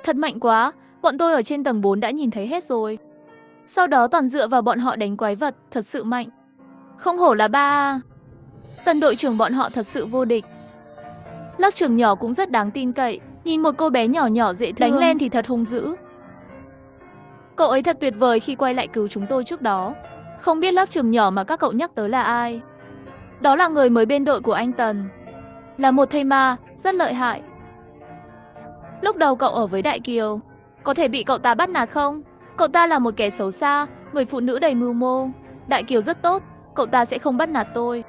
Thật mạnh quá, bọn tôi ở trên tầng 4 đã nhìn thấy hết rồi. Sau đó toàn dựa vào bọn họ đánh quái vật, thật sự mạnh. Không hổ là 3A. Tần đội trưởng bọn họ thật sự vô địch. Lớp trưởng nhỏ cũng rất đáng tin cậy. Nhìn một cô bé nhỏ nhỏ dễ thương, đánh lên thì thật hung dữ. Cậu ấy thật tuyệt vời khi quay lại cứu chúng tôi trước đó. Không biết lớp trưởng nhỏ mà các cậu nhắc tới là ai? Đó là người mới bên đội của anh Tần. Là một thây ma, rất lợi hại. Lúc đầu cậu ở với Đại Kiều, có thể bị cậu ta bắt nạt không? Cậu ta là một kẻ xấu xa, người phụ nữ đầy mưu mô. Đại Kiều rất tốt, cậu ta sẽ không bắt nạt tôi.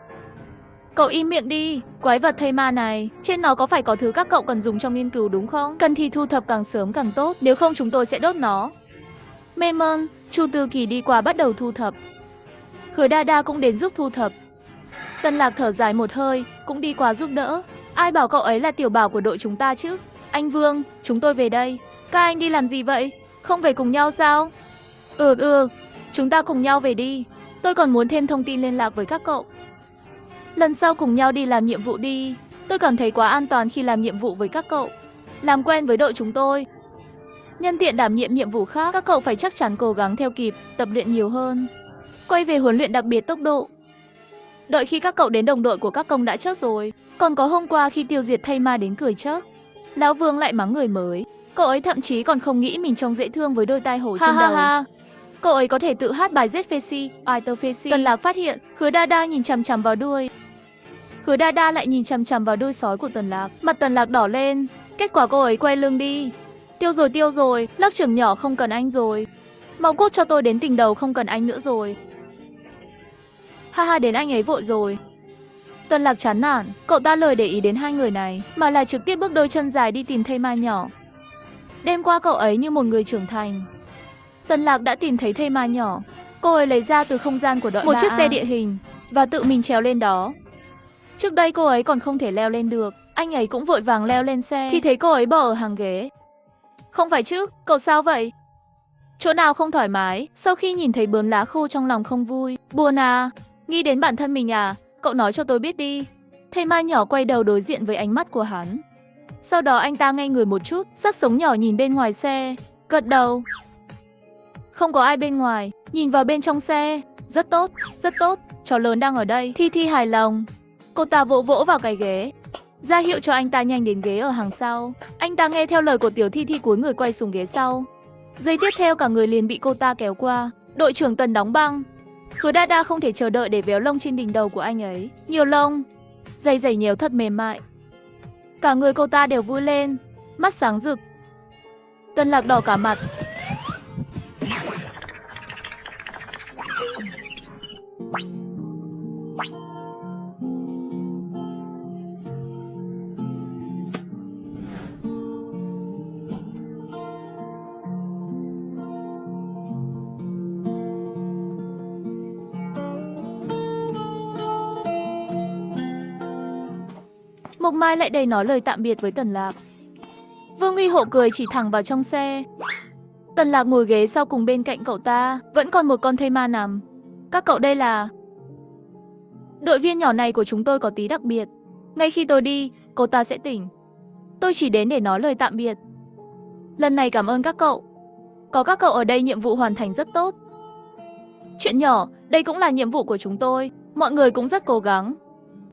Cậu im miệng đi, quái vật thây ma này, trên nó có phải có thứ các cậu cần dùng trong nghiên cứu đúng không? Cần thì thu thập càng sớm càng tốt, nếu không chúng tôi sẽ đốt nó. Mê mơn, Chu Tư Kỳ đi qua bắt đầu thu thập. Hứa Đa Đa cũng đến giúp thu thập. Tân Lạc thở dài một hơi, cũng đi qua giúp đỡ. Ai bảo cậu ấy là tiểu bảo của đội chúng ta chứ? Anh Vương, chúng tôi về đây. Các anh đi làm gì vậy? Không về cùng nhau sao? Chúng ta cùng nhau về đi. Tôi còn muốn thêm thông tin liên lạc với các cậu. Lần sau cùng nhau đi làm nhiệm vụ đi. Tôi cảm thấy quá an toàn khi làm nhiệm vụ với các cậu. Làm quen với đội chúng tôi. Nhân tiện đảm nhiệm nhiệm vụ khác, các cậu phải chắc chắn cố gắng theo kịp, tập luyện nhiều hơn. Quay về huấn luyện đặc biệt tốc độ. Đợi khi các cậu đến đồng đội của các công đã chết rồi. Còn có hôm qua khi tiêu diệt thây ma đến cười chết, Lão Vương lại mắng người mới. Cậu ấy thậm chí còn không nghĩ mình trông dễ thương với đôi tai hổ trên đầu. Cậu ấy có thể tự hát bài giết Fesi, Aiter Fesi. Tần Lạc phát hiện, Hứa Đa Đa nhìn chằm chằm vào đuôi. Hứa Đa Đa lại nhìn chằm chằm vào đuôi sói của Tần Lạc. Mặt Tần Lạc đỏ lên. Kết quả cô ấy quay lưng đi. Tiêu rồi, lớp trưởng nhỏ không cần anh rồi. Mau cút cho tôi đến tình đầu, không cần anh nữa rồi. Đến anh ấy vội rồi. Tần Lạc chán nản, cậu ta lười để ý đến hai người này, mà là trực tiếp bước đôi chân dài đi tìm thây ma nhỏ. Đêm qua cậu ấy như một người trưởng thành. Tần Lạc đã tìm thấy thây ma nhỏ. Cô ấy lấy ra từ không gian của đội 3A một chiếc xe địa hình và tự mình trèo lên đó. Trước đây cô ấy còn không thể leo lên được. Anh ấy cũng vội vàng leo lên xe thì thấy cô ấy bỏ ở hàng ghế. Không phải chứ, cậu sao vậy? Chỗ nào không thoải mái? Sau khi nhìn thấy bướm lá khô trong lòng không vui. Buồn à? Nghĩ đến bản thân mình à? Cậu nói cho tôi biết đi. Thây ma nhỏ quay đầu đối diện với ánh mắt của hắn. Sau đó anh ta ngây người một chút, xác sống nhỏ nhìn bên ngoài xe, gật đầu. Không có ai bên ngoài, nhìn vào bên trong xe. Rất tốt, chó lớn đang ở đây. Thi hài lòng. Cô ta vỗ vỗ vào cái ghế, ra hiệu cho anh ta nhanh đến ghế ở hàng sau. Anh ta nghe theo lời của Tiểu Thi cúi người quay xuống ghế sau. Giây tiếp theo cả người liền bị cô ta kéo qua. Đội trưởng Tần đóng băng. Hứa Đa Đa không thể chờ đợi để véo lông trên đỉnh đầu của anh ấy. Nhiều lông, dày nhéo thật mềm mại. Cả người cô ta đều vui lên, mắt sáng rực. Tần Lạc đỏ cả mặt. Mộc Mai lại đây nói lời tạm biệt với Tần Lạc. Vương Uy Hộ cười chỉ thẳng vào trong xe. Tần Lạc ngồi ghế sau cùng bên cạnh cậu ta, vẫn còn một con thây ma nằm. Các cậu đây là... Đội viên nhỏ này của chúng tôi có tí đặc biệt. Ngay khi tôi đi, cô ta sẽ tỉnh. Tôi chỉ đến để nói lời tạm biệt. Lần này cảm ơn các cậu. Có các cậu ở đây nhiệm vụ hoàn thành rất tốt. Chuyện nhỏ, đây cũng là nhiệm vụ của chúng tôi. Mọi người cũng rất cố gắng.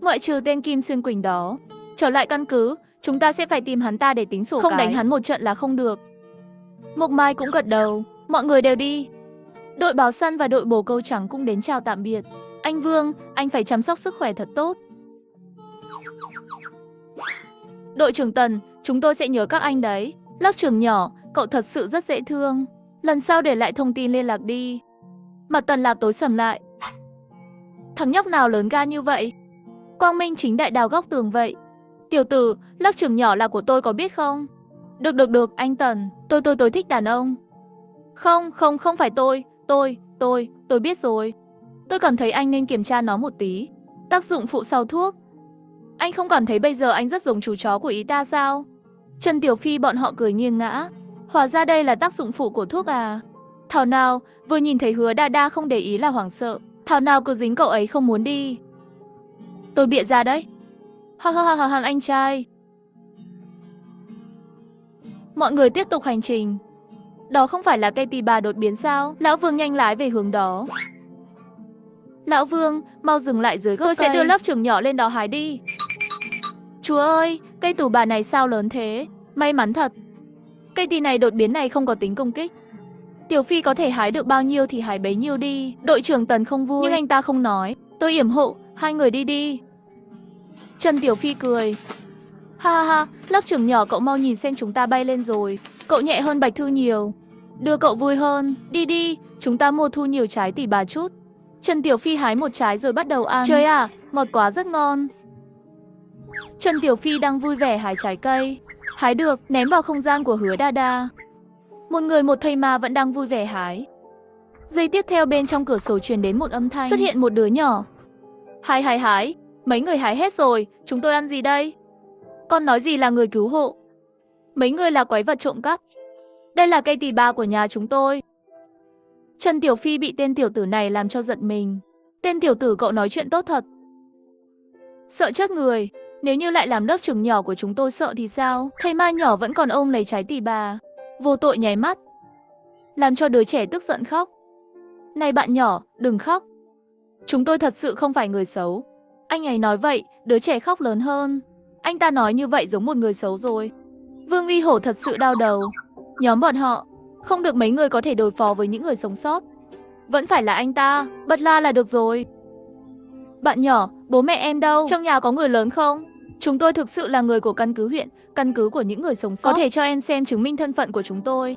Ngoại trừ tên Kim Xuyên Quỳnh đó. Trở lại căn cứ, chúng ta sẽ phải tìm hắn ta để tính sổ cái. Không đánh hắn một trận là không được. Mộc Mai cũng gật đầu. Mọi người đều đi. Đội báo săn và đội bồ câu trắng cũng đến chào tạm biệt. Anh Vương, anh phải chăm sóc sức khỏe thật tốt. Đội trưởng Tần, chúng tôi sẽ nhớ các anh đấy. Lớp trưởng nhỏ, cậu thật sự rất dễ thương. Lần sau để lại thông tin liên lạc đi. Mặt Tần Lạc tối sầm lại. Thằng nhóc nào lớn gan như vậy? Quang minh chính đại đào góc tường vậy. Tiểu tử, lớp trưởng nhỏ là của tôi có biết không? Được, anh Tần. Tôi thích đàn ông. Không phải tôi biết rồi. Tôi cảm thấy anh nên kiểm tra nó một tí. Tác dụng phụ sau thuốc. Anh không cảm thấy bây giờ anh rất giống chú chó của ý ta sao? Trần Tiểu Phi bọn họ cười nghiêng ngã. Hóa ra đây là tác dụng phụ của thuốc à? Thảo nào, vừa nhìn thấy Hứa Đa Đa không để ý là hoảng sợ. Thảo nào cứ dính cậu ấy không muốn đi. Tôi bịa ra đấy. Ha anh trai. Mọi người tiếp tục hành trình. Đó không phải là cây tỳ bà đột biến sao? Lão Vương nhanh lái về hướng đó. Lão Vương, mau dừng lại dưới gốc cây. Tôi sẽ đưa lớp trưởng nhỏ lên đó hái đi. Chúa ơi, cây tỳ bà này sao lớn thế? May mắn thật. Cây tỳ này đột biến này không có tính công kích. Tiểu Phi có thể hái được bao nhiêu thì hái bấy nhiêu đi. Đội trưởng Tần không vui, nhưng anh ta không nói. Tôi yểm hộ, hai người đi. Trần Tiểu Phi cười. Ha, lớp trưởng nhỏ cậu mau nhìn xem chúng ta bay lên rồi. Cậu nhẹ hơn Bạch Thư nhiều. Đưa cậu vui hơn. Đi, chúng ta mua thu nhiều trái tỳ bà chút. Trần Tiểu Phi hái một trái rồi bắt đầu ăn. Trời à, ngọt quá rất ngon. Trần Tiểu Phi đang vui vẻ hái trái cây. Hái được, ném vào không gian của Hứa Đa Đa. Một người một thây ma vẫn đang vui vẻ hái. Giây tiếp theo bên trong cửa sổ truyền đến một âm thanh. Xuất hiện một đứa nhỏ. Hái. Mấy người hái hết rồi, chúng tôi ăn gì đây? Con nói gì là người cứu hộ? Mấy người là quái vật trộm cắp. Đây là cây tỳ bà của nhà chúng tôi. Trần Tiểu Phi bị tên tiểu tử này làm cho giận mình. Tên tiểu tử cậu nói chuyện tốt thật. Sợ chết người. Nếu như lại làm lớp trưởng nhỏ của chúng tôi sợ thì sao? Thây ma nhỏ vẫn còn ôm lấy trái tỳ bà. Vô tội nháy mắt. Làm cho đứa trẻ tức giận khóc. Này bạn nhỏ, đừng khóc. Chúng tôi thật sự không phải người xấu. Anh ấy nói vậy, đứa trẻ khóc lớn hơn. Anh ta nói như vậy giống một người xấu rồi. Vương Uy Hổ thật sự đau đầu. Nhóm bọn họ, không được mấy người có thể đối phó với những người sống sót. Vẫn phải là anh ta, bật la là được rồi. Bạn nhỏ, bố mẹ em đâu? Trong nhà có người lớn không? Chúng tôi thực sự là người của căn cứ huyện, căn cứ của những người sống sót. Có thể cho em xem chứng minh thân phận của chúng tôi.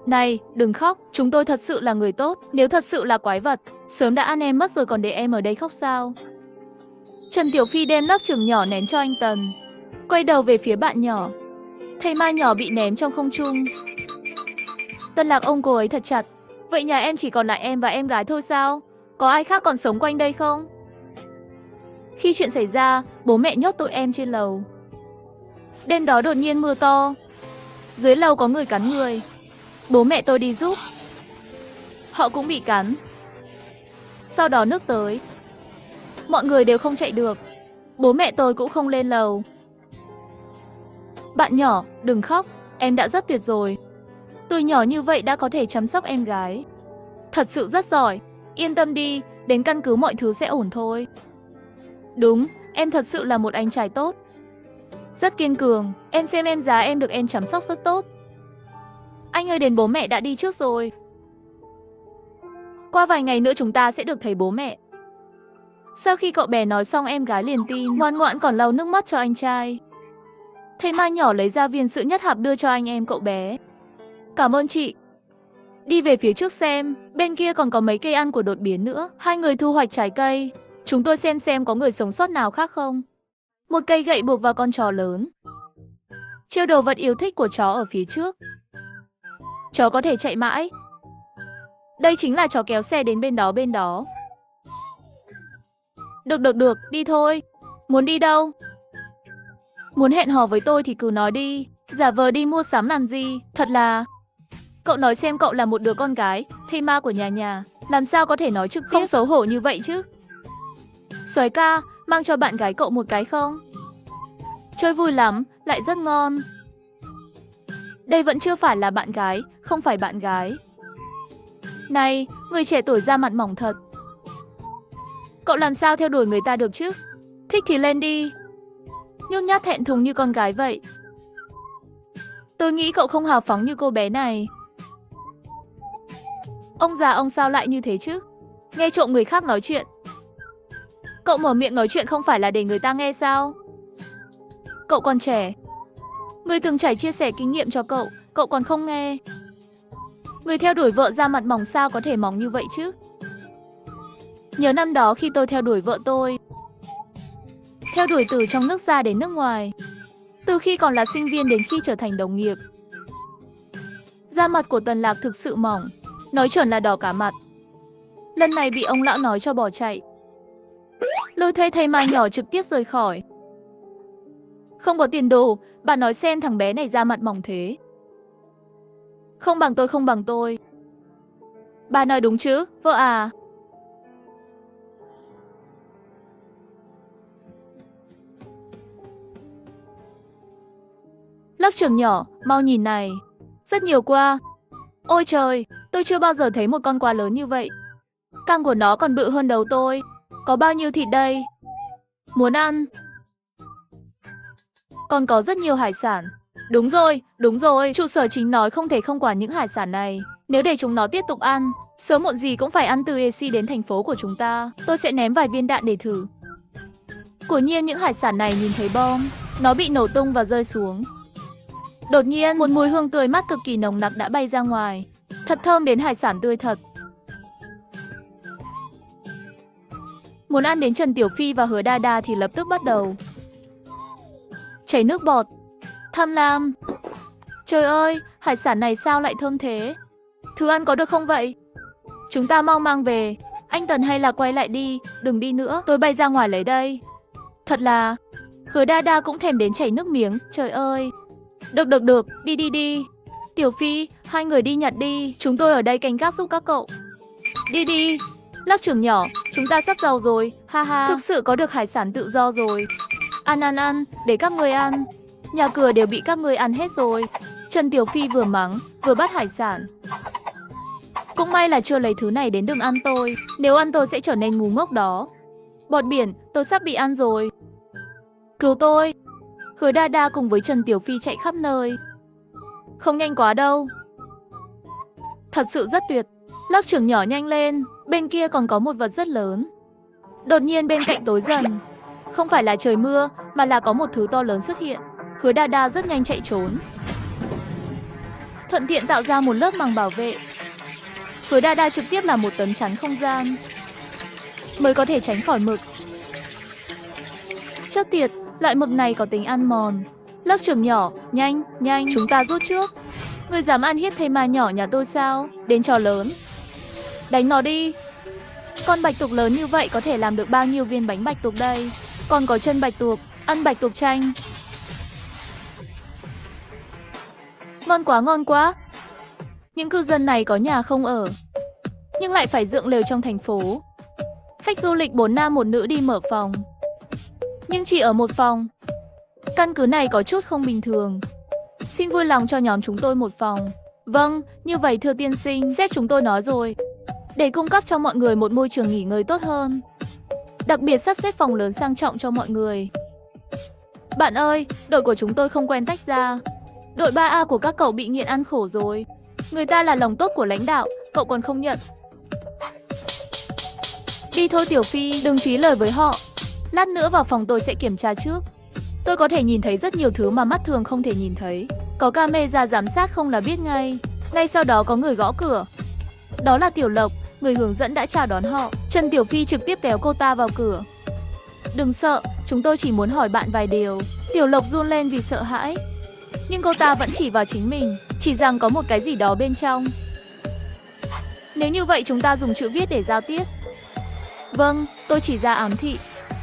Này, đừng khóc, chúng tôi thật sự là người tốt. Nếu thật sự là quái vật, sớm đã ăn em mất rồi còn để em ở đây khóc sao? Trần Tiểu Phi đem lớp trưởng nhỏ ném cho anh Tần. Quay đầu về phía bạn nhỏ. Thây ma nhỏ bị ném trong không trung. Tần Lạc ôm cô ấy thật chặt. Vậy nhà em chỉ còn lại em và em gái thôi sao? Có ai khác còn sống quanh đây không? Khi chuyện xảy ra, bố mẹ nhốt tụi em trên lầu. Đêm đó đột nhiên mưa to. Dưới lầu có người cắn người. Bố mẹ tôi đi giúp. Họ cũng bị cắn. Sau đó nước tới. Mọi người đều không chạy được. Bố mẹ tôi cũng không lên lầu. Bạn nhỏ, đừng khóc. Em đã rất tuyệt rồi. Tuổi nhỏ như vậy đã có thể chăm sóc em gái. Thật sự rất giỏi. Yên tâm đi, đến căn cứ mọi thứ sẽ ổn thôi. Đúng, em thật sự là một anh trai tốt. Rất kiên cường, em xem em giá em được em chăm sóc rất tốt. Anh ơi, đến bố mẹ đã đi trước rồi. Qua vài ngày nữa chúng ta sẽ được thấy bố mẹ. Sau khi cậu bé nói xong em gái liền tin, ngoan ngoãn còn lau nước mắt cho anh trai. Thầy ma nhỏ lấy ra viên sữa nhất hạp đưa cho anh em cậu bé. Cảm ơn chị. Đi về phía trước xem, bên kia còn có mấy cây ăn của đột biến nữa. Hai người thu hoạch trái cây. Chúng tôi xem có người sống sót nào khác không. Một cây gậy buộc vào con chó lớn. Treo đồ vật yêu thích của chó ở phía trước. Chó có thể chạy mãi. Đây chính là chó kéo xe đến bên đó. Được, đi thôi. Muốn đi đâu? Muốn hẹn hò với tôi thì cứ nói đi. Giả vờ đi mua sắm làm gì? Thật là... Cậu nói xem, cậu là một đứa con gái, thây ma của nhà, làm sao có thể nói trực tiếp, không xấu hổ như vậy chứ? Soái ca, mang cho bạn gái cậu một cái không? Chơi vui lắm, lại rất ngon. Đây vẫn chưa phải là bạn gái, không phải bạn gái. Này, người trẻ tuổi da mặt mỏng thật. Cậu làm sao theo đuổi người ta được chứ? Thích thì lên đi. Nhút nhát thẹn thùng như con gái vậy. Tôi nghĩ cậu không hào phóng như cô bé này. Ông già ông sao lại như thế chứ? Nghe trộm người khác nói chuyện. Cậu mở miệng nói chuyện không phải là để người ta nghe sao? Cậu còn trẻ. Người từng trải chia sẻ kinh nghiệm cho cậu còn không nghe. Người theo đuổi vợ da mặt mỏng sao có thể mỏng như vậy chứ? Nhớ năm đó khi tôi theo đuổi vợ tôi. Theo đuổi từ trong nước ra đến nước ngoài. Từ khi còn là sinh viên đến khi trở thành đồng nghiệp. Da mặt của Tần Lạc thực sự mỏng. Nói chuẩn là đỏ cả mặt. Lần này bị ông lão nói cho bỏ chạy. Lôi thuê thầy ma nhỏ trực tiếp rời khỏi. Không có tiền đồ, bà nói xem thằng bé này da mặt mỏng thế. Không bằng tôi, không bằng tôi. Bà nói đúng chứ, vợ à? Lớp trưởng nhỏ, mau nhìn này. Rất nhiều qua. Ôi trời, tôi chưa bao giờ thấy một con quá lớn như vậy. Căng của nó còn bự hơn đầu tôi. Có bao nhiêu thịt đây? Muốn ăn. Còn có rất nhiều hải sản. Đúng rồi, trụ sở chính nói không thể không quản những hải sản này. Nếu để chúng nó tiếp tục ăn, sớm muộn gì cũng phải ăn từ AC đến thành phố của chúng ta. Tôi sẽ ném vài viên đạn để thử. Quả nhiên những hải sản này nhìn thấy bom, nó bị nổ tung và rơi xuống. Đột nhiên, một mùi hương tươi mát cực kỳ nồng nặc đã bay ra ngoài. Thật thơm đến hải sản tươi thật. Muốn ăn đến Trần Tiểu Phi và Hứa Đa Đa thì lập tức bắt đầu chảy nước bọt. Tham lam. Trời ơi, hải sản này sao lại thơm thế? Thứ ăn có được không vậy? Chúng ta mau mang về. Anh Tần hay là quay lại đi, đừng đi nữa, tôi bay ra ngoài lấy đây. Thật là... Hứa Đa Đa cũng thèm đến chảy nước miếng, trời ơi. Được, đi. Tiểu Phi, hai người đi nhặt đi, chúng tôi ở đây canh gác giúp các cậu. Đi. Lớp trưởng nhỏ, chúng ta sắp giàu rồi, ha ha. Thực sự có được hải sản tự do rồi. Ăn, để các người ăn. Nhà cửa đều bị các người ăn hết rồi. Trần Tiểu Phi vừa mắng, vừa bắt hải sản. Cũng may là chưa lấy thứ này đến đừng ăn tôi. Nếu ăn tôi sẽ trở nên ngu ngốc đó. Bọt biển, tôi sắp bị ăn rồi. Cứu tôi. Hứa Đa Đa cùng với Trần Tiểu Phi chạy khắp nơi. Không nhanh quá đâu. Thật sự rất tuyệt. Lớp trưởng nhỏ nhanh lên. Bên kia còn có một vật rất lớn. Đột nhiên bên cạnh tối dần. Không phải là trời mưa, mà là có một thứ to lớn xuất hiện. Hứa Đa Đa rất nhanh chạy trốn. Thuận tiện tạo ra một lớp màng bảo vệ. Hứa Đa Đa trực tiếp là một tấm chắn không gian, mới có thể tránh khỏi mực. Chết tiệt, loại mực này có tính ăn mòn. Lớp trưởng nhỏ, nhanh, chúng ta rút trước. Người dám ăn hiếp thây ma nhỏ nhà tôi sao? Đến trò lớn. Đánh nó đi. Con bạch tuộc lớn như vậy có thể làm được bao nhiêu viên bánh bạch tuộc đây? Còn có chân bạch tuộc, ăn bạch tuộc chanh. Ngon quá. Những cư dân này có nhà không ở, nhưng lại phải dựng lều trong thành phố. Khách du lịch 4 nam 1 nữ đi mở phòng, nhưng chỉ ở một phòng. Căn cứ này có chút không bình thường. Xin vui lòng cho nhóm chúng tôi một phòng. Vâng, như vậy thưa tiên sinh, sếp chúng tôi nói rồi. Để cung cấp cho mọi người một môi trường nghỉ ngơi tốt hơn. Đặc biệt sắp xếp phòng lớn sang trọng cho mọi người. Bạn ơi, đội của chúng tôi không quen tách ra. Đội 3A của các cậu bị nghiện ăn khổ rồi. Người ta là lòng tốt của lãnh đạo, cậu còn không nhận. Đi thôi Tiểu Phi, đừng phí lời với họ. Lát nữa vào phòng tôi sẽ kiểm tra trước. Tôi có thể nhìn thấy rất nhiều thứ mà mắt thường không thể nhìn thấy. Có camera giám sát không là biết ngay. Ngay sau đó có người gõ cửa. Đó là Tiểu Lộc, người hướng dẫn đã chào đón họ. Trần Tiểu Phi trực tiếp kéo cô ta vào cửa. Đừng sợ, chúng tôi chỉ muốn hỏi bạn vài điều. Tiểu Lộc run lên vì sợ hãi. Nhưng cô ta vẫn chỉ vào chính mình, chỉ rằng có một cái gì đó bên trong. Nếu như vậy chúng ta dùng chữ viết để giao tiếp. Vâng, tôi chỉ ra ám thị.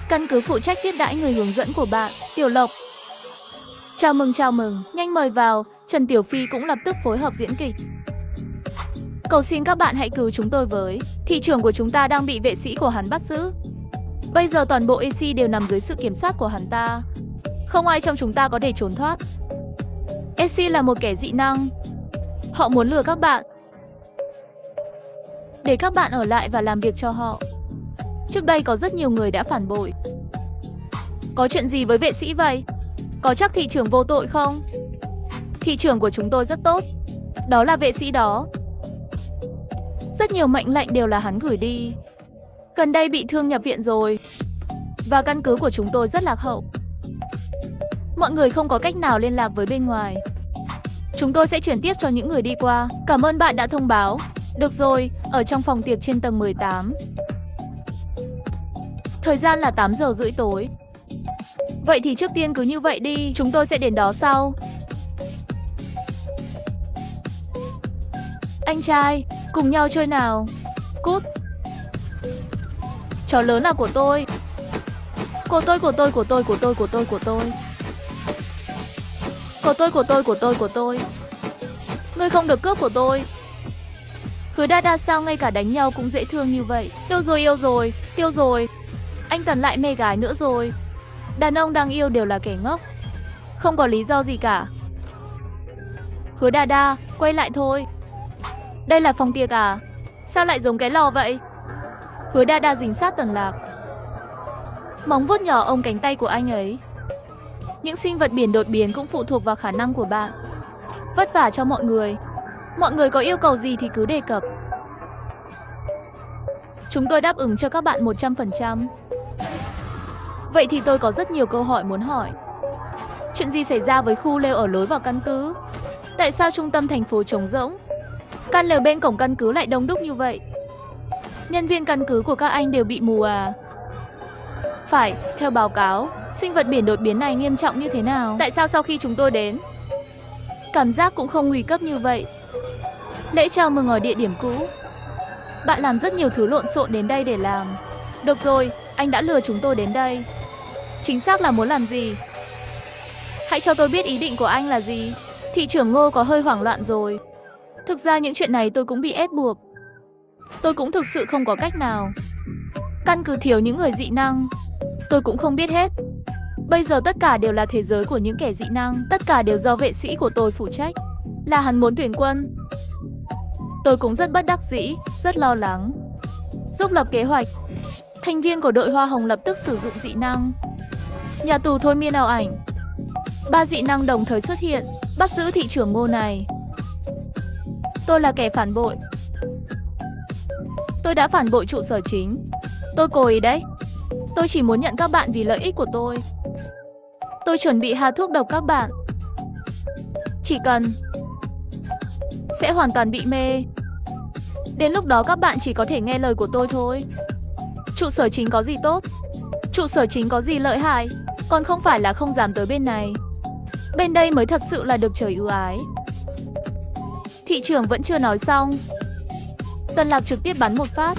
Căn cứ phụ trách tiếp đãi người hướng dẫn của bạn, Tiểu Lộc. Chào mừng, nhanh mời vào. Trần Tiểu Phi cũng lập tức phối hợp diễn kịch. Cầu xin các bạn hãy cứu chúng tôi với. Thị trưởng của chúng ta đang bị vệ sĩ của hắn bắt giữ. Bây giờ toàn bộ AC đều nằm dưới sự kiểm soát của hắn ta. Không ai trong chúng ta có thể trốn thoát. AC là một kẻ dị năng. Họ muốn lừa các bạn, để các bạn ở lại và làm việc cho họ. Trước đây có rất nhiều người đã phản bội. Có chuyện gì với vệ sĩ vậy? Có chắc thị trưởng vô tội không? Thị trưởng của chúng tôi rất tốt. Đó là vệ sĩ đó. Rất nhiều mệnh lệnh đều là hắn gửi đi. Gần đây bị thương nhập viện rồi. Và căn cứ của chúng tôi rất lạc hậu. Mọi người không có cách nào liên lạc với bên ngoài. Chúng tôi sẽ chuyển tiếp cho những người đi qua. Cảm ơn bạn đã thông báo. Được rồi, ở trong phòng tiệc trên tầng 18. Thời gian là 8 giờ rưỡi tối. Vậy thì trước tiên cứ như vậy đi, chúng tôi sẽ đến đó sau. Anh trai, cùng nhau chơi nào. Cút. Chó lớn là của tôi. Của tôi. Của tôi. Ngươi không được cướp của tôi. Hứa Đa sao ngay cả đánh nhau cũng dễ thương như vậy. Tiêu rồi. Anh Tần lại mê gái nữa rồi. Đàn ông đang yêu đều là kẻ ngốc. Không có lý do gì cả. Hứa Đa, quay lại thôi. Đây là phòng tiệc à? Sao lại giống cái lò vậy? Hứa Đa dính sát Tần Lạc. Móng vuốt nhỏ ôm cánh tay của anh ấy. Những sinh vật biển đột biến cũng phụ thuộc vào khả năng của bạn. Vất vả cho mọi người. Mọi người có yêu cầu gì thì cứ đề cập. Chúng tôi đáp ứng cho các bạn 100%. Vậy thì tôi có rất nhiều câu hỏi muốn hỏi. Chuyện gì xảy ra với khu lều ở lối vào căn cứ? Tại sao trung tâm thành phố trống rỗng? Căn lều bên cổng căn cứ lại đông đúc như vậy? Nhân viên căn cứ của các anh đều bị mù à? Phải, theo báo cáo, sinh vật biển đột biến này nghiêm trọng như thế nào? Tại sao sau khi chúng tôi đến, cảm giác cũng không nguy cấp như vậy? Lễ chào mừng ở địa điểm cũ. Bạn làm rất nhiều thứ lộn xộn đến đây để làm. Được rồi, anh đã lừa chúng tôi đến đây. Chính xác là muốn làm gì? Hãy cho tôi biết ý định của anh là gì. Thị trưởng Ngô có hơi hoảng loạn rồi. Thực ra những chuyện này tôi cũng bị ép buộc. Tôi cũng thực sự không có cách nào. Căn cứ thiếu những người dị năng. Tôi cũng không biết hết. Bây giờ tất cả đều là thế giới của những kẻ dị năng. Tất cả đều do vệ sĩ của tôi phụ trách. Là hắn muốn tuyển quân. Tôi cũng rất bất đắc dĩ, rất lo lắng. Giúp lập kế hoạch. Thành viên của đội Hoa Hồng lập tức sử dụng dị năng. Nhà tù thôi miên ảo ảnh. 3 dị năng đồng thời xuất hiện, bắt giữ thị trưởng Ngô này. Tôi là kẻ phản bội. Tôi đã phản bội trụ sở chính. Tôi cố ý đấy. Tôi chỉ muốn nhận các bạn vì lợi ích của tôi. Tôi chuẩn bị hạ thuốc độc các bạn. Chỉ cần sẽ hoàn toàn bị mê. Đến lúc đó các bạn chỉ có thể nghe lời của tôi thôi. Trụ sở chính có gì tốt? Trụ sở chính có gì lợi hại? Còn không phải là không dám tới bên này. Bên đây mới thật sự là được trời ưu ái. Thị trưởng vẫn chưa nói xong. Tần Lạc trực tiếp bắn một phát.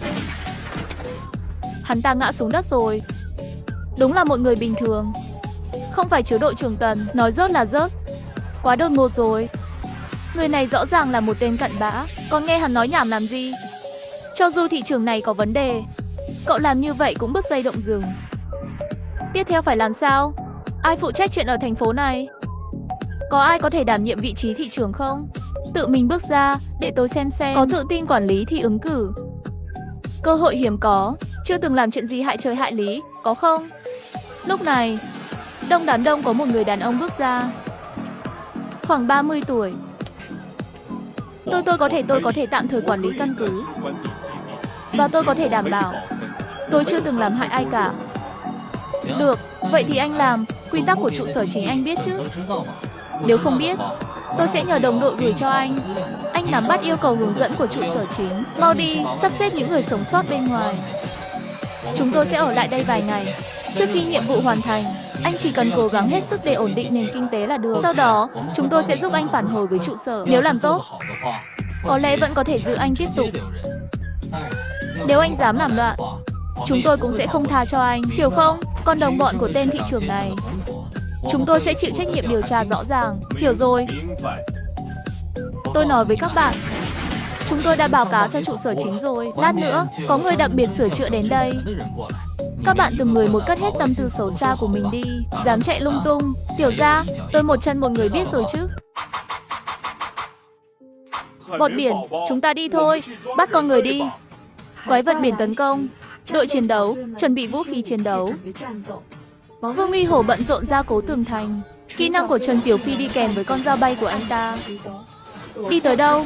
Hắn ta ngã xuống đất rồi. Đúng là một người bình thường. Không phải chứa đội trưởng Tần. Nói rớt là rớt. Quá đột ngột rồi. Người này rõ ràng là một tên cặn bã. Còn nghe hắn nói nhảm làm gì? Cho dù thị trường này có vấn đề, cậu làm như vậy cũng bứt dây động rừng. Tiếp theo phải làm sao? Ai phụ trách chuyện ở thành phố này? Có ai có thể đảm nhiệm vị trí thị trưởng không? Tự mình bước ra, để tôi xem. Có tự tin quản lý thì ứng cử. Cơ hội hiếm có, chưa từng làm chuyện gì hại trời hại lý, có không? Lúc này, đông đám đông có một người đàn ông bước ra. Khoảng 30 tuổi. Tôi có thể tạm thời quản lý căn cứ. Và tôi có thể đảm bảo tôi chưa từng làm hại ai cả. Được, vậy thì anh làm. Quy tắc của trụ sở chính anh biết chứ? Nếu không biết, tôi sẽ nhờ đồng đội gửi cho anh. Anh nắm bắt yêu cầu hướng dẫn của trụ sở chính. Mau đi, sắp xếp những người sống sót bên ngoài. Chúng tôi sẽ ở lại đây vài ngày. Trước khi nhiệm vụ hoàn thành, anh chỉ cần cố gắng hết sức để ổn định nền kinh tế là được. Sau đó, chúng tôi sẽ giúp anh phản hồi với trụ sở. Nếu làm tốt, có lẽ vẫn có thể giữ anh tiếp tục. Nếu anh dám làm loạn, chúng tôi cũng sẽ không tha cho anh, hiểu không? Con đồng bọn của tên thị trưởng này, chúng tôi sẽ chịu trách nhiệm điều tra rõ ràng. Hiểu rồi. Tôi nói với các bạn, Chúng tôi đã báo cáo cho trụ sở chính rồi. Lát nữa, có người đặc biệt sửa chữa đến đây. Các bạn từng người một cất hết tâm tư xấu xa của mình đi. Dám chạy lung tung. Tiểu gia, tôi một chân một người biết rồi chứ. Bọt biển, chúng ta đi thôi. Bắt con người đi. Quái vật biển tấn công. Đội chiến đấu, chuẩn bị vũ khí chiến đấu. Vương Uy Hổ bận rộn ra cố tường thành. Kỹ năng của Trần Tiểu Phi đi kèm với con dao bay của anh ta. Đi tới đâu?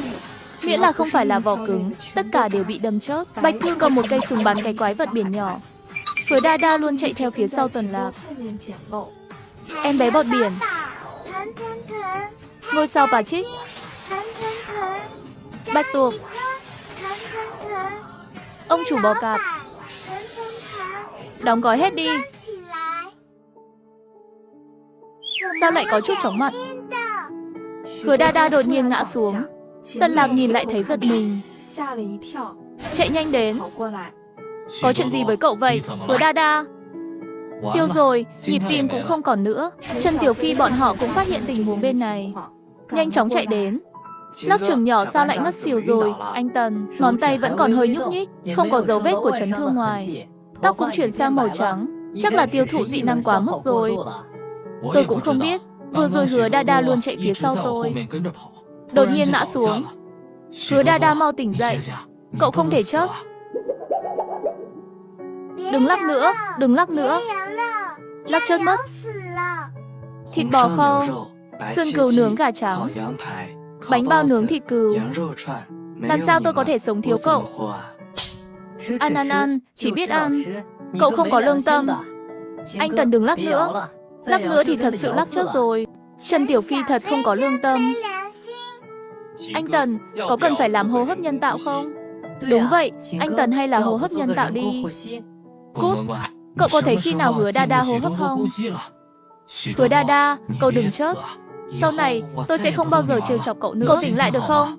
Miễn là không phải là vỏ cứng, tất cả đều bị đâm chớp. Bạch Thư cầm một cây súng bắn cái quái vật biển nhỏ. Hứa Đa Đa luôn chạy theo phía sau Tần Lạc. Em bé bọt biển. Ngôi sao bà Trích. Bạch Tuộc. Ông chủ bò cạp. Đóng gói hết đi. Sao lại có chút chóng mặt? Hứa Đa Đa đột nhiên ngã xuống. Tần Lạc nhìn lại thấy giật mình. Chạy nhanh đến. Có chuyện gì với cậu vậy, Hứa Đa Đa? Tiêu rồi, nhịp tim cũng không còn nữa. Trần Tiểu Phi bọn họ cũng phát hiện tình huống bên này. Nhanh chóng chạy đến. Lớp trưởng nhỏ sao lại ngất xỉu rồi? Anh Tần, ngón tay vẫn còn hơi nhúc nhích, không có dấu vết của chấn thương ngoài. Tóc cũng chuyển sang màu trắng. Chắc là tiêu thụ dị năng quá mức rồi. Tôi cũng không biết. Vừa rồi Hứa Đa Đa luôn chạy phía sau tôi. Đột nhiên ngã xuống. Hứa Đa Đa mau tỉnh dậy. Cậu không thể chết. Đừng lắc nữa, đừng lắc nữa. Lắc chết mất. Thịt bò kho, xương cừu nướng gà trắng, bánh bao nướng thịt cừu. Làm sao tôi có thể sống thiếu cậu? Ăn ăn ăn, chỉ biết ăn. Cậu không có lương tâm. Anh Tần đừng lắc nữa. Lắc nữa thì thật sự lắc chết rồi. Trần Tiểu Phi thật không có lương tâm. Anh Tần, có cần phải làm hô hấp nhân tạo không? Đúng vậy, anh Tần hay là hô hấp nhân tạo đi. Cút, cậu có thấy khi nào Hứa Đa Đa hô hấp không? Hứa Đa Đa, cậu đừng chết. Sau này, tôi sẽ không bao giờ trêu chọc cậu nữa. Cậu tỉnh lại được không?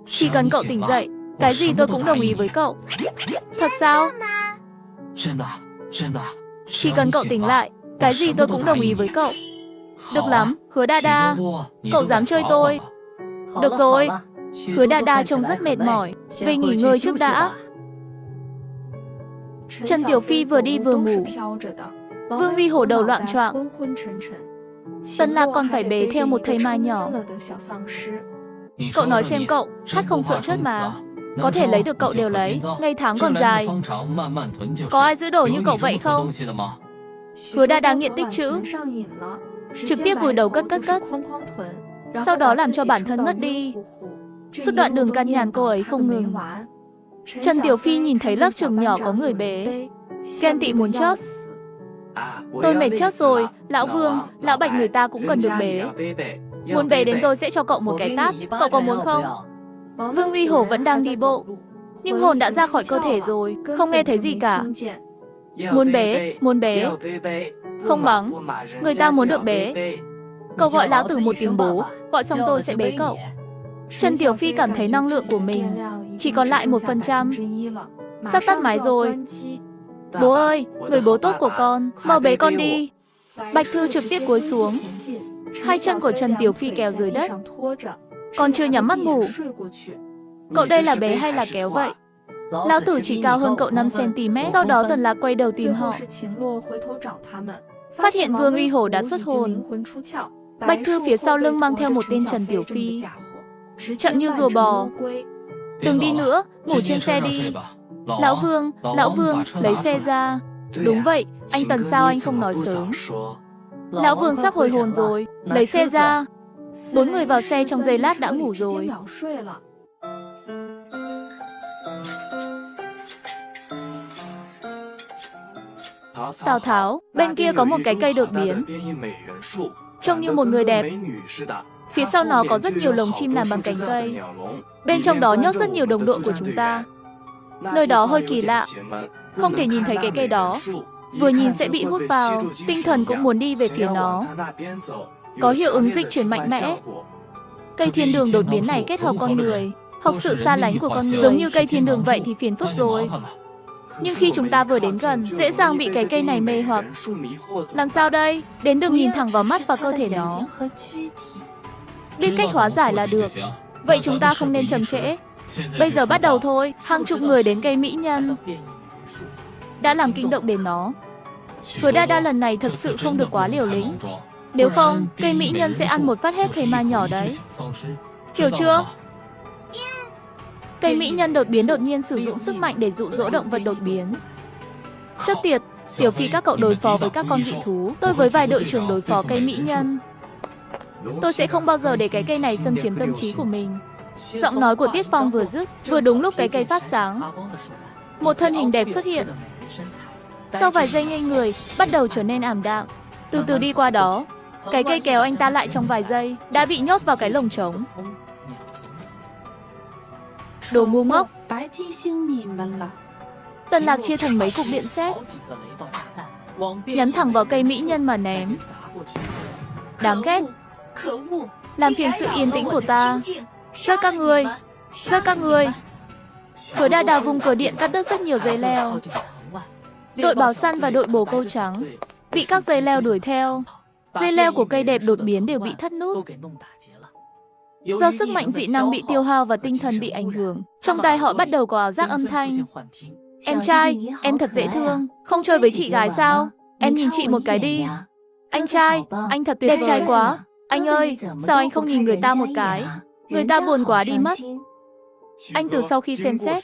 Chỉ cần cậu tỉnh dậy, cái gì tôi cũng đồng ý với cậu. Thật sao? Chỉ cần cậu tỉnh lại, cái gì tôi cũng đồng ý với cậu. Được lắm, Hứa Đa Đa. Cậu dám chơi tôi. Được rồi. Hứa Đa Đa trông rất mệt mỏi. Về nghỉ ngơi trước đã. Trần Tiểu Phi vừa đi vừa ngủ. Vương Uy Hổ đầu loạng choạng. Tần Lạc còn phải bế theo một thây ma nhỏ. Cậu nói xem cậu, hát không sợ chết mà. Có thể lấy được cậu đều lấy, ngày tháng còn dài. Có ai giữ đồ như cậu vậy không? Hứa Đa Đa nghiện tích trữ. Trực tiếp vùi đầu cất. Sau đó làm cho bản thân ngất đi. Suốt đoạn đường căn nhàn cô ấy không ngừng. Trần Tiểu Phi nhìn thấy lớp trưởng nhỏ có người bế, ghen tị muốn chết. Tôi mệt chết rồi, Lão Vương, Lão Bạch người ta cũng cần được bế. Muốn bế đến tôi sẽ cho cậu một cái tát, cậu có muốn không? Vương Uy Hổ vẫn đang đi bộ, nhưng hồn đã ra khỏi cơ thể rồi, không nghe thấy gì cả. Muốn bế. Không bằng, người ta muốn được bế. Cậu gọi Lão Tử một tiếng bố, gọi xong tôi sẽ bế cậu. Trần Tiểu Phi cảm thấy năng lượng của mình chỉ còn lại 1%. Sắp tắt máy rồi. Bố ơi, người bố tốt của con, mau bế con đi. Bạch Thư trực tiếp cúi xuống. Hai chân của Trần Tiểu Phi kéo dưới đất. Con chưa nhắm mắt ngủ. Cậu đây là bế hay là kéo vậy? Lão Tử chỉ cao hơn cậu 5 cm. Sau đó Tần Lạc quay đầu tìm họ. Phát hiện Vương Uy Hổ đã xuất hồn. Bạch Thư phía sau lưng mang theo một tên Trần Tiểu Phi. Chậm như rùa bò. Đừng đi nữa, ngủ trên xe đi. Lão Vương, lấy xe ra. Đúng vậy, anh Tần sao anh không nói sớm? Lão Vương sắp hồi hồn rồi, lấy xe ra. 4 người vào xe trong giây lát đã ngủ rồi. Tào Tháo, bên kia có một cái cây đột biến. Trông như một người đẹp. Phía sau nó có rất nhiều lồng chim làm bằng cành cây. Bên trong đó nhốt rất nhiều đồng đội của chúng ta. Nơi đó hơi kỳ lạ. Không thể nhìn thấy cái cây đó. Vừa nhìn sẽ bị hút vào. Tinh thần cũng muốn đi về phía nó. Có hiệu ứng dịch chuyển mạnh mẽ. Cây thiên đường đột biến này kết hợp con người, học sự xa lánh của con người. Giống như cây thiên đường vậy thì phiền phức rồi. Nhưng khi chúng ta vừa đến gần, dễ dàng bị cái cây này mê hoặc. Làm sao đây? Đến đừng nhìn thẳng vào mắt và cơ thể nó. Biết cách hóa giải là được. Vậy chúng ta không nên chậm trễ. Bây giờ bắt đầu thôi, hàng chục người đến cây mỹ nhân đã làm kinh động đến nó. Hứa Đa Đa lần này thật sự không được quá liều lĩnh. Nếu không, cây mỹ nhân sẽ ăn một phát hết thây ma nhỏ đấy. Hiểu chưa? Cây mỹ nhân đột biến đột nhiên sử dụng sức mạnh để dụ dỗ động vật đột biến. Chết tiệt, Tiểu Phi các cậu đối phó với các con dị thú, tôi với vài đội trưởng đối phó cây mỹ nhân. Tôi sẽ không bao giờ để cái cây này xâm chiếm tâm trí của mình. Giọng nói của Tiết Phong vừa dứt, vừa đúng lúc cái cây phát sáng. Một thân hình đẹp xuất hiện. Sau vài giây ngây người, bắt đầu trở nên ảm đạm. Từ từ đi qua đó, cái cây kéo anh ta lại trong vài giây, đã bị nhốt vào cái lồng trống. Đồ ngu ngốc. Tần Lạc chia thành mấy cục điện sét, nhắm thẳng vào cây mỹ nhân mà ném. Đáng ghét. Làm phiền sự yên tĩnh của ta. Giết các ngươi. Giết các ngươi. Hứa Đa Đa vung cờ điện cắt đứt rất nhiều dây leo. Đội báo săn và đội bồ câu trắng bị các dây leo đuổi theo. Dây leo của cây đẹp đột biến đều bị thắt nút. Do sức mạnh dị năng bị tiêu hao và tinh thần bị ảnh hưởng, trong tai họ bắt đầu có ảo giác âm thanh. Em trai, em thật dễ thương, không chơi với chị gái sao? Em nhìn chị một cái đi. Anh trai, anh thật tuyệt trai quá. Anh ơi, sao anh không nhìn người ta một cái? Người ta buồn quá đi mất. Anh từ sau khi xem xét,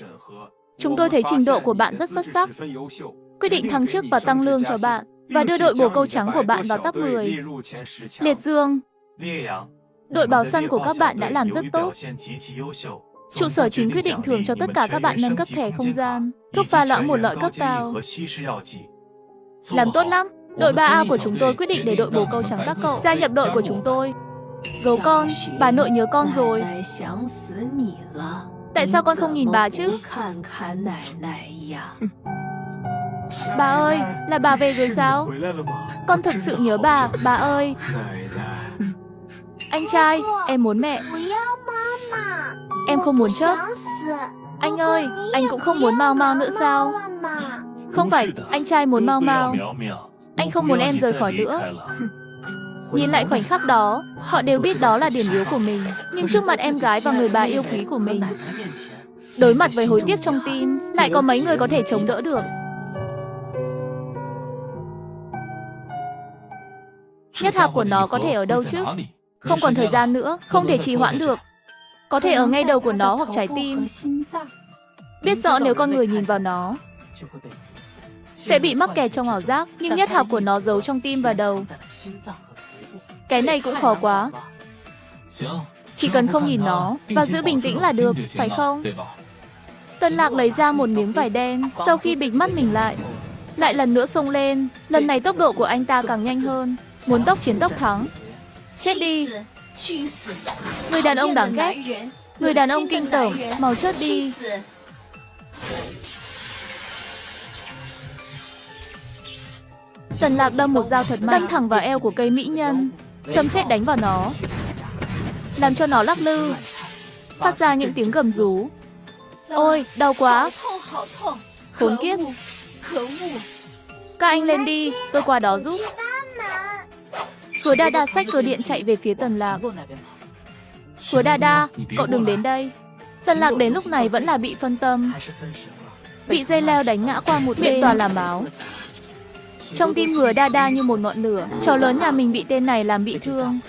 chúng tôi thấy trình độ của bạn rất xuất sắc. Quyết định thăng chức và tăng lương cho bạn, và đưa đội bồ câu trắng của bạn vào top 10. Liệt Dương, đội báo săn của các bạn đã làm rất tốt. Trụ sở chính quyết định thưởng cho tất cả các bạn nâng cấp thẻ không gian, thuốc pha loãng một loại cấp cao. Làm tốt lắm. Đội 3A của chúng tôi quyết định để đội bồ câu trắng các cậu gia nhập đội của chúng tôi. Gấu con, bà nội nhớ con rồi. Tại sao con không nhìn bà chứ? Bà ơi, là bà về rồi sao? Con thực sự nhớ bà ơi. Anh trai, em muốn mẹ. Em không muốn chết. Anh ơi, anh cũng không muốn Mau Mau nữa sao? Không phải, anh trai muốn Mau Mau. Anh không muốn em rời khỏi nữa. Nhìn lại khoảnh khắc đó, họ đều biết đó là điểm yếu của mình. Nhưng trước mặt em gái và người bà yêu quý của mình, đối mặt với hối tiếc trong tim, lại có mấy người có thể chống đỡ được. Nhất hạp của nó có thể ở đâu chứ? Không còn thời gian nữa, không thể trì hoãn được. Có thể ở ngay đầu của nó hoặc trái tim. Biết rõ nếu con người nhìn vào nó sẽ bị mắc kẹt trong ảo giác, nhưng nhất hạp của nó giấu trong tim và đầu. Cái này cũng khó quá. Chỉ cần không nhìn nó và giữ bình tĩnh là được, phải không? Tần Lạc lấy ra một miếng vải đen, sau khi bịt mắt mình lại lần nữa xông lên. Lần này tốc độ của anh ta càng nhanh hơn. Muốn tốc chiến tốc thắng. Chết đi. Người đàn ông đáng ghét. Người đàn ông kinh tởm, mau chết đi. Tần Lạc đâm một dao thật mạnh, đâm thẳng vào eo của cây mỹ nhân. Sấm sét đánh vào nó, làm cho nó lắc lư, phát ra những tiếng gầm rú. Ôi, đau quá. Khốn kiếp. Các anh lên đi, tôi qua đó giúp. Hứa Đa Đa xách cờ điện chạy về phía Tần Lạc. Hứa Đa Đa, cậu đừng đến đây. Tần Lạc đến lúc này vẫn là bị phân tâm, bị dây leo đánh ngã qua một bên, toàn là máu. Trong tim Hứa Đa Đa như một ngọn lửa. Cháu lớn nhà mình bị tên này làm bị thương.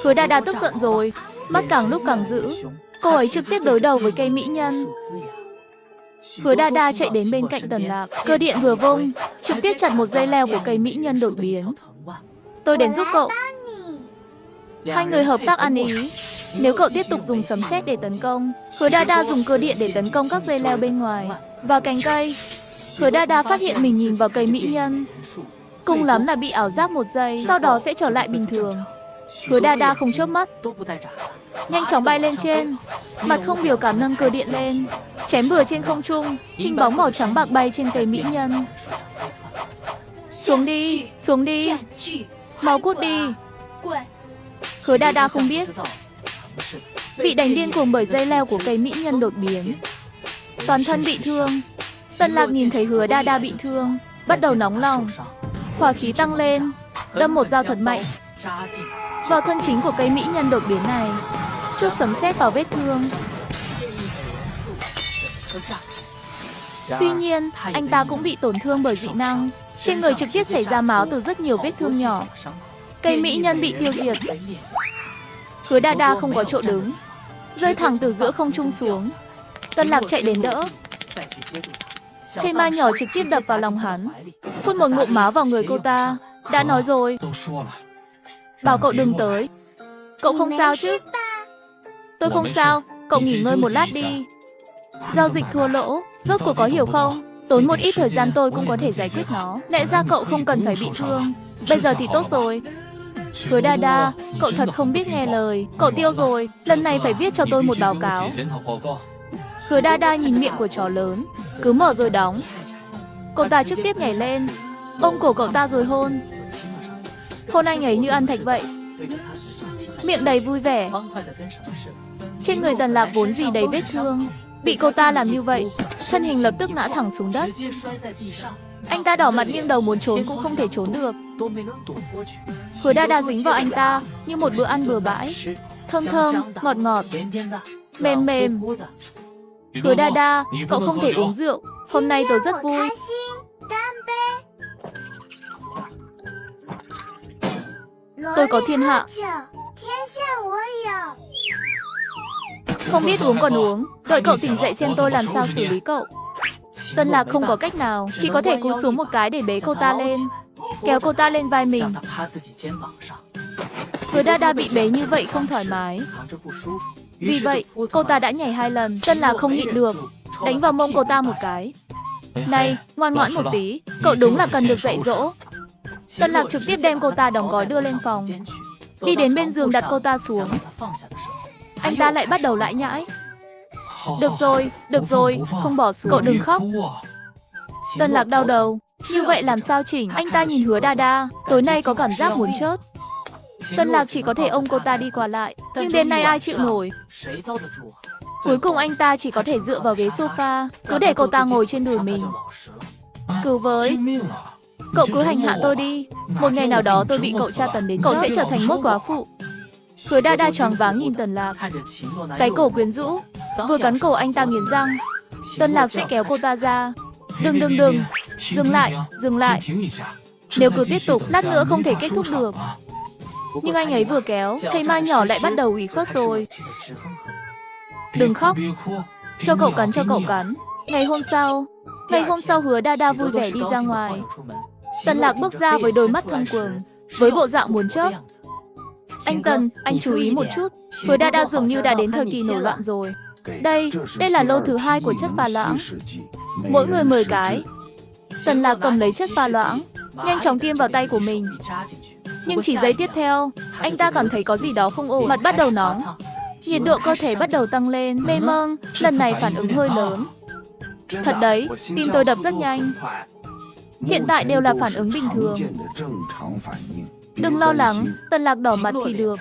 Hứa Đa Đa tức giận rồi, mắt càng lúc càng dữ. Cô ấy trực tiếp đối đầu với cây mỹ nhân. Hứa Đa Đa chạy đến bên cạnh Tần Lạc, cơ điện vừa vung, trực tiếp chặt một dây leo của cây mỹ nhân đột biến. Tôi đến giúp cậu. Hai người hợp tác ăn ý. Nếu cậu tiếp tục dùng sấm sét để tấn công, Hứa Đa Đa dùng cơ điện để tấn công các dây leo bên ngoài và cành cây. Hứa Đa Đa phát hiện mình nhìn vào cây mỹ nhân, cùng lắm là bị ảo giác một giây, sau đó sẽ trở lại bình thường. Hứa Đa Đa không chớp mắt, nhanh chóng bay lên trên, mặt không biểu cảm nâng cơ điện lên, chém bừa trên không trung, hình bóng màu trắng bạc bay trên cây mỹ nhân. Xuống đi, mau cút đi. Hứa Đa Đa không biết, bị đánh điên cuồng bởi dây leo của cây mỹ nhân đột biến, toàn thân bị thương. Tần Lạc nhìn thấy Hứa Đa Đa bị thương, bắt đầu nóng lòng, hỏa khí tăng lên, đâm một dao thật mạnh vào thân chính của cây mỹ nhân đột biến này, chút sấm sét vào vết thương. Tuy nhiên, anh ta cũng bị tổn thương bởi dị năng. Trên người trực tiếp chảy ra máu từ rất nhiều vết thương nhỏ. Cây mỹ nhân bị tiêu diệt. Hứa Đa Đa không có chỗ đứng, rơi thẳng từ giữa không trung xuống. Tân Lạc chạy đến đỡ. Cây mai nhỏ trực tiếp đập vào lòng hắn, phun một ngụm máu vào người cô ta. Đã nói rồi, bảo cậu đừng tới. Cậu không sao chứ? Tôi không sao, cậu nghỉ ngơi một lát đi. Giao dịch thua lỗ, rốt cuộc có hiểu không? Tốn một ít thời gian tôi cũng có thể giải quyết nó. Lẽ ra cậu không cần phải bị thương. Bây giờ thì tốt rồi. Hứa Đa Đa, cậu thật không biết nghe lời. Cậu tiêu rồi, lần này phải viết cho tôi một báo cáo. Hứa Đa Đa nhìn miệng của chó lớn, cứ mở rồi đóng. Cô ta trực tiếp nhảy lên, ôm cổ cậu ta rồi hôn. Hôn anh ấy như ăn thạch vậy, miệng đầy vui vẻ. Trên người Tần Lạc vốn gì đầy vết thương, bị cô ta làm như vậy, thân hình lập tức ngã thẳng xuống đất. Anh ta đỏ mặt nghiêng đầu muốn trốn cũng không thể trốn được. Hứa Đa Đa dính vào anh ta như một bữa ăn bừa bãi, thơm thơm, ngọt ngọt, mềm mềm. Hứa Đa Đa, cậu không thể uống rượu, hôm nay tôi rất vui. Tôi có thiên hạ. Không biết uống còn uống, đợi cậu tỉnh dậy xem tôi làm sao xử lý cậu. Tân Lạc không có cách nào, chỉ có thể cúi xuống một cái để bế cô ta lên, kéo cô ta lên vai mình. Hứa Đa Đa bị bế như vậy không thoải mái. Vì vậy, cô ta đã nhảy 2 lần. Tân Lạc không nhịn được, đánh vào mông cô ta một cái. Này, ngoan ngoãn một tí, cậu đúng là cần được dạy dỗ. Tân Lạc trực tiếp đem cô ta đóng gói đưa lên phòng, đi đến bên giường đặt cô ta xuống. Anh ta lại bắt đầu lải nhải. Được rồi, không bỏ xuống. Cậu đừng khóc. Tân Lạc đau đầu, như vậy làm sao chỉnh? Anh ta nhìn Hứa Đa Đa, tối nay có cảm giác muốn chớt. Tân Lạc chỉ có thể ôm cô ta đi qua lại, nhưng đêm nay ai chịu nổi. Cuối cùng anh ta chỉ có thể dựa vào ghế sofa, cứ để cô ta ngồi trên đùi mình. Cứu với, cậu cứ hành hạ tôi đi. Một ngày nào đó tôi bị cậu tra tấn đến cậu sẽ trở thành mốt quá phụ. Hứa Đa Đa choáng váng nhìn Tần Lạc, cái cổ quyến rũ, vừa cắn cổ anh ta nghiến răng. Tần Lạc sẽ kéo cô ta ra. Đừng, dừng lại. Nếu cứ tiếp tục, lát nữa không thể kết thúc được. Nhưng anh ấy vừa kéo, thấy Mai nhỏ lại bắt đầu ủy khuất rồi. Đừng khóc, cho cậu cắn. Ngày hôm sau Hứa Đa Đa vui vẻ đi ra ngoài. Tần Lạc bước ra với đôi mắt thâm quầng, với bộ dạng muốn chớp. Anh Tần, anh chú ý một chút. Hứa Đa Đa dường như đã đến thời kỳ nổi loạn rồi. Đây là lô thứ 2 của chất pha loãng. Mỗi người 10 cái. Tần Lạc cầm lấy chất pha loãng, nhanh chóng tiêm vào tay của mình. Nhưng chỉ giây tiếp theo, anh ta cảm thấy có gì đó không ổn, mặt bắt đầu nóng, nhiệt độ cơ thể bắt đầu tăng lên, mê mông, lần này phản ứng hơi lớn. Thật đấy, tim tôi đập rất nhanh. Hiện tại đều là phản ứng bình thường. Đừng lo lắng, Tần Lạc đỏ mặt thì được.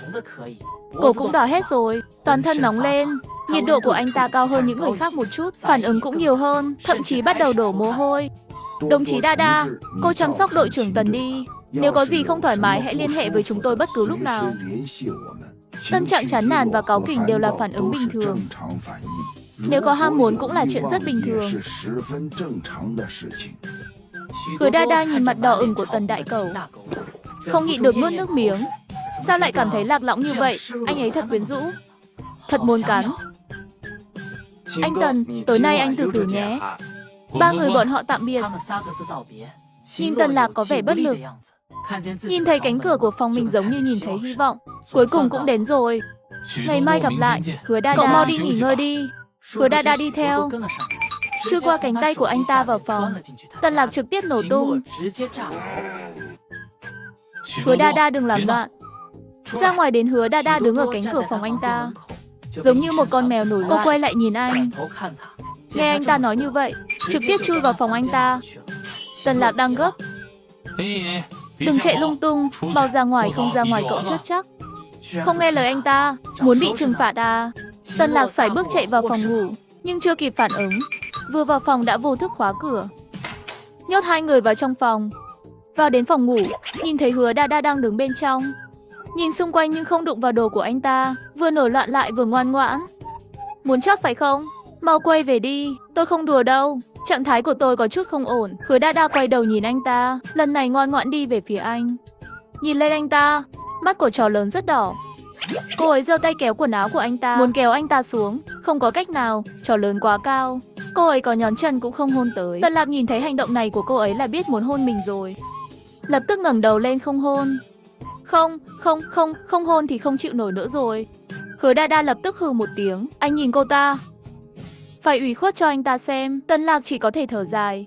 Cổ cũng đỏ hết rồi, toàn thân nóng lên. Nhiệt độ của anh ta cao hơn những người khác một chút, phản ứng cũng nhiều hơn, thậm chí bắt đầu đổ mồ hôi. Đồng chí Đa Đa, cô chăm sóc đội trưởng Tần đi. Nếu có gì không thoải mái hãy liên hệ với chúng tôi bất cứ lúc nào. Tâm trạng chán nản và cáu kỉnh đều là phản ứng bình thường. Nếu có ham muốn cũng là chuyện rất bình thường. Hứa Đa Đa nhìn mặt đỏ ửng của Tần đại cẩu, không nhịn được nuốt nước miếng. Sao lại cảm thấy lạc lõng như vậy? Anh ấy thật quyến rũ, thật muốn cắn. Anh Tần, tối nay anh từ từ nhé. 3 người bọn họ tạm biệt. Nhưng Tần Lạc có vẻ bất lực. Nhìn thấy cánh cửa của phòng mình giống như nhìn thấy hy vọng. Cuối cùng cũng đến rồi. Ngày mai gặp lại. Hứa Đa Đa, cậu mau đi nghỉ ngơi đi. Hứa Đa Đa đi theo. Chui qua cánh tay của anh ta vào phòng. Tần Lạc trực tiếp nổ tung. Hứa Đa Đa đừng làm loạn. Ra ngoài đến Hứa Đa Đa đứng ở cánh cửa phòng anh ta, giống như một con mèo nổi loạn. Cô quay lại nhìn anh. Nghe anh ta nói như vậy, trực tiếp chui vào phòng anh ta. Tần Lạc đang gấp. Đừng chạy lung tung, mau ra ngoài, không ra ngoài cậu chết chắc. Không nghe lời anh ta, muốn bị trừng phạt à? Tần Lạc xoải bước chạy vào phòng ngủ, nhưng chưa kịp phản ứng, vừa vào phòng đã vô thức khóa cửa, nhốt 2 người vào trong phòng. Vào đến phòng ngủ, nhìn thấy Hứa Đa Đa đang đứng bên trong, nhìn xung quanh nhưng không đụng vào đồ của anh ta, vừa nổi loạn lại vừa ngoan ngoãn. Muốn chắc phải không? Mau quay về đi, tôi không đùa đâu. Trạng thái của tôi có chút không ổn. Hứa Đa Đa quay đầu nhìn anh ta, lần này ngoan ngoãn đi về phía anh. Nhìn lên anh ta, mắt của chó lớn rất đỏ. Cô ấy giơ tay kéo quần áo của anh ta, muốn kéo anh ta xuống. Không có cách nào, chó lớn quá cao. Cô ấy có nhón chân cũng không hôn tới. Tần Lạc nhìn thấy hành động này của cô ấy là biết muốn hôn mình rồi. Lập tức ngẩng đầu lên không hôn. Không hôn thì không chịu nổi nữa rồi. Hứa Đa Đa lập tức hừ một tiếng. Anh nhìn cô ta. Phải ủy khuất cho anh ta xem. Tần Lạc chỉ có thể thở dài.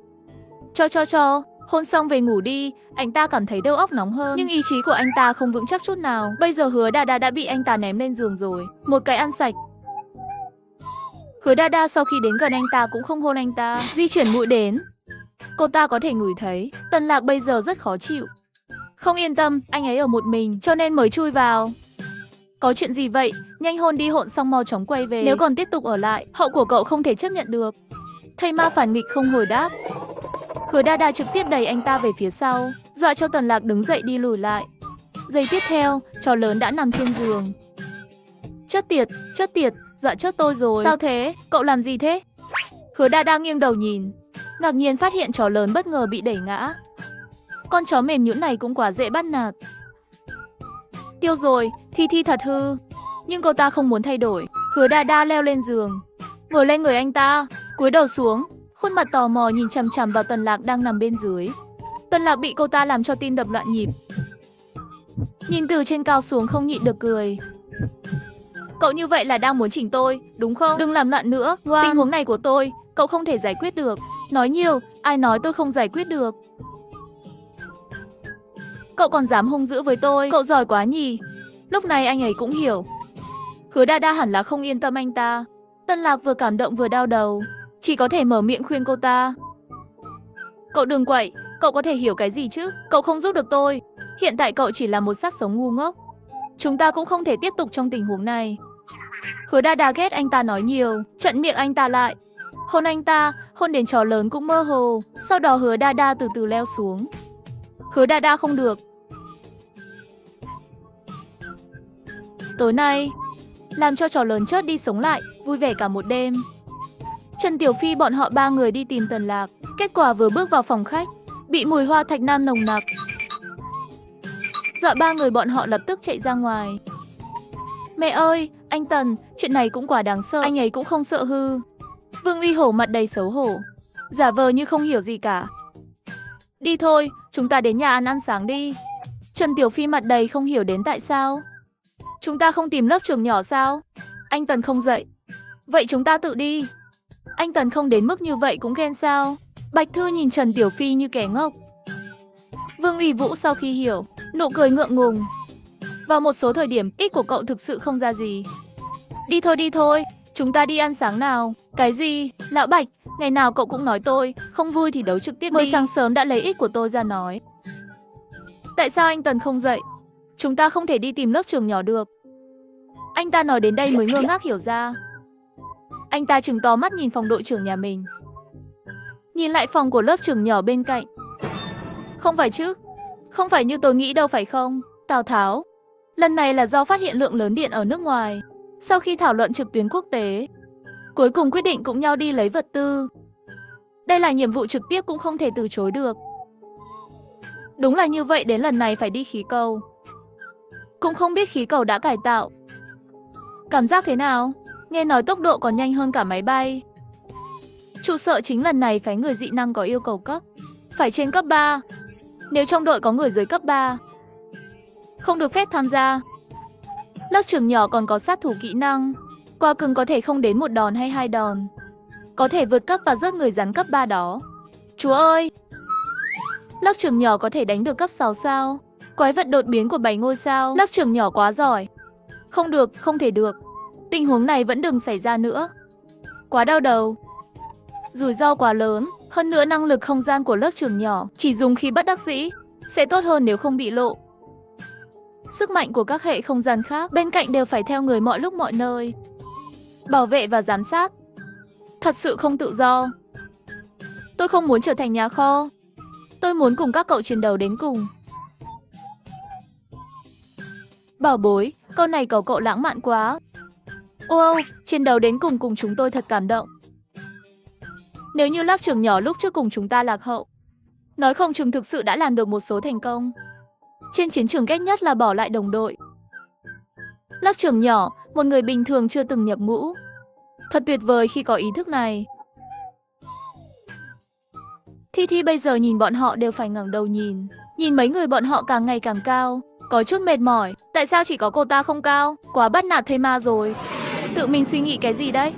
Cho. Hôn xong về ngủ đi. Anh ta cảm thấy đầu óc nóng hơn. Nhưng ý chí của anh ta không vững chắc chút nào. Bây giờ Hứa Đa Đa đã bị anh ta ném lên giường rồi. Một cái ăn sạch. Hứa Đa Đa sau khi đến gần anh ta cũng không hôn anh ta. Di chuyển mũi đến. Cô ta có thể ngửi thấy Tần Lạc bây giờ rất khó chịu. Không yên tâm, anh ấy ở một mình cho nên mới chui vào. Có chuyện gì vậy? Nhanh hôn đi, hôn xong mau chóng quay về. Nếu còn tiếp tục ở lại, hậu của cậu không thể chấp nhận được. Thây ma phản nghịch không hồi đáp. Hứa Đa Đa trực tiếp đẩy anh ta về phía sau, dọa cho Tần Lạc đứng dậy đi lùi lại. Giây tiếp theo, chó lớn đã nằm trên giường. Chết tiệt, dọa chết tôi rồi. Sao thế? Cậu làm gì thế? Hứa Đa Đa nghiêng đầu nhìn, ngạc nhiên phát hiện chó lớn bất ngờ bị đẩy ngã. Con chó mềm nhũn này cũng quá dễ bắt nạt. Tiêu rồi, Thi thật hư. Nhưng cô ta không muốn thay đổi. Hứa Đa Đa leo lên giường, ngồi lên người anh ta, cúi đầu xuống, khuôn mặt tò mò nhìn chằm chằm vào Tần Lạc đang nằm bên dưới. Tần Lạc bị cô ta làm cho tim đập loạn nhịp. Nhìn từ trên cao xuống không nhịn được cười. Cậu như vậy là đang muốn chỉnh tôi, đúng không? Đừng làm loạn nữa, ngoan. Tình huống này của tôi, cậu không thể giải quyết được. Nói nhiều, ai nói tôi không giải quyết được. Cậu còn dám hung dữ với tôi, cậu giỏi quá nhỉ. Lúc này anh ấy cũng hiểu. Hứa Đa Đa hẳn là không yên tâm anh ta. Tần Lạc vừa cảm động vừa đau đầu, chỉ có thể mở miệng khuyên cô ta. Cậu đừng quậy, cậu có thể hiểu cái gì chứ? Cậu không giúp được tôi. Hiện tại cậu chỉ là một xác sống ngu ngốc. Chúng ta cũng không thể tiếp tục trong tình huống này. Hứa Đa Đa ghét anh ta nói nhiều, chặn miệng anh ta lại. Hôn anh ta, hôn đến chó lớn cũng mơ hồ. Sau đó Hứa Đa Đa từ từ leo xuống. Hứa Đa Đa không được. Tối nay, làm cho chó lớn chớt đi sống lại, vui vẻ cả một đêm. Trần Tiểu Phi bọn họ 3 người đi tìm Tần Lạc. Kết quả vừa bước vào phòng khách, bị mùi hoa thạch nam nồng nặc, dọa 3 người bọn họ lập tức chạy ra ngoài. Mẹ ơi, anh Tần, chuyện này cũng quá đáng sợ, anh ấy cũng không sợ hư. Vương Uy Hổ mặt đầy xấu hổ, giả vờ như không hiểu gì cả. Đi thôi, chúng ta đến nhà ăn sáng đi. Trần Tiểu Phi mặt đầy không hiểu đến tại sao. Chúng ta không tìm lớp trưởng nhỏ sao? Anh Tần không dậy. Vậy chúng ta tự đi. Anh Tần không đến mức như vậy cũng ghen sao? Bạch Thư nhìn Trần Tiểu Phi như kẻ ngốc. Vương Uy Vũ sau khi hiểu, nụ cười ngượng ngùng. Vào một số thời điểm, ích của cậu thực sự không ra gì. Đi thôi, chúng ta đi ăn sáng nào. Cái gì? Lão Bạch, ngày nào cậu cũng nói tôi, không vui thì đấu trực tiếp đi. Mới sáng sớm đã lấy ích của tôi ra nói. Tại sao anh Tần không dậy? Chúng ta không thể đi tìm lớp trưởng nhỏ được. Anh ta nói đến đây mới ngơ ngác hiểu ra. Anh ta trừng to mắt nhìn phòng đội trưởng nhà mình, nhìn lại phòng của lớp trưởng nhỏ bên cạnh. Không phải chứ, không phải như tôi nghĩ đâu phải không? Tào Tháo, lần này là do phát hiện lượng lớn điện ở nước ngoài. Sau khi thảo luận trực tuyến quốc tế, cuối cùng quyết định cùng nhau đi lấy vật tư. Đây là nhiệm vụ trực tiếp cũng không thể từ chối được. Đúng là như vậy, đến lần này phải đi khí cầu. Cũng không biết khí cầu đã cải tạo. Cảm giác thế nào? Nghe nói tốc độ còn nhanh hơn cả máy bay. Trụ sợ chính lần này phái người dị năng có yêu cầu cấp, phải trên cấp 3. Nếu trong đội có người dưới cấp 3, không được phép tham gia. Lớp trưởng nhỏ còn có sát thủ kỹ năng. Qua cứng có thể không đến 1 đòn hay 2 đòn, có thể vượt cấp và rớt người rắn cấp 3 đó. Chúa ơi! Lớp trưởng nhỏ có thể đánh được cấp 6 sao? Quái vật đột biến của 7 ngôi sao. Lớp trưởng nhỏ quá giỏi. Không được, không thể được. Tình huống này vẫn đừng xảy ra nữa. Quá đau đầu. Rủi ro quá lớn. Hơn nữa năng lực không gian của lớp trưởng nhỏ chỉ dùng khi bất đắc dĩ, sẽ tốt hơn nếu không bị lộ. Sức mạnh của các hệ không gian khác bên cạnh đều phải theo người mọi lúc mọi nơi, bảo vệ và giám sát. Thật sự không tự do. Tôi không muốn trở thành nhà kho. Tôi muốn cùng các cậu chiến đấu đến cùng. Bảo bối, câu này cậu lãng mạn quá. Wow, chiến đấu đến cùng chúng tôi thật cảm động. Nếu như Lắc trưởng nhỏ lúc trước cùng chúng ta lạc hậu, nói không chừng thực sự đã làm được một số thành công. Trên chiến trường ghét nhất là bỏ lại đồng đội. Lắc trưởng nhỏ, một người bình thường chưa từng nhập ngũ. Thật tuyệt vời khi có ý thức này. Thi Thi bây giờ nhìn bọn họ đều phải ngẩng đầu nhìn. Nhìn mấy người bọn họ càng ngày càng cao. Có chút mệt mỏi. Tại sao chỉ có cô ta không cao? Quá bắt nạt thây ma rồi. Tự mình suy nghĩ cái gì đấy?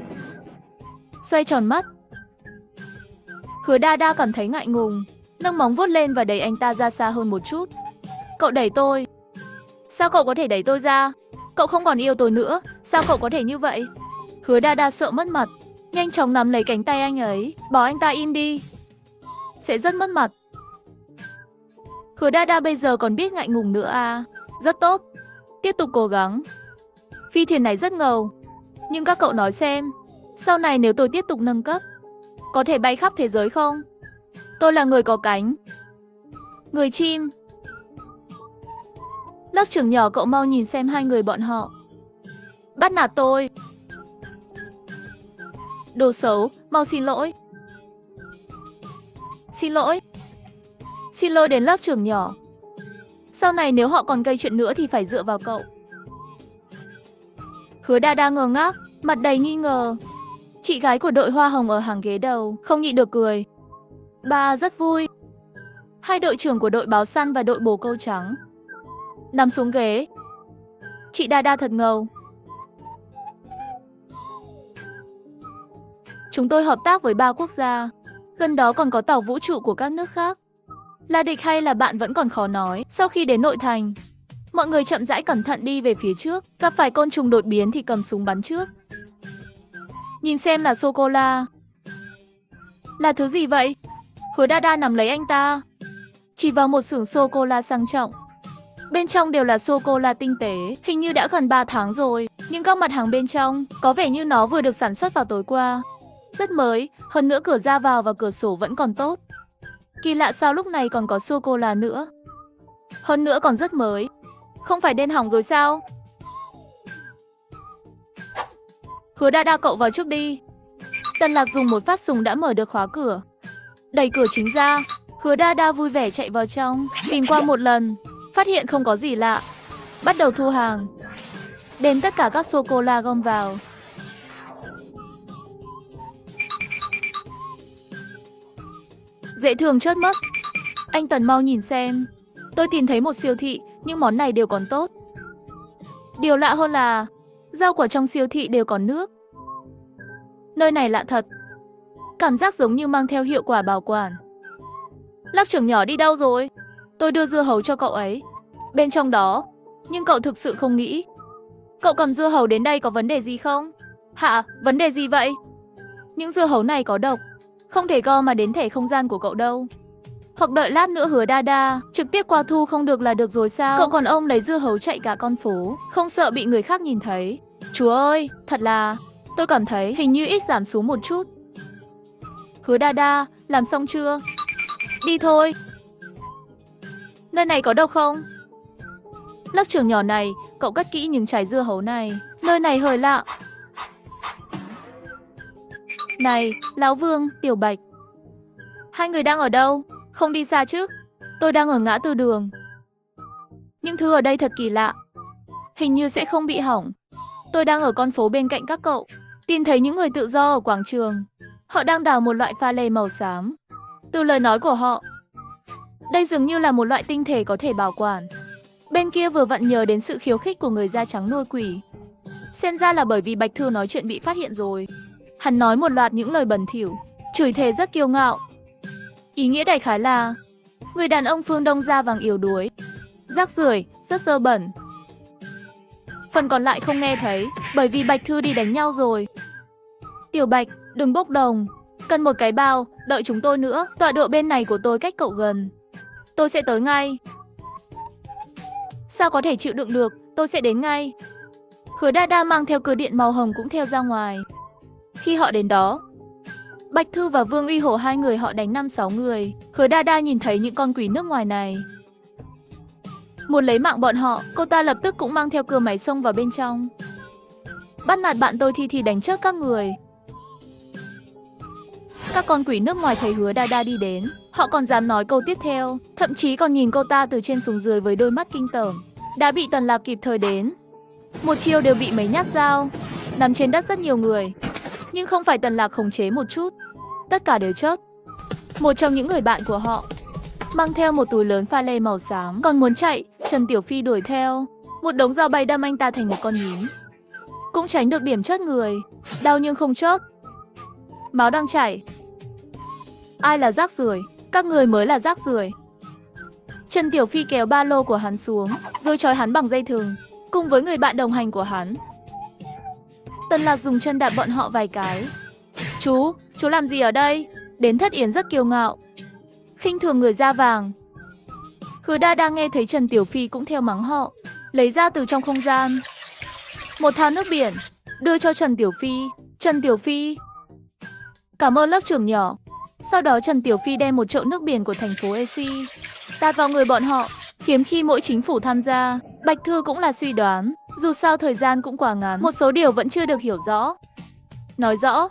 Xoay tròn mắt. Hứa Đa Đa cảm thấy ngại ngùng. Nâng móng vuốt lên và đẩy anh ta ra xa hơn một chút. Cậu đẩy tôi. Sao cậu có thể đẩy tôi ra? Cậu không còn yêu tôi nữa. Sao cậu có thể như vậy? Hứa Đa Đa sợ mất mặt. Nhanh chóng nắm lấy cánh tay anh ấy. Bảo anh ta im đi. Sẽ rất mất mặt. Hứa Đa Đa bây giờ còn biết ngại ngùng nữa à? Rất tốt. Tiếp tục cố gắng. Phi thuyền này rất ngầu. Nhưng các cậu nói xem, sau này nếu tôi tiếp tục nâng cấp, có thể bay khắp thế giới không? Tôi là người có cánh. Người chim. Lắc trưởng nhỏ, cậu mau nhìn xem hai người bọn họ. Bắt nạt tôi. Đồ xấu, mau xin lỗi. Xin lỗi. Xin lỗi đến lớp trưởng nhỏ. Sau này nếu họ còn gây chuyện nữa thì phải dựa vào cậu. Hứa Đa Đa ngơ ngác, mặt đầy nghi ngờ. Chị gái của đội hoa hồng ở hàng ghế đầu không nhịn được cười. Bà rất vui. Hai đội trưởng của đội báo săn và đội bồ câu trắng nằm xuống ghế. Chị Đa Đa thật ngầu. Chúng tôi hợp tác với 3 quốc gia. Gần đó còn có tàu vũ trụ của các nước khác. Là địch hay là bạn vẫn còn khó nói. Sau khi đến nội thành, mọi người chậm rãi cẩn thận đi về phía trước. Gặp phải côn trùng đột biến thì cầm súng bắn trước. Nhìn xem là sô-cô-la. Là thứ gì vậy? Hứa Đa Đa nắm lấy anh ta, chỉ vào một xưởng sô-cô-la sang trọng. Bên trong đều là sô-cô-la tinh tế. Hình như đã gần 3 tháng rồi. Nhưng các mặt hàng bên trong có vẻ như nó vừa được sản xuất vào tối qua. Rất mới, hơn nữa cửa ra vào và cửa sổ vẫn còn tốt. Kỳ lạ sao lúc này còn có sô-cô-la nữa. Hơn nữa còn rất mới. Không phải đen hỏng rồi sao? Hứa Đa Đa, cậu vào trước đi. Tần Lạc dùng một phát súng đã mở được khóa cửa. Đẩy cửa chính ra. Hứa Đa Đa vui vẻ chạy vào trong. Tìm qua một lần, phát hiện không có gì lạ. Bắt đầu thu hàng. Đem tất cả các sô-cô-la gom vào. Dễ thương chớt mất. Anh Tần mau nhìn xem. Tôi tìm thấy một siêu thị, nhưng món này đều còn tốt. Điều lạ hơn là rau quả trong siêu thị đều còn nước. Nơi này lạ thật. Cảm giác giống như mang theo hiệu quả bảo quản. Lắc trưởng nhỏ đi đâu rồi? Tôi đưa dưa hấu cho cậu ấy. Bên trong đó. Nhưng cậu thực sự không nghĩ. Cậu cầm dưa hấu đến đây có vấn đề gì không? Hả? Vấn đề gì vậy? Những dưa hấu này có độc. Không thể gom mà đến thẻ không gian của cậu đâu. Hoặc đợi lát nữa Hứa Đa Đa trực tiếp qua thu không được là được rồi sao? Cậu còn ông lấy dưa hấu chạy cả con phố, không sợ bị người khác nhìn thấy. Chúa ơi, thật là... Tôi cảm thấy hình như ít giảm xuống một chút. Hứa Đa Đa, làm xong chưa? Đi thôi. Nơi này có độc không? Lắc trưởng nhỏ này, cậu cất kỹ những trái dưa hấu này. Nơi này hơi lạ. Này, Lão Vương, Tiểu Bạch. Hai người đang ở đâu? Không đi xa chứ? Tôi đang ở ngã tư đường. Những thứ ở đây thật kỳ lạ. Hình như sẽ không bị hỏng. Tôi đang ở con phố bên cạnh các cậu. Tìm thấy những người tự do ở quảng trường. Họ đang đào một loại pha lê màu xám. Từ lời nói của họ, đây dường như là một loại tinh thể có thể bảo quản. Bên kia vừa vặn nhớ đến sự khiêu khích của người da trắng nuôi quỷ. Xem ra là bởi vì Bạch Thư nói chuyện bị phát hiện rồi. Hắn nói một loạt những lời bẩn thỉu, chửi thề rất kiêu ngạo. Ý nghĩa đại khái là người đàn ông phương Đông da vàng yếu đuối, rác rưởi, rất dơ bẩn. Phần còn lại không nghe thấy, bởi vì Bạch Thư đi đánh nhau rồi. Tiểu Bạch, đừng bốc đồng. Cần một cái bao, đợi chúng tôi nữa. Tọa độ bên này của tôi cách cậu gần. Tôi sẽ tới ngay. Sao có thể chịu đựng được, tôi sẽ đến ngay. Hứa Đa Đa mang theo cưa điện màu hồng cũng theo ra ngoài. Khi họ đến đó, Bạch Thư và Vương Uy Hổ hai người họ đánh 5-6 người. Hứa Đa Đa nhìn thấy những con quỷ nước ngoài này. Muốn lấy mạng bọn họ, cô ta lập tức cũng mang theo cưa máy xông vào bên trong. Bắt nạt bạn tôi thì đánh chết các người. Các con quỷ nước ngoài thấy Hứa Đa đi đến, họ còn dám nói câu tiếp theo, thậm chí còn nhìn cô ta từ trên xuống dưới với đôi mắt kinh tởm. Đã bị Tần Lạc kịp thời đến. Một chiêu đều bị mấy nhát dao. Nằm trên đất rất nhiều người. Nhưng không phải Tần Lạc khống chế một chút. Tất cả đều chết. Một trong những người bạn của họ mang theo một túi lớn pha lê màu xám, còn muốn chạy, Trần Tiểu Phi đuổi theo. Một đống dao bay đâm anh ta thành một con nhím. Cũng tránh được điểm chết người. Đau nhưng không chết. Máu đang chảy. Ai là rác rưởi? Các người mới là rác rưởi. Trần Tiểu Phi kéo ba lô của hắn xuống, rồi trói hắn bằng dây thừng, cùng với người bạn đồng hành của hắn. Tần Lạc dùng chân đạp bọn họ vài cái. Chú làm gì ở đây? Đến Thất Yến rất kiêu ngạo, khinh thường người da vàng. Hứa Đa đang nghe thấy Trần Tiểu Phi cũng theo mắng họ, lấy ra từ trong không gian một thao nước biển, đưa cho Trần Tiểu Phi. Trần Tiểu Phi cảm ơn lớp trưởng nhỏ. Sau đó Trần Tiểu Phi đem một chậu nước biển của thành phố AC tạt vào người bọn họ. Hiếm khi mỗi chính phủ tham gia. Bạch Thư cũng là suy đoán, dù sao thời gian cũng quá ngắn, một số điều vẫn chưa được hiểu rõ. Nói rõ,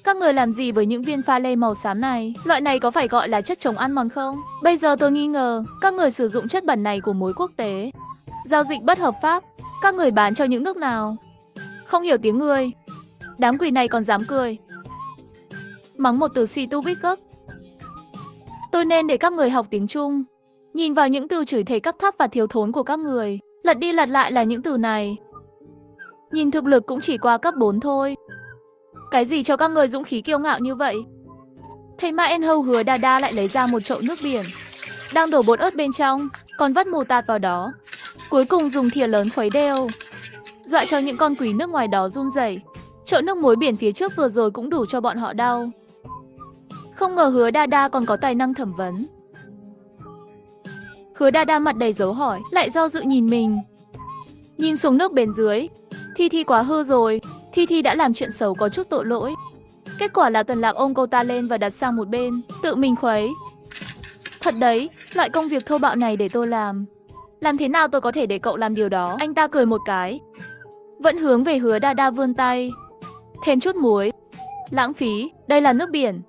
các người làm gì với những viên pha lê màu xám này? Loại này có phải gọi là chất chống ăn mòn không? Bây giờ tôi nghi ngờ, các người sử dụng chất bẩn này của mối quốc tế. Giao dịch bất hợp pháp, các người bán cho những nước nào? Không hiểu tiếng người. Đám quỷ này còn dám cười. Mắng một từ si tu bít gấc. Tôi nên để các người học tiếng Trung. Nhìn vào những từ chửi thề cấp thấp và thiếu thốn của các người, lật đi lật lại là những từ này. Nhìn thực lực cũng chỉ qua cấp 4 thôi. Cái gì cho các người dũng khí kiêu ngạo như vậy? Thấy Ma En Hâu Hứa Đa lại lấy ra một chậu nước biển, đang đổ bột ớt bên trong, còn vắt mù tạt vào đó. Cuối cùng dùng thìa lớn khuấy đều, dọa cho những con quỷ nước ngoài đó run rẩy. Chậu nước muối biển phía trước vừa rồi cũng đủ cho bọn họ đau. Không ngờ Hứa Đa còn có tài năng thẩm vấn. Hứa Đa mặt đầy dấu hỏi, lại do dự nhìn mình. Nhìn xuống nước bên dưới, Thi quá hư rồi. Thi đã làm chuyện xấu có chút tội lỗi. Kết quả là Tần Lạc ôm cô ta lên và đặt sang một bên, tự mình khuấy. Thật đấy, loại công việc thô bạo này để tôi làm. Làm thế nào tôi có thể để cậu làm điều đó? Anh ta cười một cái, vẫn hướng về Hứa Đa vươn tay. Thêm chút muối. Lãng phí, đây là nước biển.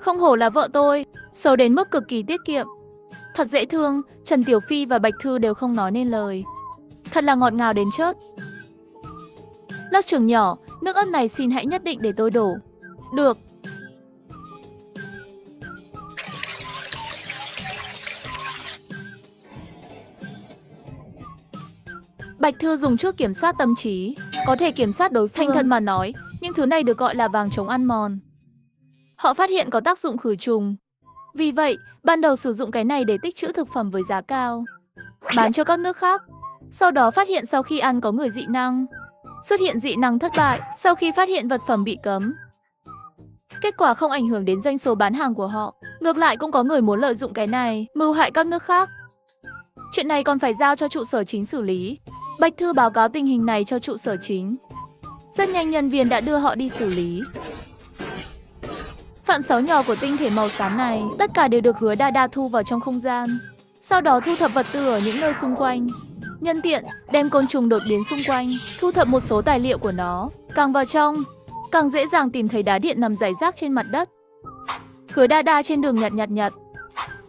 Không hổ là vợ tôi, xấu đến mức cực kỳ tiết kiệm. Thật dễ thương, Trần Tiểu Phi và Bạch Thư đều không nói nên lời. Thật là ngọt ngào đến chết. Lớp trưởng nhỏ, nước ớt này xin hãy nhất định để tôi đổ. Được. Bạch Thư dùng chút kiểm soát tâm trí, có thể kiểm soát đối phương. Thành thật mà nói, những thứ này được gọi là vàng chống ăn mòn. Họ phát hiện có tác dụng khử trùng. Vì vậy, ban đầu sử dụng cái này để tích trữ thực phẩm với giá cao, bán cho các nước khác. Sau đó phát hiện sau khi ăn có người dị năng. Xuất hiện dị năng thất bại sau khi phát hiện vật phẩm bị cấm. Kết quả không ảnh hưởng đến doanh số bán hàng của họ. Ngược lại cũng có người muốn lợi dụng cái này, mưu hại các nước khác. Chuyện này còn phải giao cho trụ sở chính xử lý. Bạch Thư báo cáo tình hình này cho trụ sở chính. Rất nhanh nhân viên đã đưa họ đi xử lý. Phận sáu nhỏ của tinh thể màu xám này, tất cả đều được Hứa Đa thu vào trong không gian. Sau đó thu thập vật tư ở những nơi xung quanh. Nhân tiện, đem côn trùng đột biến xung quanh, thu thập một số tài liệu của nó. Càng vào trong, càng dễ dàng tìm thấy đá điện nằm rải rác trên mặt đất. Hứa Đa trên đường nhặt.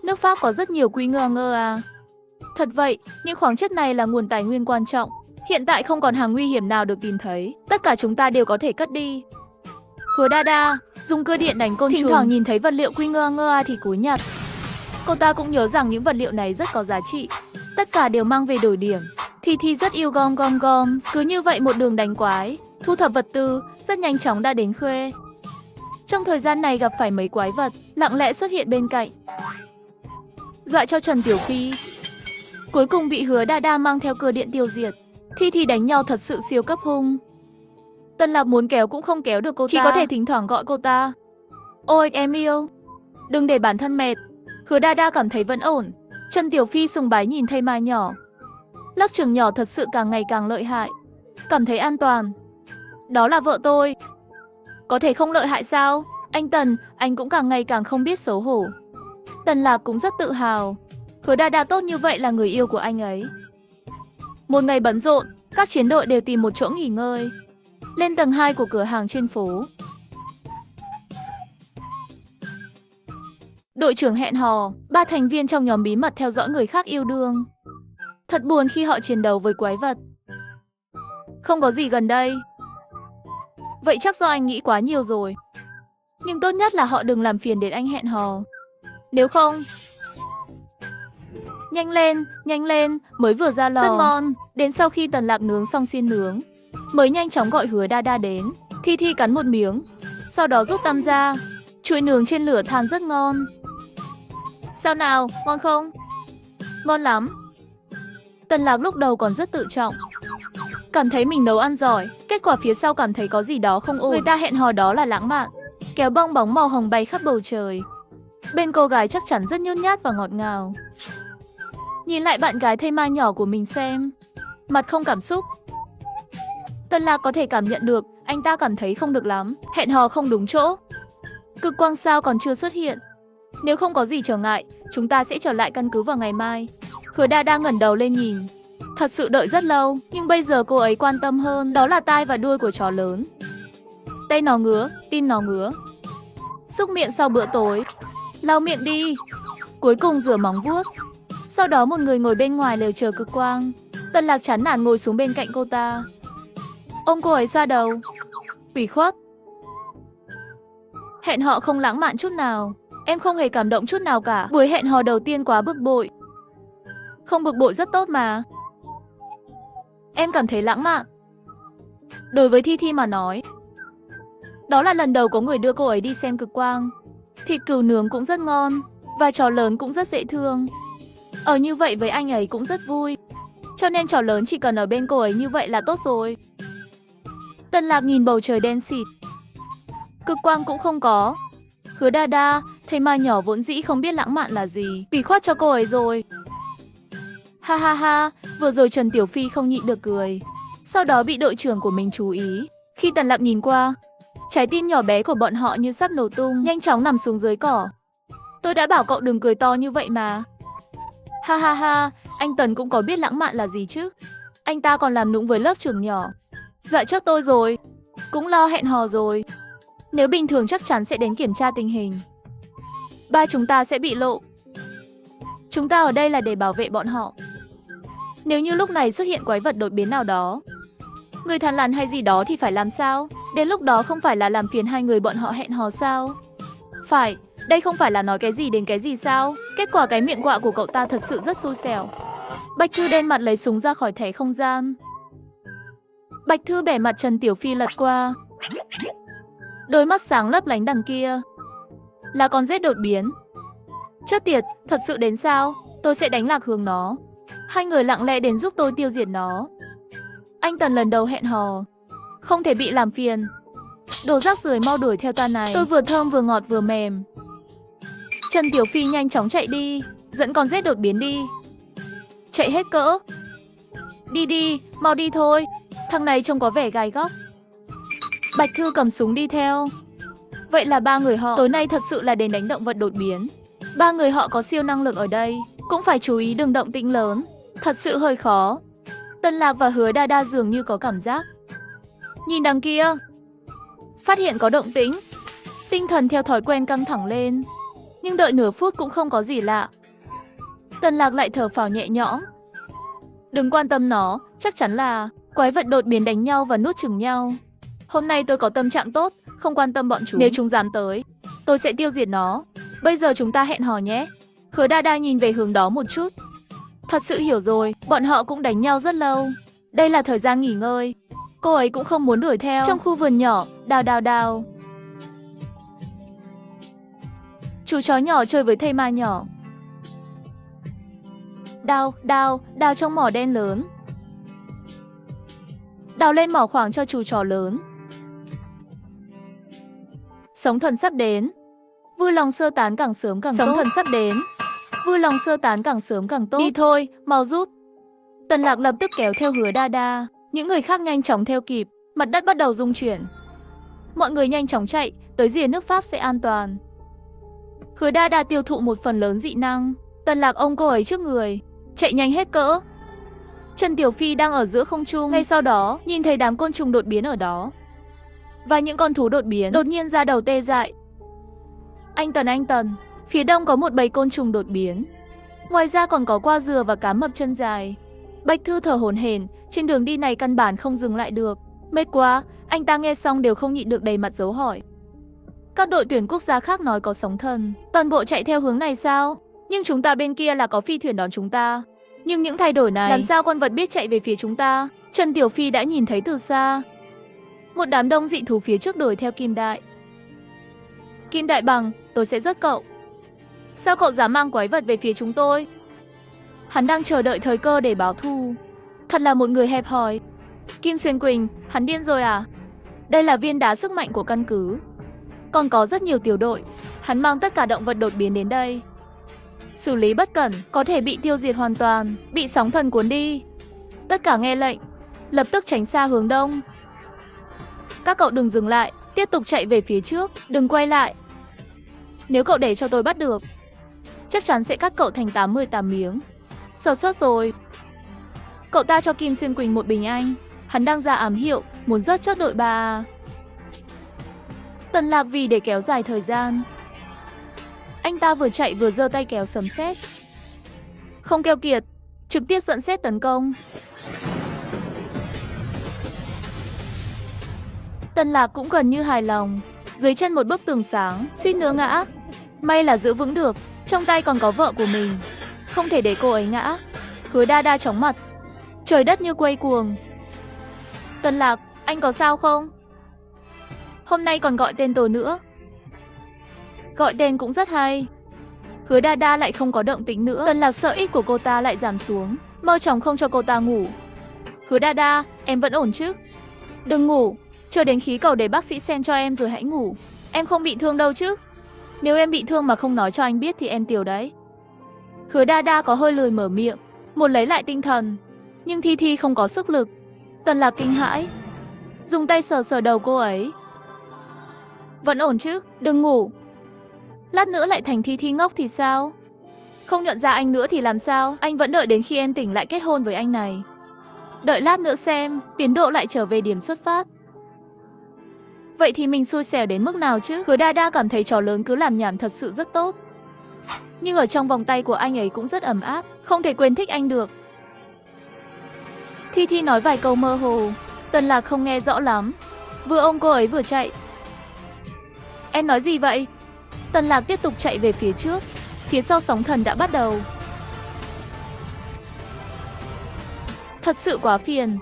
Nước Pháp có rất nhiều quy ngơ à. Thật vậy, những khoáng chất này là nguồn tài nguyên quan trọng. Hiện tại không còn hàng nguy hiểm nào được tìm thấy. Tất cả chúng ta đều có thể cất đi. Hứa Đa dùng cơ điện đánh côn trùng. Thỉnh thoảng nhìn thấy vật liệu quy ngơ thì cúi nhặt. Cô ta cũng nhớ rằng những vật liệu này rất có giá trị. Tất cả đều mang về đổi điểm. Thi rất yêu gom. Cứ như vậy một đường đánh quái, thu thập vật tư, rất nhanh chóng đã đến khuya. Trong thời gian này gặp phải mấy quái vật, lặng lẽ xuất hiện bên cạnh, dọa cho Trần Tiểu Phi. Cuối cùng bị Hứa Đa mang theo cơ điện tiêu diệt. Thi đánh nhau thật sự siêu cấp hung. Tần Lạc muốn kéo cũng không kéo được cô ta, chỉ có thể thỉnh thoảng gọi cô ta. Ôi em yêu, đừng để bản thân mệt. Hứa Đa cảm thấy vẫn ổn. Trần Tiểu Phi sùng bái nhìn thấy Ma nhỏ. Lớp trưởng nhỏ thật sự càng ngày càng lợi hại. Cảm thấy an toàn. Đó là vợ tôi. Có thể không lợi hại sao? Anh Tần, anh cũng càng ngày càng không biết xấu hổ. Tần Lạc cũng rất tự hào. Hứa Đa tốt như vậy là người yêu của anh ấy. Một ngày bận rộn, các chiến đội đều tìm một chỗ nghỉ ngơi. Lên tầng 2 của cửa hàng trên phố. Đội trưởng hẹn hò, 3 thành viên trong nhóm bí mật theo dõi người khác yêu đương. Thật buồn khi họ chiến đấu với quái vật. Không có gì gần đây. Vậy chắc do anh nghĩ quá nhiều rồi. Nhưng tốt nhất là họ đừng làm phiền đến anh hẹn hò. Nếu không... Nhanh lên, mới vừa ra lò. Rất ngon. Đến sau khi Tần Lạc nướng xong xiên nướng, mới nhanh chóng gọi Hứa Đa Đa đến. Thi cắn một miếng, sau đó rút tăm ra. Chuối nướng trên lửa than rất ngon. Sao nào, ngon không? Ngon lắm. Tần Lạc lúc đầu còn rất tự trọng, cảm thấy mình nấu ăn giỏi. Kết quả phía sau cảm thấy có gì đó không ổn. Người ta hẹn hò đó là lãng mạn, kéo bong bóng màu hồng bay khắp bầu trời. Bên cô gái chắc chắn rất nhút nhát và ngọt ngào. Nhìn lại bạn gái thây ma nhỏ của mình xem, mặt không cảm xúc. Tần Lạc có thể cảm nhận được anh ta cảm thấy không được lắm. Hẹn hò không đúng chỗ. Cực quang sao còn chưa xuất hiện. Nếu không có gì trở ngại, chúng ta sẽ trở lại căn cứ vào ngày mai. Hứa Đa Đa ngẩng đầu lên nhìn. Thật sự đợi rất lâu, nhưng bây giờ cô ấy quan tâm hơn đó là tai và đuôi của chó lớn. Tay nó ngứa, tim nó ngứa. Xúc miệng sau bữa tối. Lau miệng đi. Cuối cùng rửa móng vuốt. Sau đó một người ngồi bên ngoài lều chờ cực quang. Tần Lạc chán nản ngồi xuống bên cạnh cô ta, ôm cô ấy xoa đầu. Ủy khuất. Hẹn họ không lãng mạn chút nào. Em không hề cảm động chút nào cả. Buổi hẹn hò đầu tiên quá bực bội. Không bực bội rất tốt mà. Em cảm thấy lãng mạn. Đối với Thi mà nói, đó là lần đầu có người đưa cô ấy đi xem cực quang. Thịt cừu nướng cũng rất ngon, và chó lớn cũng rất dễ thương. Ở như vậy với anh ấy cũng rất vui. Cho nên chó lớn chỉ cần ở bên cô ấy như vậy là tốt rồi. Tần Lạc nhìn bầu trời đen xịt. Cực quang cũng không có. Hứa Đa Đa, thây ma nhỏ vốn dĩ không biết lãng mạn là gì, ủy khuất cho cô ấy rồi. Ha ha ha, vừa rồi Trần Tiểu Phi không nhịn được cười. Sau đó bị đội trưởng của mình chú ý. Khi Tần Lạc nhìn qua, trái tim nhỏ bé của bọn họ như sắp nổ tung, nhanh chóng nằm xuống dưới cỏ. Tôi đã bảo cậu đừng cười to như vậy mà. Ha ha ha, anh Tần cũng có biết lãng mạn là gì chứ. Anh ta còn làm nũng với lớp trưởng nhỏ. Dọa trước tôi rồi. Cũng lo hẹn hò rồi. Nếu bình thường chắc chắn sẽ đến kiểm tra tình hình. Ba chúng ta sẽ bị lộ. Chúng ta ở đây là để bảo vệ bọn họ. Nếu như lúc này xuất hiện quái vật đột biến nào đó, người thằn lằn hay gì đó thì phải làm sao? Đến lúc đó không phải là làm phiền hai người bọn họ hẹn hò sao? Phải, đây không phải là nói cái gì đến cái gì sao? Kết quả cái miệng quạ của cậu ta thật sự rất xui xẻo. Bạch Thư đen mặt lấy súng ra khỏi thẻ không gian. Bạch Thư bẻ mặt Trần Tiểu Phi lật qua. Đôi mắt sáng lấp lánh đằng kia là con rết đột biến. Chết tiệt, thật sự đến sao? Tôi sẽ đánh lạc hướng nó. Hai người lặng lẽ đến giúp tôi tiêu diệt nó. Anh Tần lần đầu hẹn hò, không thể bị làm phiền. Đồ rác rưởi mau đuổi theo ta này. Tôi vừa thơm vừa ngọt vừa mềm. Trần Tiểu Phi nhanh chóng chạy đi, dẫn con rết đột biến đi. Chạy hết cỡ. Đi đi, mau đi thôi. Thằng này trông có vẻ gai góc. Bạch Thư cầm súng đi theo. Vậy là ba người họ tối nay thật sự là đến đánh động vật đột biến. Ba người họ có siêu năng lực ở đây, cũng phải chú ý đừng động tĩnh lớn. Thật sự hơi khó. Tần Lạc và Hứa Đa Đa dường như có cảm giác. Nhìn đằng kia, phát hiện có động tĩnh. Tinh thần theo thói quen căng thẳng lên. Nhưng đợi nửa phút cũng không có gì lạ. Tần Lạc lại thở phào nhẹ nhõm. Đừng quan tâm nó, chắc chắn là quái vật đột biến đánh nhau và nuốt chửng nhau. Hôm nay tôi có tâm trạng tốt, không quan tâm bọn chúng. Nếu chúng dám tới, tôi sẽ tiêu diệt nó. Bây giờ chúng ta hẹn hò nhé. Hứa Đa Đa nhìn về hướng đó một chút. Thật sự hiểu rồi, bọn họ cũng đánh nhau rất lâu. Đây là thời gian nghỉ ngơi. Cô ấy cũng không muốn đuổi theo. Trong khu vườn nhỏ, đào. Chú chó nhỏ chơi với thây ma nhỏ. Đào trong mỏ đen lớn. Đào lên mỏ khoảng cho chú chó lớn. Sóng thần sắp đến. Vui lòng sơ tán càng sớm càng tốt. Sóng thần sắp đến. Vui lòng sơ tán càng sớm càng tốt. Đi thôi, mau rút. Tần Lạc lập tức kéo theo Hứa Đa Đa. Những người khác nhanh chóng theo kịp. Mặt đất bắt đầu rung chuyển. Mọi người nhanh chóng chạy, tới rìa nước Pháp sẽ an toàn. Hứa Đa Đa tiêu thụ một phần lớn dị năng. Tần Lạc ôm cô ấy trước người, chạy nhanh hết cỡ. Trần Tiểu Phi đang ở giữa không trung. Ngay sau đó, nhìn thấy đám côn trùng đột biến ở đó. Và những con thú đột biến đột nhiên ra đầu tê dại. Anh Tần, Phía đông có một bầy côn trùng đột biến. Ngoài ra còn có qua dừa và cá mập chân dài. Bạch Thư thở hổn hển, trên đường đi này căn bản không dừng lại được. Mệt quá, anh ta nghe xong đều không nhịn được đầy mặt dấu hỏi. Các đội tuyển quốc gia khác nói có sóng thần, toàn bộ chạy theo hướng này sao? Nhưng chúng ta bên kia là có phi thuyền đón chúng ta. Nhưng những thay đổi này, làm sao con vật biết chạy về phía chúng ta? Trần Tiểu Phi đã nhìn thấy từ xa. Một đám đông dị thú phía trước đuổi theo Kim Đại. Kim Đại Bằng, tôi sẽ giết cậu. Sao cậu dám mang quái vật về phía chúng tôi? Hắn đang chờ đợi thời cơ để báo thù. Thật là một người hẹp hòi. Kim Xuyên Quỳnh, hắn điên rồi à? Đây là viên đá sức mạnh của căn cứ. Còn có rất nhiều tiểu đội. Hắn mang tất cả động vật đột biến đến đây. Xử lý bất cẩn, có thể bị tiêu diệt hoàn toàn, bị sóng thần cuốn đi. Tất cả nghe lệnh, lập tức tránh xa hướng đông. Các cậu đừng dừng lại, tiếp tục chạy về phía trước, đừng quay lại. Nếu cậu để cho tôi bắt được, chắc chắn sẽ cắt cậu thành 88 miếng. Sơ suất rồi. Cậu ta cho Kim Xuyên Quỳnh một bình anh. Hắn đang ra ám hiệu, muốn rớt trước đội 3. Tần Lạc vì để kéo dài thời gian, anh ta vừa chạy vừa giơ tay kéo sấm sét. Không keo kiệt, trực tiếp dẫn sét tấn công. Tần Lạc cũng gần như hài lòng. Dưới chân một bức tường sáng, suýt nữa ngã. May là giữ vững được, trong tay còn có vợ của mình. Không thể để cô ấy ngã. Hứa Đa Đa chóng mặt. Trời đất như quay cuồng. Tần Lạc, anh có sao không? Hôm nay còn gọi tên tôi nữa. Gọi tên cũng rất hay. Hứa Đa Đa lại không có động tĩnh nữa. Tần Lạc sợ ít của cô ta lại giảm xuống, mau chóng không cho cô ta ngủ. Hứa Đa Đa, em vẫn ổn chứ? Đừng ngủ, chờ đến khí cầu để bác sĩ xem cho em rồi hãy ngủ. Em không bị thương đâu chứ? Nếu em bị thương mà không nói cho anh biết thì em tiểu đấy. Hứa Đa Đa có hơi lười mở miệng, muốn lấy lại tinh thần. Nhưng Thi Thi không có sức lực. Tần Lạc kinh hãi, dùng tay sờ sờ đầu cô ấy. Vẫn ổn chứ, đừng ngủ. Lát nữa lại thành Thi Thi ngốc thì sao? Không nhận ra anh nữa thì làm sao? Anh vẫn đợi đến khi em tỉnh lại kết hôn với anh này. Đợi lát nữa xem, tiến độ lại trở về điểm xuất phát. Vậy thì mình xui xẻo đến mức nào chứ? Hứa Đa Đa cảm thấy trò lớn cứ làm nhảm thật sự rất tốt. Nhưng ở trong vòng tay của anh ấy cũng rất ấm áp, không thể quên thích anh được. Thi Thi nói vài câu mơ hồ, Tần Lạc không nghe rõ lắm. Vừa ôm cô ấy vừa chạy. Em nói gì vậy? Tần Lạc tiếp tục chạy về phía trước. Phía sau sóng thần đã bắt đầu. Thật sự quá phiền.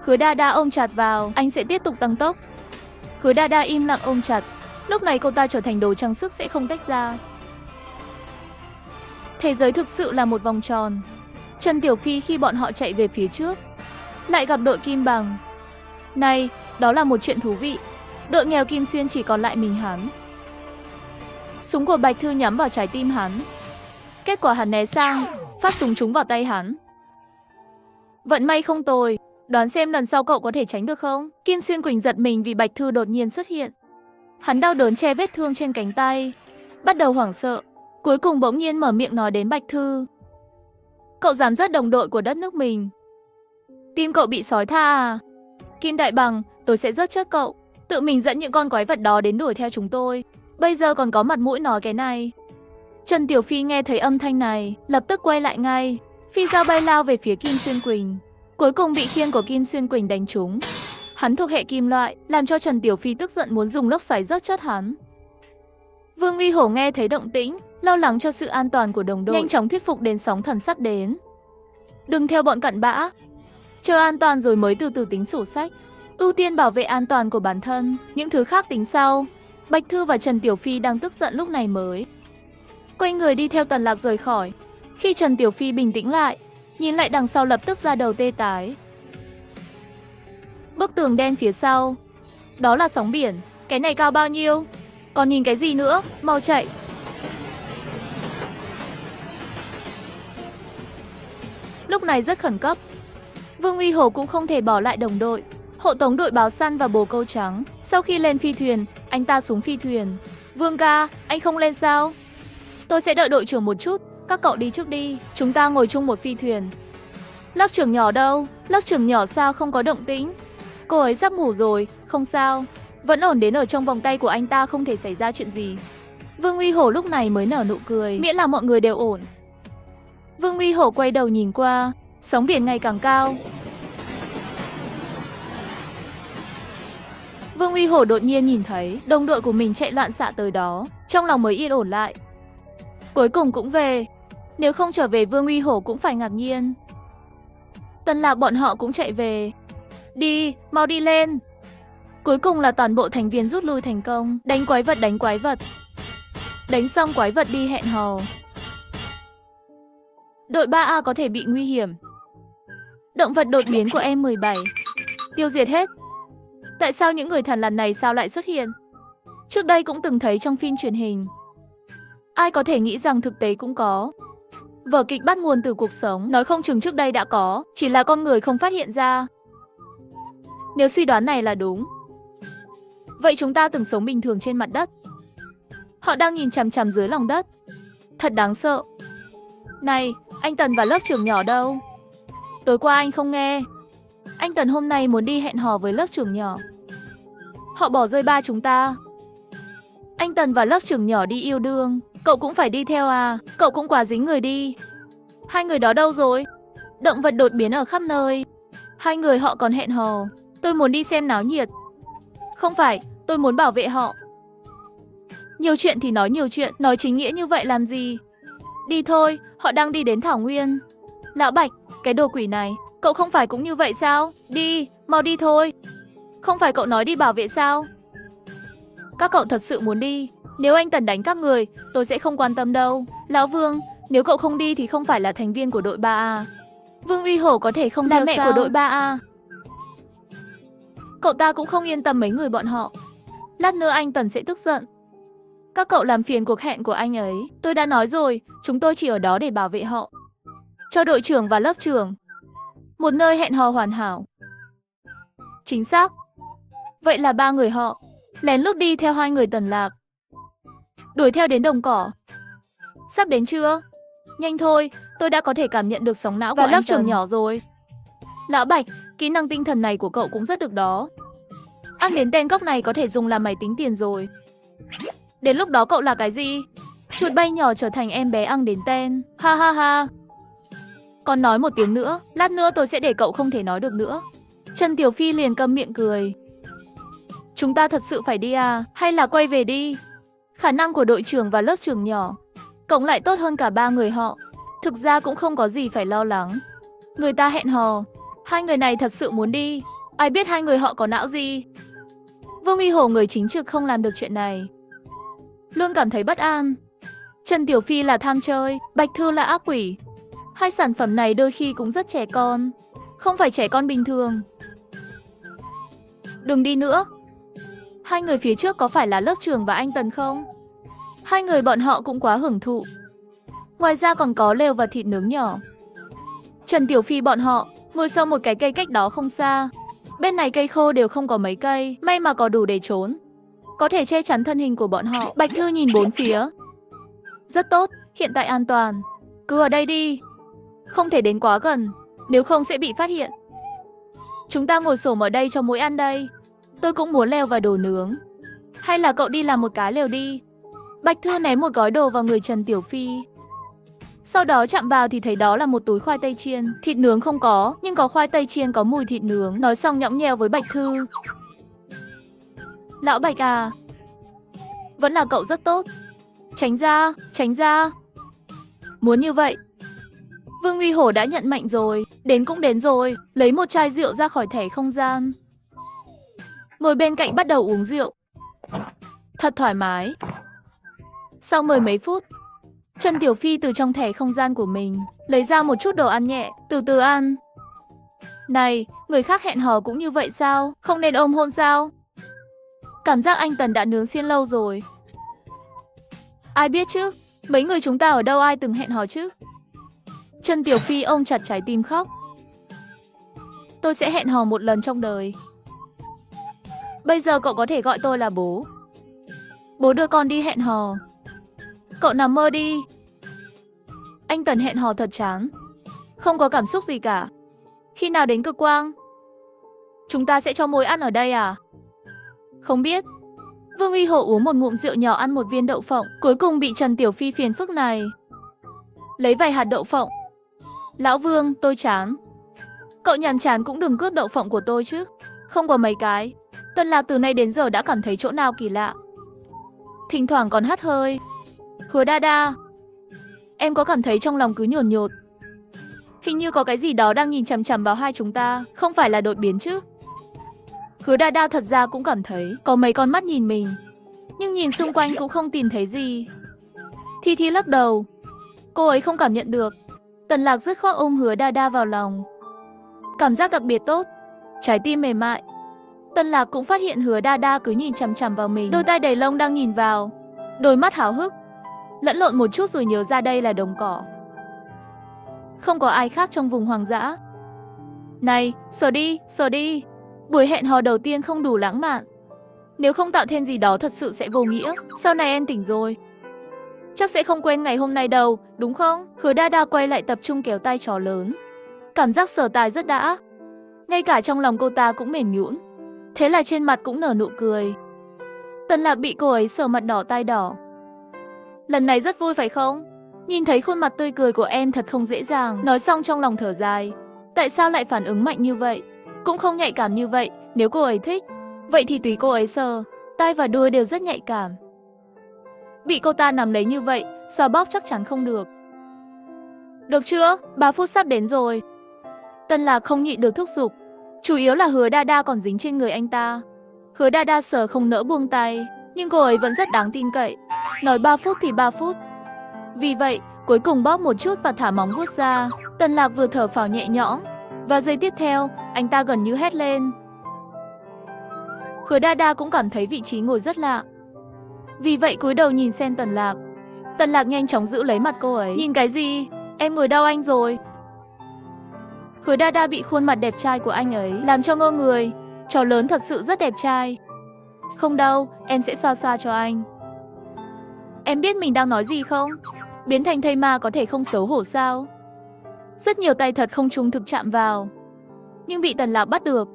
Hứa Đa Đa ôm chặt vào, anh sẽ tiếp tục tăng tốc. Hứa Đa Đa im lặng ôm chặt. Lúc này cô ta trở thành đồ trang sức sẽ không tách ra. Thế giới thực sự là một vòng tròn. Trần Tiểu Phi khi bọn họ chạy về phía trước lại gặp đội Kim Bằng. Này, đó là một chuyện thú vị. Đội nghèo Kim Xuyên chỉ còn lại mình hắn. Súng của Bạch Thư nhắm vào trái tim hắn. Kết quả hắn né sang, phát súng trúng vào tay hắn. Vận may không tồi. Đoán xem lần sau cậu có thể tránh được không? Kim Xuyên Quỳnh giật mình vì Bạch Thư đột nhiên xuất hiện. Hắn đau đớn che vết thương trên cánh tay, bắt đầu hoảng sợ. Cuối cùng bỗng nhiên mở miệng nói đến Bạch Thư. Cậu dám giết đồng đội của đất nước mình. Tim cậu bị sói tha à? Kim Đại Bằng, tôi sẽ giết chết cậu. Tự mình dẫn những con quái vật đó đến đuổi theo chúng tôi. Bây giờ còn có mặt mũi nói cái này. Trần Tiểu Phi nghe thấy âm thanh này, lập tức quay lại ngay. Phi dao bay lao về phía Kim Xuyên Quỳnh. Cuối cùng bị khiên của Kim Xuyên Quỳnh đánh trúng. Hắn thuộc hệ kim loại, làm cho Trần Tiểu Phi tức giận muốn dùng lốc xoáy rớt chết hắn. Vương Uy Hổ nghe thấy động tĩnh, lo lắng cho sự an toàn của đồng đội, nhanh chóng thuyết phục đến sóng thần sắp đến. Đừng theo bọn cặn bã, chờ an toàn rồi mới từ từ tính sổ sách. Ưu tiên bảo vệ an toàn của bản thân, những thứ khác tính sau. Bạch Thư và Trần Tiểu Phi đang tức giận lúc này mới quay người đi theo Tần Lạc rời khỏi. Khi Trần Tiểu Phi bình tĩnh lại, nhìn lại đằng sau lập tức ra đầu tê tái. Bức tường đen phía sau, đó là sóng biển. Cái này cao bao nhiêu? Còn nhìn cái gì nữa? Mau chạy! Lúc này rất khẩn cấp. Vương Uy Hổ cũng không thể bỏ lại đồng đội. Hộ tống đội báo săn và bồ câu trắng. Sau khi lên phi thuyền, anh ta xuống phi thuyền. Vương ca, anh không lên sao? Tôi sẽ đợi đội trưởng một chút. Các cậu đi trước đi, chúng ta ngồi chung một phi thuyền. Lớp trưởng nhỏ đâu? Lớp trưởng nhỏ sao không có động tĩnh? Cô ấy sắp ngủ rồi, không sao. Vẫn ổn đến ở trong vòng tay của anh ta không thể xảy ra chuyện gì. Vương Uy Hổ lúc này mới nở nụ cười, miễn là mọi người đều ổn. Vương Uy Hổ quay đầu nhìn qua, sóng biển ngày càng cao. Vương Uy Hổ đột nhiên nhìn thấy đồng đội của mình chạy loạn xạ tới đó, trong lòng mới yên ổn lại. Cuối cùng cũng về, nếu không trở về Vương Uy Hổ cũng phải ngạc nhiên. Tần Lạc bọn họ cũng chạy về. Đi, mau đi lên. Cuối cùng là toàn bộ thành viên rút lui thành công, đánh quái vật đánh quái vật. Đánh xong quái vật đi hẹn hò. Đội 3A có thể bị nguy hiểm. Động vật đột biến của M17 tiêu diệt hết. Tại sao những người thằn lằn này sao lại xuất hiện? Trước đây cũng từng thấy trong phim truyền hình. Ai có thể nghĩ rằng thực tế cũng có. Vở kịch bắt nguồn từ cuộc sống, nói không chừng trước đây đã có, chỉ là con người không phát hiện ra. Nếu suy đoán này là đúng, vậy chúng ta từng sống bình thường trên mặt đất. Họ đang nhìn chằm chằm dưới lòng đất. Thật đáng sợ. Này, anh Tần và lớp trưởng nhỏ đâu? Tối qua anh không nghe. Anh Tần hôm nay muốn đi hẹn hò với lớp trưởng nhỏ. Họ bỏ rơi ba chúng ta. Anh Tần và lớp trưởng nhỏ đi yêu đương, cậu cũng phải đi theo à? Cậu cũng quá dính người đi. Hai người đó đâu rồi? Động vật đột biến ở khắp nơi. Hai người họ còn hẹn hò. Tôi muốn đi xem náo nhiệt. Không phải, tôi muốn bảo vệ họ. Nhiều chuyện thì nói nhiều chuyện, nói chính nghĩa như vậy làm gì? Đi thôi, họ đang đi đến Thảo Nguyên. Lão Bạch, cái đồ quỷ này, cậu không phải cũng như vậy sao? Đi, mau đi thôi. Không phải cậu nói đi bảo vệ sao? Các cậu thật sự muốn đi. Nếu anh Tần đánh các người, tôi sẽ không quan tâm đâu. Lão Vương, nếu cậu không đi thì không phải là thành viên của đội 3A. Vương Uy Hổ có thể không là theo mẹ sao? Của đội 3A. Cậu ta cũng không yên tâm mấy người bọn họ. Lát nữa anh Tần sẽ tức giận. Các cậu làm phiền cuộc hẹn của anh ấy. Tôi đã nói rồi, chúng tôi chỉ ở đó để bảo vệ họ. Cho đội trưởng và lớp trưởng. Một nơi hẹn hò hoàn hảo. Chính xác. Vậy là ba người họ lén lút đi theo hai người Tần Lạc, đuổi theo đến đồng cỏ. Sắp đến chưa? Nhanh thôi, tôi đã có thể cảm nhận được sóng não và của lớp trưởng nhỏ rồi. Lão Bạch, kỹ năng tinh thần này của cậu cũng rất được đó. Ăn đến tên cốc này có thể dùng làm máy tính tiền rồi. Đến lúc đó cậu là cái gì? Chuột bay nhỏ trở thành em bé ăn đến tên. Ha ha ha. Còn nói một tiếng nữa, lát nữa tôi sẽ để cậu không thể nói được nữa. Trần Tiểu Phi liền câm miệng cười. Chúng ta thật sự phải đi à, hay là quay về đi? Khả năng của đội trưởng và lớp trưởng nhỏ cộng lại tốt hơn cả ba người họ. Thực ra cũng không có gì phải lo lắng. Người ta hẹn hò, hai người này thật sự muốn đi. Ai biết hai người họ có não gì? Vương Uy Hổ người chính trực không làm được chuyện này, luôn cảm thấy bất an. Trần Tiểu Phi là tham chơi, Bạch Thư là ác quỷ. Hai sản phẩm này đôi khi cũng rất trẻ con, không phải trẻ con bình thường. Đừng đi nữa. Hai người phía trước có phải là lớp trưởng và anh Tần không? Hai người bọn họ cũng quá hưởng thụ. Ngoài ra còn có lều và thịt nướng nhỏ. Trần Tiểu Phi bọn họ ngồi sau một cái cây cách đó không xa. Bên này cây khô đều không có mấy cây, may mà có đủ để trốn, có thể che chắn thân hình của bọn họ. Bạch Thư nhìn bốn phía. Rất tốt, hiện tại an toàn. Cứ ở đây đi. Không thể đến quá gần, nếu không sẽ bị phát hiện. Chúng ta ngồi xổm ở đây cho mỗi ăn đây. Tôi cũng muốn leo vào đồ nướng. Hay là cậu đi làm một cái lều đi. Bạch Thư ném một gói đồ vào người Trần Tiểu Phi. Sau đó chạm vào thì thấy đó là một túi khoai tây chiên. Thịt nướng không có, nhưng có khoai tây chiên có mùi thịt nướng. Nói xong nhõng nhẽo với Bạch Thư. Lão Bạch à, vẫn là cậu rất tốt. Tránh ra, tránh ra. Muốn như vậy. Vương Uy Hổ đã nhận mệnh rồi. Đến cũng đến rồi. Lấy một chai rượu ra khỏi thẻ không gian, ngồi bên cạnh bắt đầu uống rượu. Thật thoải mái. Sau mười mấy phút, Trần Tiểu Phi từ trong thẻ không gian của mình lấy ra một chút đồ ăn nhẹ, từ từ ăn. Này, người khác hẹn hò cũng như vậy sao? Không nên ôm hôn sao? Cảm giác anh Tần đã nướng xiên lâu rồi. Ai biết chứ? Mấy người chúng ta ở đâu ai từng hẹn hò chứ? Trần Tiểu Phi ôm chặt trái tim khóc. Tôi sẽ hẹn hò một lần trong đời. Bây giờ cậu có thể gọi tôi là bố. Bố đưa con đi hẹn hò. Cậu nằm mơ đi. Anh Tần hẹn hò thật chán, không có cảm xúc gì cả. Khi nào đến Cực Quang? Chúng ta sẽ cho mồi ăn ở đây à? Không biết. Vương Uy Hổ uống một ngụm rượu nhỏ, ăn một viên đậu phộng, cuối cùng bị Trần Tiểu Phi phiền phức này. Lấy vài hạt đậu phộng. Lão Vương, tôi chán. Cậu nhàm chán cũng đừng cướp đậu phộng của tôi chứ. Không có mấy cái. Tân Lạc từ nay đến giờ đã cảm thấy chỗ nào kỳ lạ. Thỉnh thoảng còn hắt hơi. Hứa Đa Đa, em có cảm thấy trong lòng cứ nhồn nhột? Hình như có cái gì đó đang nhìn chằm chằm vào hai chúng ta, không phải là đột biến chứ? Hứa Đa Đa thật ra cũng cảm thấy có mấy con mắt nhìn mình, nhưng nhìn xung quanh cũng không tìm thấy gì. Thi Thi lắc đầu, cô ấy không cảm nhận được. Tần Lạc dứt khoát ôm Hứa Đa Đa vào lòng. Cảm giác đặc biệt tốt, trái tim mềm mại. Tần Lạc cũng phát hiện Hứa Đa Đa cứ nhìn chằm chằm vào mình, đôi tai đầy lông đang nhìn vào, đôi mắt háo hức. Lẫn lộn một chút rồi nhớ ra đây là đồng cỏ, không có ai khác trong vùng hoang dã. Này, sờ đi, sờ đi. Buổi hẹn hò đầu tiên không đủ lãng mạn, nếu không tạo thêm gì đó thật sự sẽ vô nghĩa. Sau này em tỉnh rồi, chắc sẽ không quên ngày hôm nay đâu, đúng không? Hứa Đa Đa quay lại tập trung kéo tay chó lớn. Cảm giác sờ tai rất đã, ngay cả trong lòng cô ta cũng mềm nhũn. Thế là trên mặt cũng nở nụ cười. Tần Lạc bị cô ấy sờ mặt đỏ tai đỏ. Lần này rất vui phải không? Nhìn thấy khuôn mặt tươi cười của em thật không dễ dàng. Nói xong trong lòng thở dài. Tại sao lại phản ứng mạnh như vậy? Cũng không nhạy cảm như vậy. Nếu cô ấy thích, vậy thì tùy cô ấy sờ. Tai và đuôi đều rất nhạy cảm. Bị cô ta nắm lấy như vậy, xoa bóp chắc chắn không được. Được chưa? 3 phút sắp đến rồi. Tần Lạc không nhịn được thúc giục. Chủ yếu là Hứa Đa Đa còn dính trên người anh ta. Hứa Đa Đa sờ không nỡ buông tay, nhưng cô ấy vẫn rất đáng tin cậy. Nói 3 phút thì 3 phút. Vì vậy, cuối cùng bóp một chút và thả móng vuốt ra. Tần Lạc vừa thở phào nhẹ nhõm, và giây tiếp theo, anh ta gần như hét lên. Hứa Đa Đa cũng cảm thấy vị trí ngồi rất lạ. Vì vậy cúi đầu nhìn xem Tần Lạc. Tần Lạc nhanh chóng giữ lấy mặt cô ấy. Nhìn cái gì? Em ngồi đau anh rồi. Hứa Đa Đa bị khuôn mặt đẹp trai của anh ấy làm cho ngơ người. Chó lớn thật sự rất đẹp trai. Không đâu, em sẽ xoa xoa cho anh. Em biết mình đang nói gì không? Biến thành thây ma có thể không xấu hổ sao? Rất nhiều tay thật không trung thực chạm vào, nhưng bị Tần Lạc bắt được.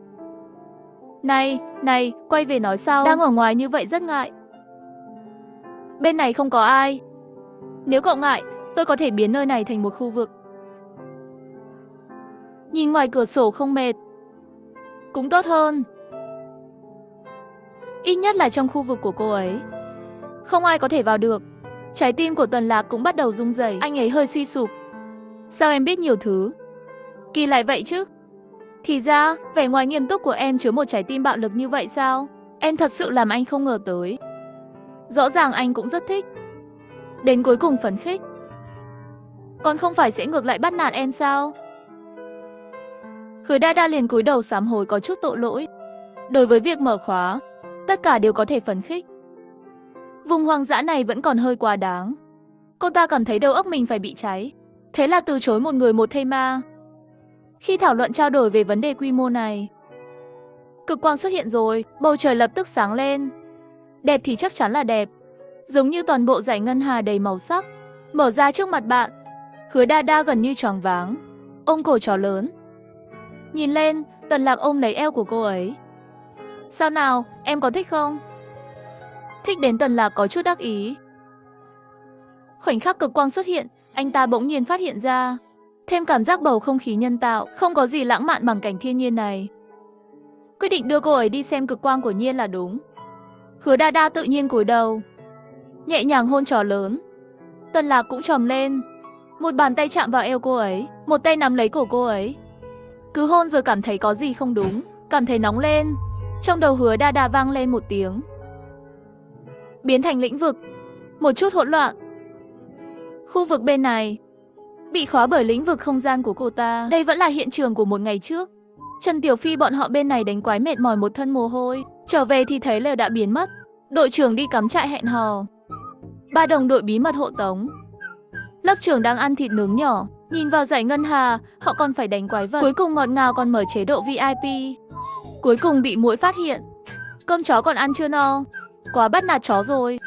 Này, này, quay về nói sau. Đang ở ngoài như vậy rất ngại. Bên này không có ai. Nếu cậu ngại, tôi có thể biến nơi này thành một khu vực. Nhìn ngoài cửa sổ không mệt, cũng tốt hơn. Ít nhất là trong khu vực của cô ấy, không ai có thể vào được. Trái tim của Tần Lạc cũng bắt đầu rung rẩy. Anh ấy hơi suy sụp. Sao em biết nhiều thứ? Kỳ lại vậy chứ. Thì ra, vẻ ngoài nghiêm túc của em chứa một trái tim bạo lực như vậy sao? Em thật sự làm anh không ngờ tới. Rõ ràng anh cũng rất thích. Đến cuối cùng phấn khích. Còn không phải sẽ ngược lại bắt nạt em sao? Hứa Đa Đa liền cúi đầu sám hối có chút tội lỗi. Đối với việc mở khóa, tất cả đều có thể phấn khích. Vùng hoang dã này vẫn còn hơi quá đáng. Cô ta cảm thấy đầu óc mình phải bị cháy. Thế là từ chối một người một thây ma. Khi thảo luận trao đổi về vấn đề quy mô này, cực quang xuất hiện rồi, bầu trời lập tức sáng lên. Đẹp thì chắc chắn là đẹp, giống như toàn bộ dải ngân hà đầy màu sắc mở ra trước mặt bạn. Hứa Đa Đa gần như choáng váng, ôm cổ chó lớn. Nhìn lên, Tần Lạc ôm lấy eo của cô ấy. Sao nào, em có thích không? Thích đến Tần Lạc có chút đắc ý. Khoảnh khắc cực quang xuất hiện, anh ta bỗng nhiên phát hiện ra thêm cảm giác bầu không khí nhân tạo. Không có gì lãng mạn bằng cảnh thiên nhiên này. Quyết định đưa cô ấy đi xem cực quang của nhiên là đúng. Hứa Đa Đa tự nhiên cúi đầu, nhẹ nhàng hôn chó lớn. Tần Lạc cũng trồm lên, một bàn tay chạm vào eo cô ấy, một tay nắm lấy cổ cô ấy. Cứ hôn rồi cảm thấy có gì không đúng, cảm thấy nóng lên. Trong đầu Hứa Đa Đa vang lên một tiếng. Biến thành lĩnh vực, một chút hỗn loạn. Khu vực bên này bị khóa bởi lĩnh vực không gian của cô ta. Đây vẫn là hiện trường của một ngày trước. Trần Tiểu Phi bọn họ bên này đánh quái mệt mỏi một thân mồ hôi. Trở về thì thấy lều đã biến mất. Đội trưởng đi cắm trại hẹn hò. 3 đồng đội bí mật hộ tống. Lớp trưởng đang ăn thịt nướng nhỏ. Nhìn vào dải ngân hà, họ còn phải đánh quái vật. Cuối cùng ngọt ngào còn mở chế độ VIP. Cuối cùng bị muỗi phát hiện. Cơm chó còn ăn chưa no. Quá bắt nạt chó rồi.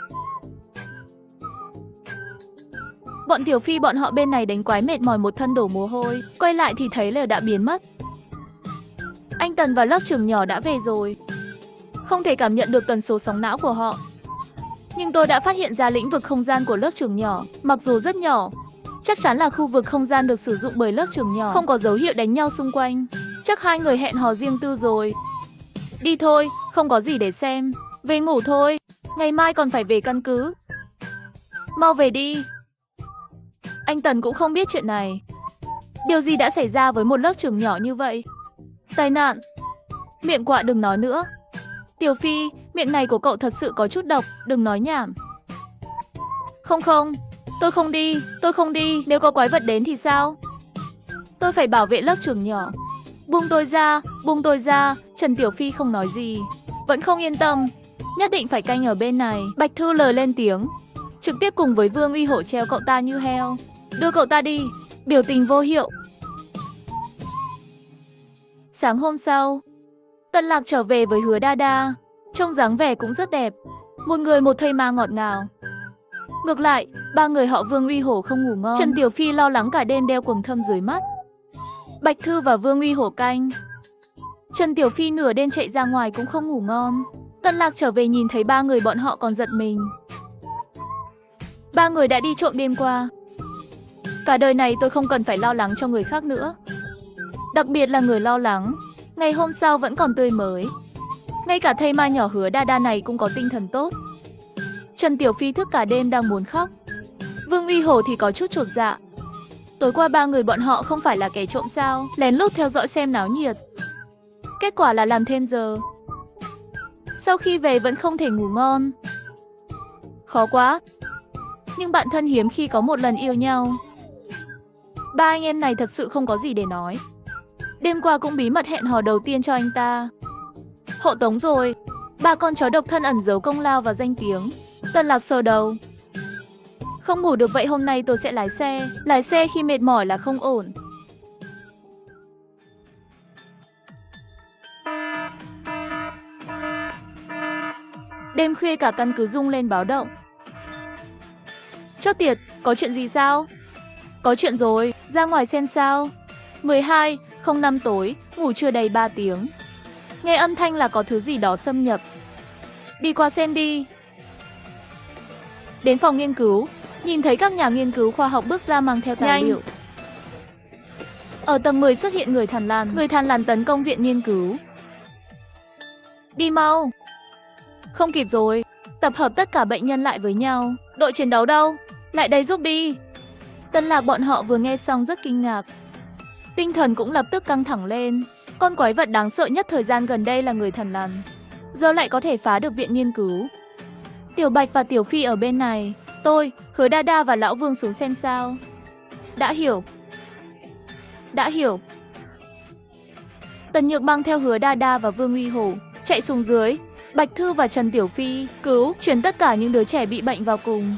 Bọn Tiểu Phi bọn họ bên này đánh quái mệt mỏi một thân đổ mồ hôi. Quay lại thì thấy lều đã biến mất. Anh Tần và lớp trưởng nhỏ đã về rồi. không thể cảm nhận được tần số sóng não của họ. Nhưng tôi đã phát hiện ra lĩnh vực không gian của lớp trưởng nhỏ, mặc dù rất nhỏ. Chắc chắn là khu vực không gian được sử dụng bởi lớp trưởng nhỏ, không có dấu hiệu đánh nhau xung quanh. Chắc hai người hẹn hò riêng tư rồi. Đi thôi, không có gì để xem. Về ngủ thôi, ngày mai còn phải về căn cứ. Mau về đi. Anh Tần cũng không biết chuyện này. Điều gì đã xảy ra với một lớp trưởng nhỏ như vậy? Tai nạn. Miệng quạ đừng nói nữa. Tiểu Phi, miệng này của cậu thật sự có chút độc, đừng nói nhảm. Không, tôi không đi, nếu có quái vật đến thì sao? Tôi phải bảo vệ lớp trưởng nhỏ. Buông tôi ra, Trần Tiểu Phi không nói gì. Vẫn không yên tâm, nhất định phải canh ở bên này. Bạch Thư lời lên tiếng, trực tiếp cùng với Vương Uy Hổ treo cậu ta như heo. Đưa cậu ta đi, biểu tình vô hiệu. Sáng hôm sau, Tân Lạc trở về với Hứa Đa Đa, trông dáng vẻ cũng rất đẹp. Một người một thây ma ngọt ngào. Ngược lại, ba người họ Vương Uy Hổ không ngủ ngon. Trần Tiểu Phi lo lắng cả đêm đeo quầng thâm dưới mắt. Bạch Thư và Vương Uy Hổ canh. Trần Tiểu Phi nửa đêm chạy ra ngoài cũng không ngủ ngon. Tân Lạc trở về nhìn thấy ba người bọn họ còn giật mình. Ba người đã đi trộm đêm qua. Cả đời này tôi không cần phải lo lắng cho người khác nữa. Đặc biệt là người lo lắng, ngày hôm sau vẫn còn tươi mới. Ngay cả thây ma nhỏ Hứa Đa Đa này cũng có tinh thần tốt. Trần Tiểu Phi thức cả đêm đang muốn khóc. Vương Uy Hổ thì có chút chột dạ. Tối qua ba người bọn họ không phải là kẻ trộm sao? Lén lút theo dõi xem náo nhiệt. Kết quả là làm thêm giờ. Sau khi về vẫn không thể ngủ ngon. Khó quá. Nhưng bạn thân hiếm khi có một lần yêu nhau. Ba anh em này thật sự không có gì để nói. Đêm qua cũng bí mật hẹn hò đầu tiên cho anh ta. Hộ tống rồi. Ba con chó độc thân ẩn giấu công lao và danh tiếng. Tân Lạc sờ đầu. Không ngủ được vậy hôm nay tôi sẽ lái xe. Lái xe khi mệt mỏi là không ổn. Đêm khuya cả căn cứ rung lên báo động. Chốt tiệt, có chuyện gì sao? Có chuyện rồi, ra ngoài xem sao. 12:05 tối, ngủ chưa đầy 3 tiếng. Nghe âm thanh là có thứ gì đó xâm nhập. Đi qua xem đi. Đến phòng nghiên cứu, nhìn thấy các nhà nghiên cứu khoa học bước ra mang theo tài liệu. Ở tầng 10 xuất hiện người Thằn Lằn tấn công viện nghiên cứu. Đi mau. Không kịp rồi, tập hợp tất cả bệnh nhân lại với nhau. Đội chiến đấu đâu? Lại đây giúp đi. Tân Lạc bọn họ vừa nghe xong rất kinh ngạc. Tinh thần cũng lập tức căng thẳng lên. Con quái vật đáng sợ nhất thời gian gần đây là người Thằn Lằn. Giờ lại có thể phá được viện nghiên cứu. Tiểu Bạch và Tiểu Phi ở bên này. Tôi, Hứa Đa Đa và Lão Vương xuống xem sao. Đã hiểu. Tần Nhược Băng theo Hứa Đa Đa và Vương Uy Hổ chạy xuống dưới. Bạch Thư và Trần Tiểu Phi cứu chuyển tất cả những đứa trẻ bị bệnh vào cùng.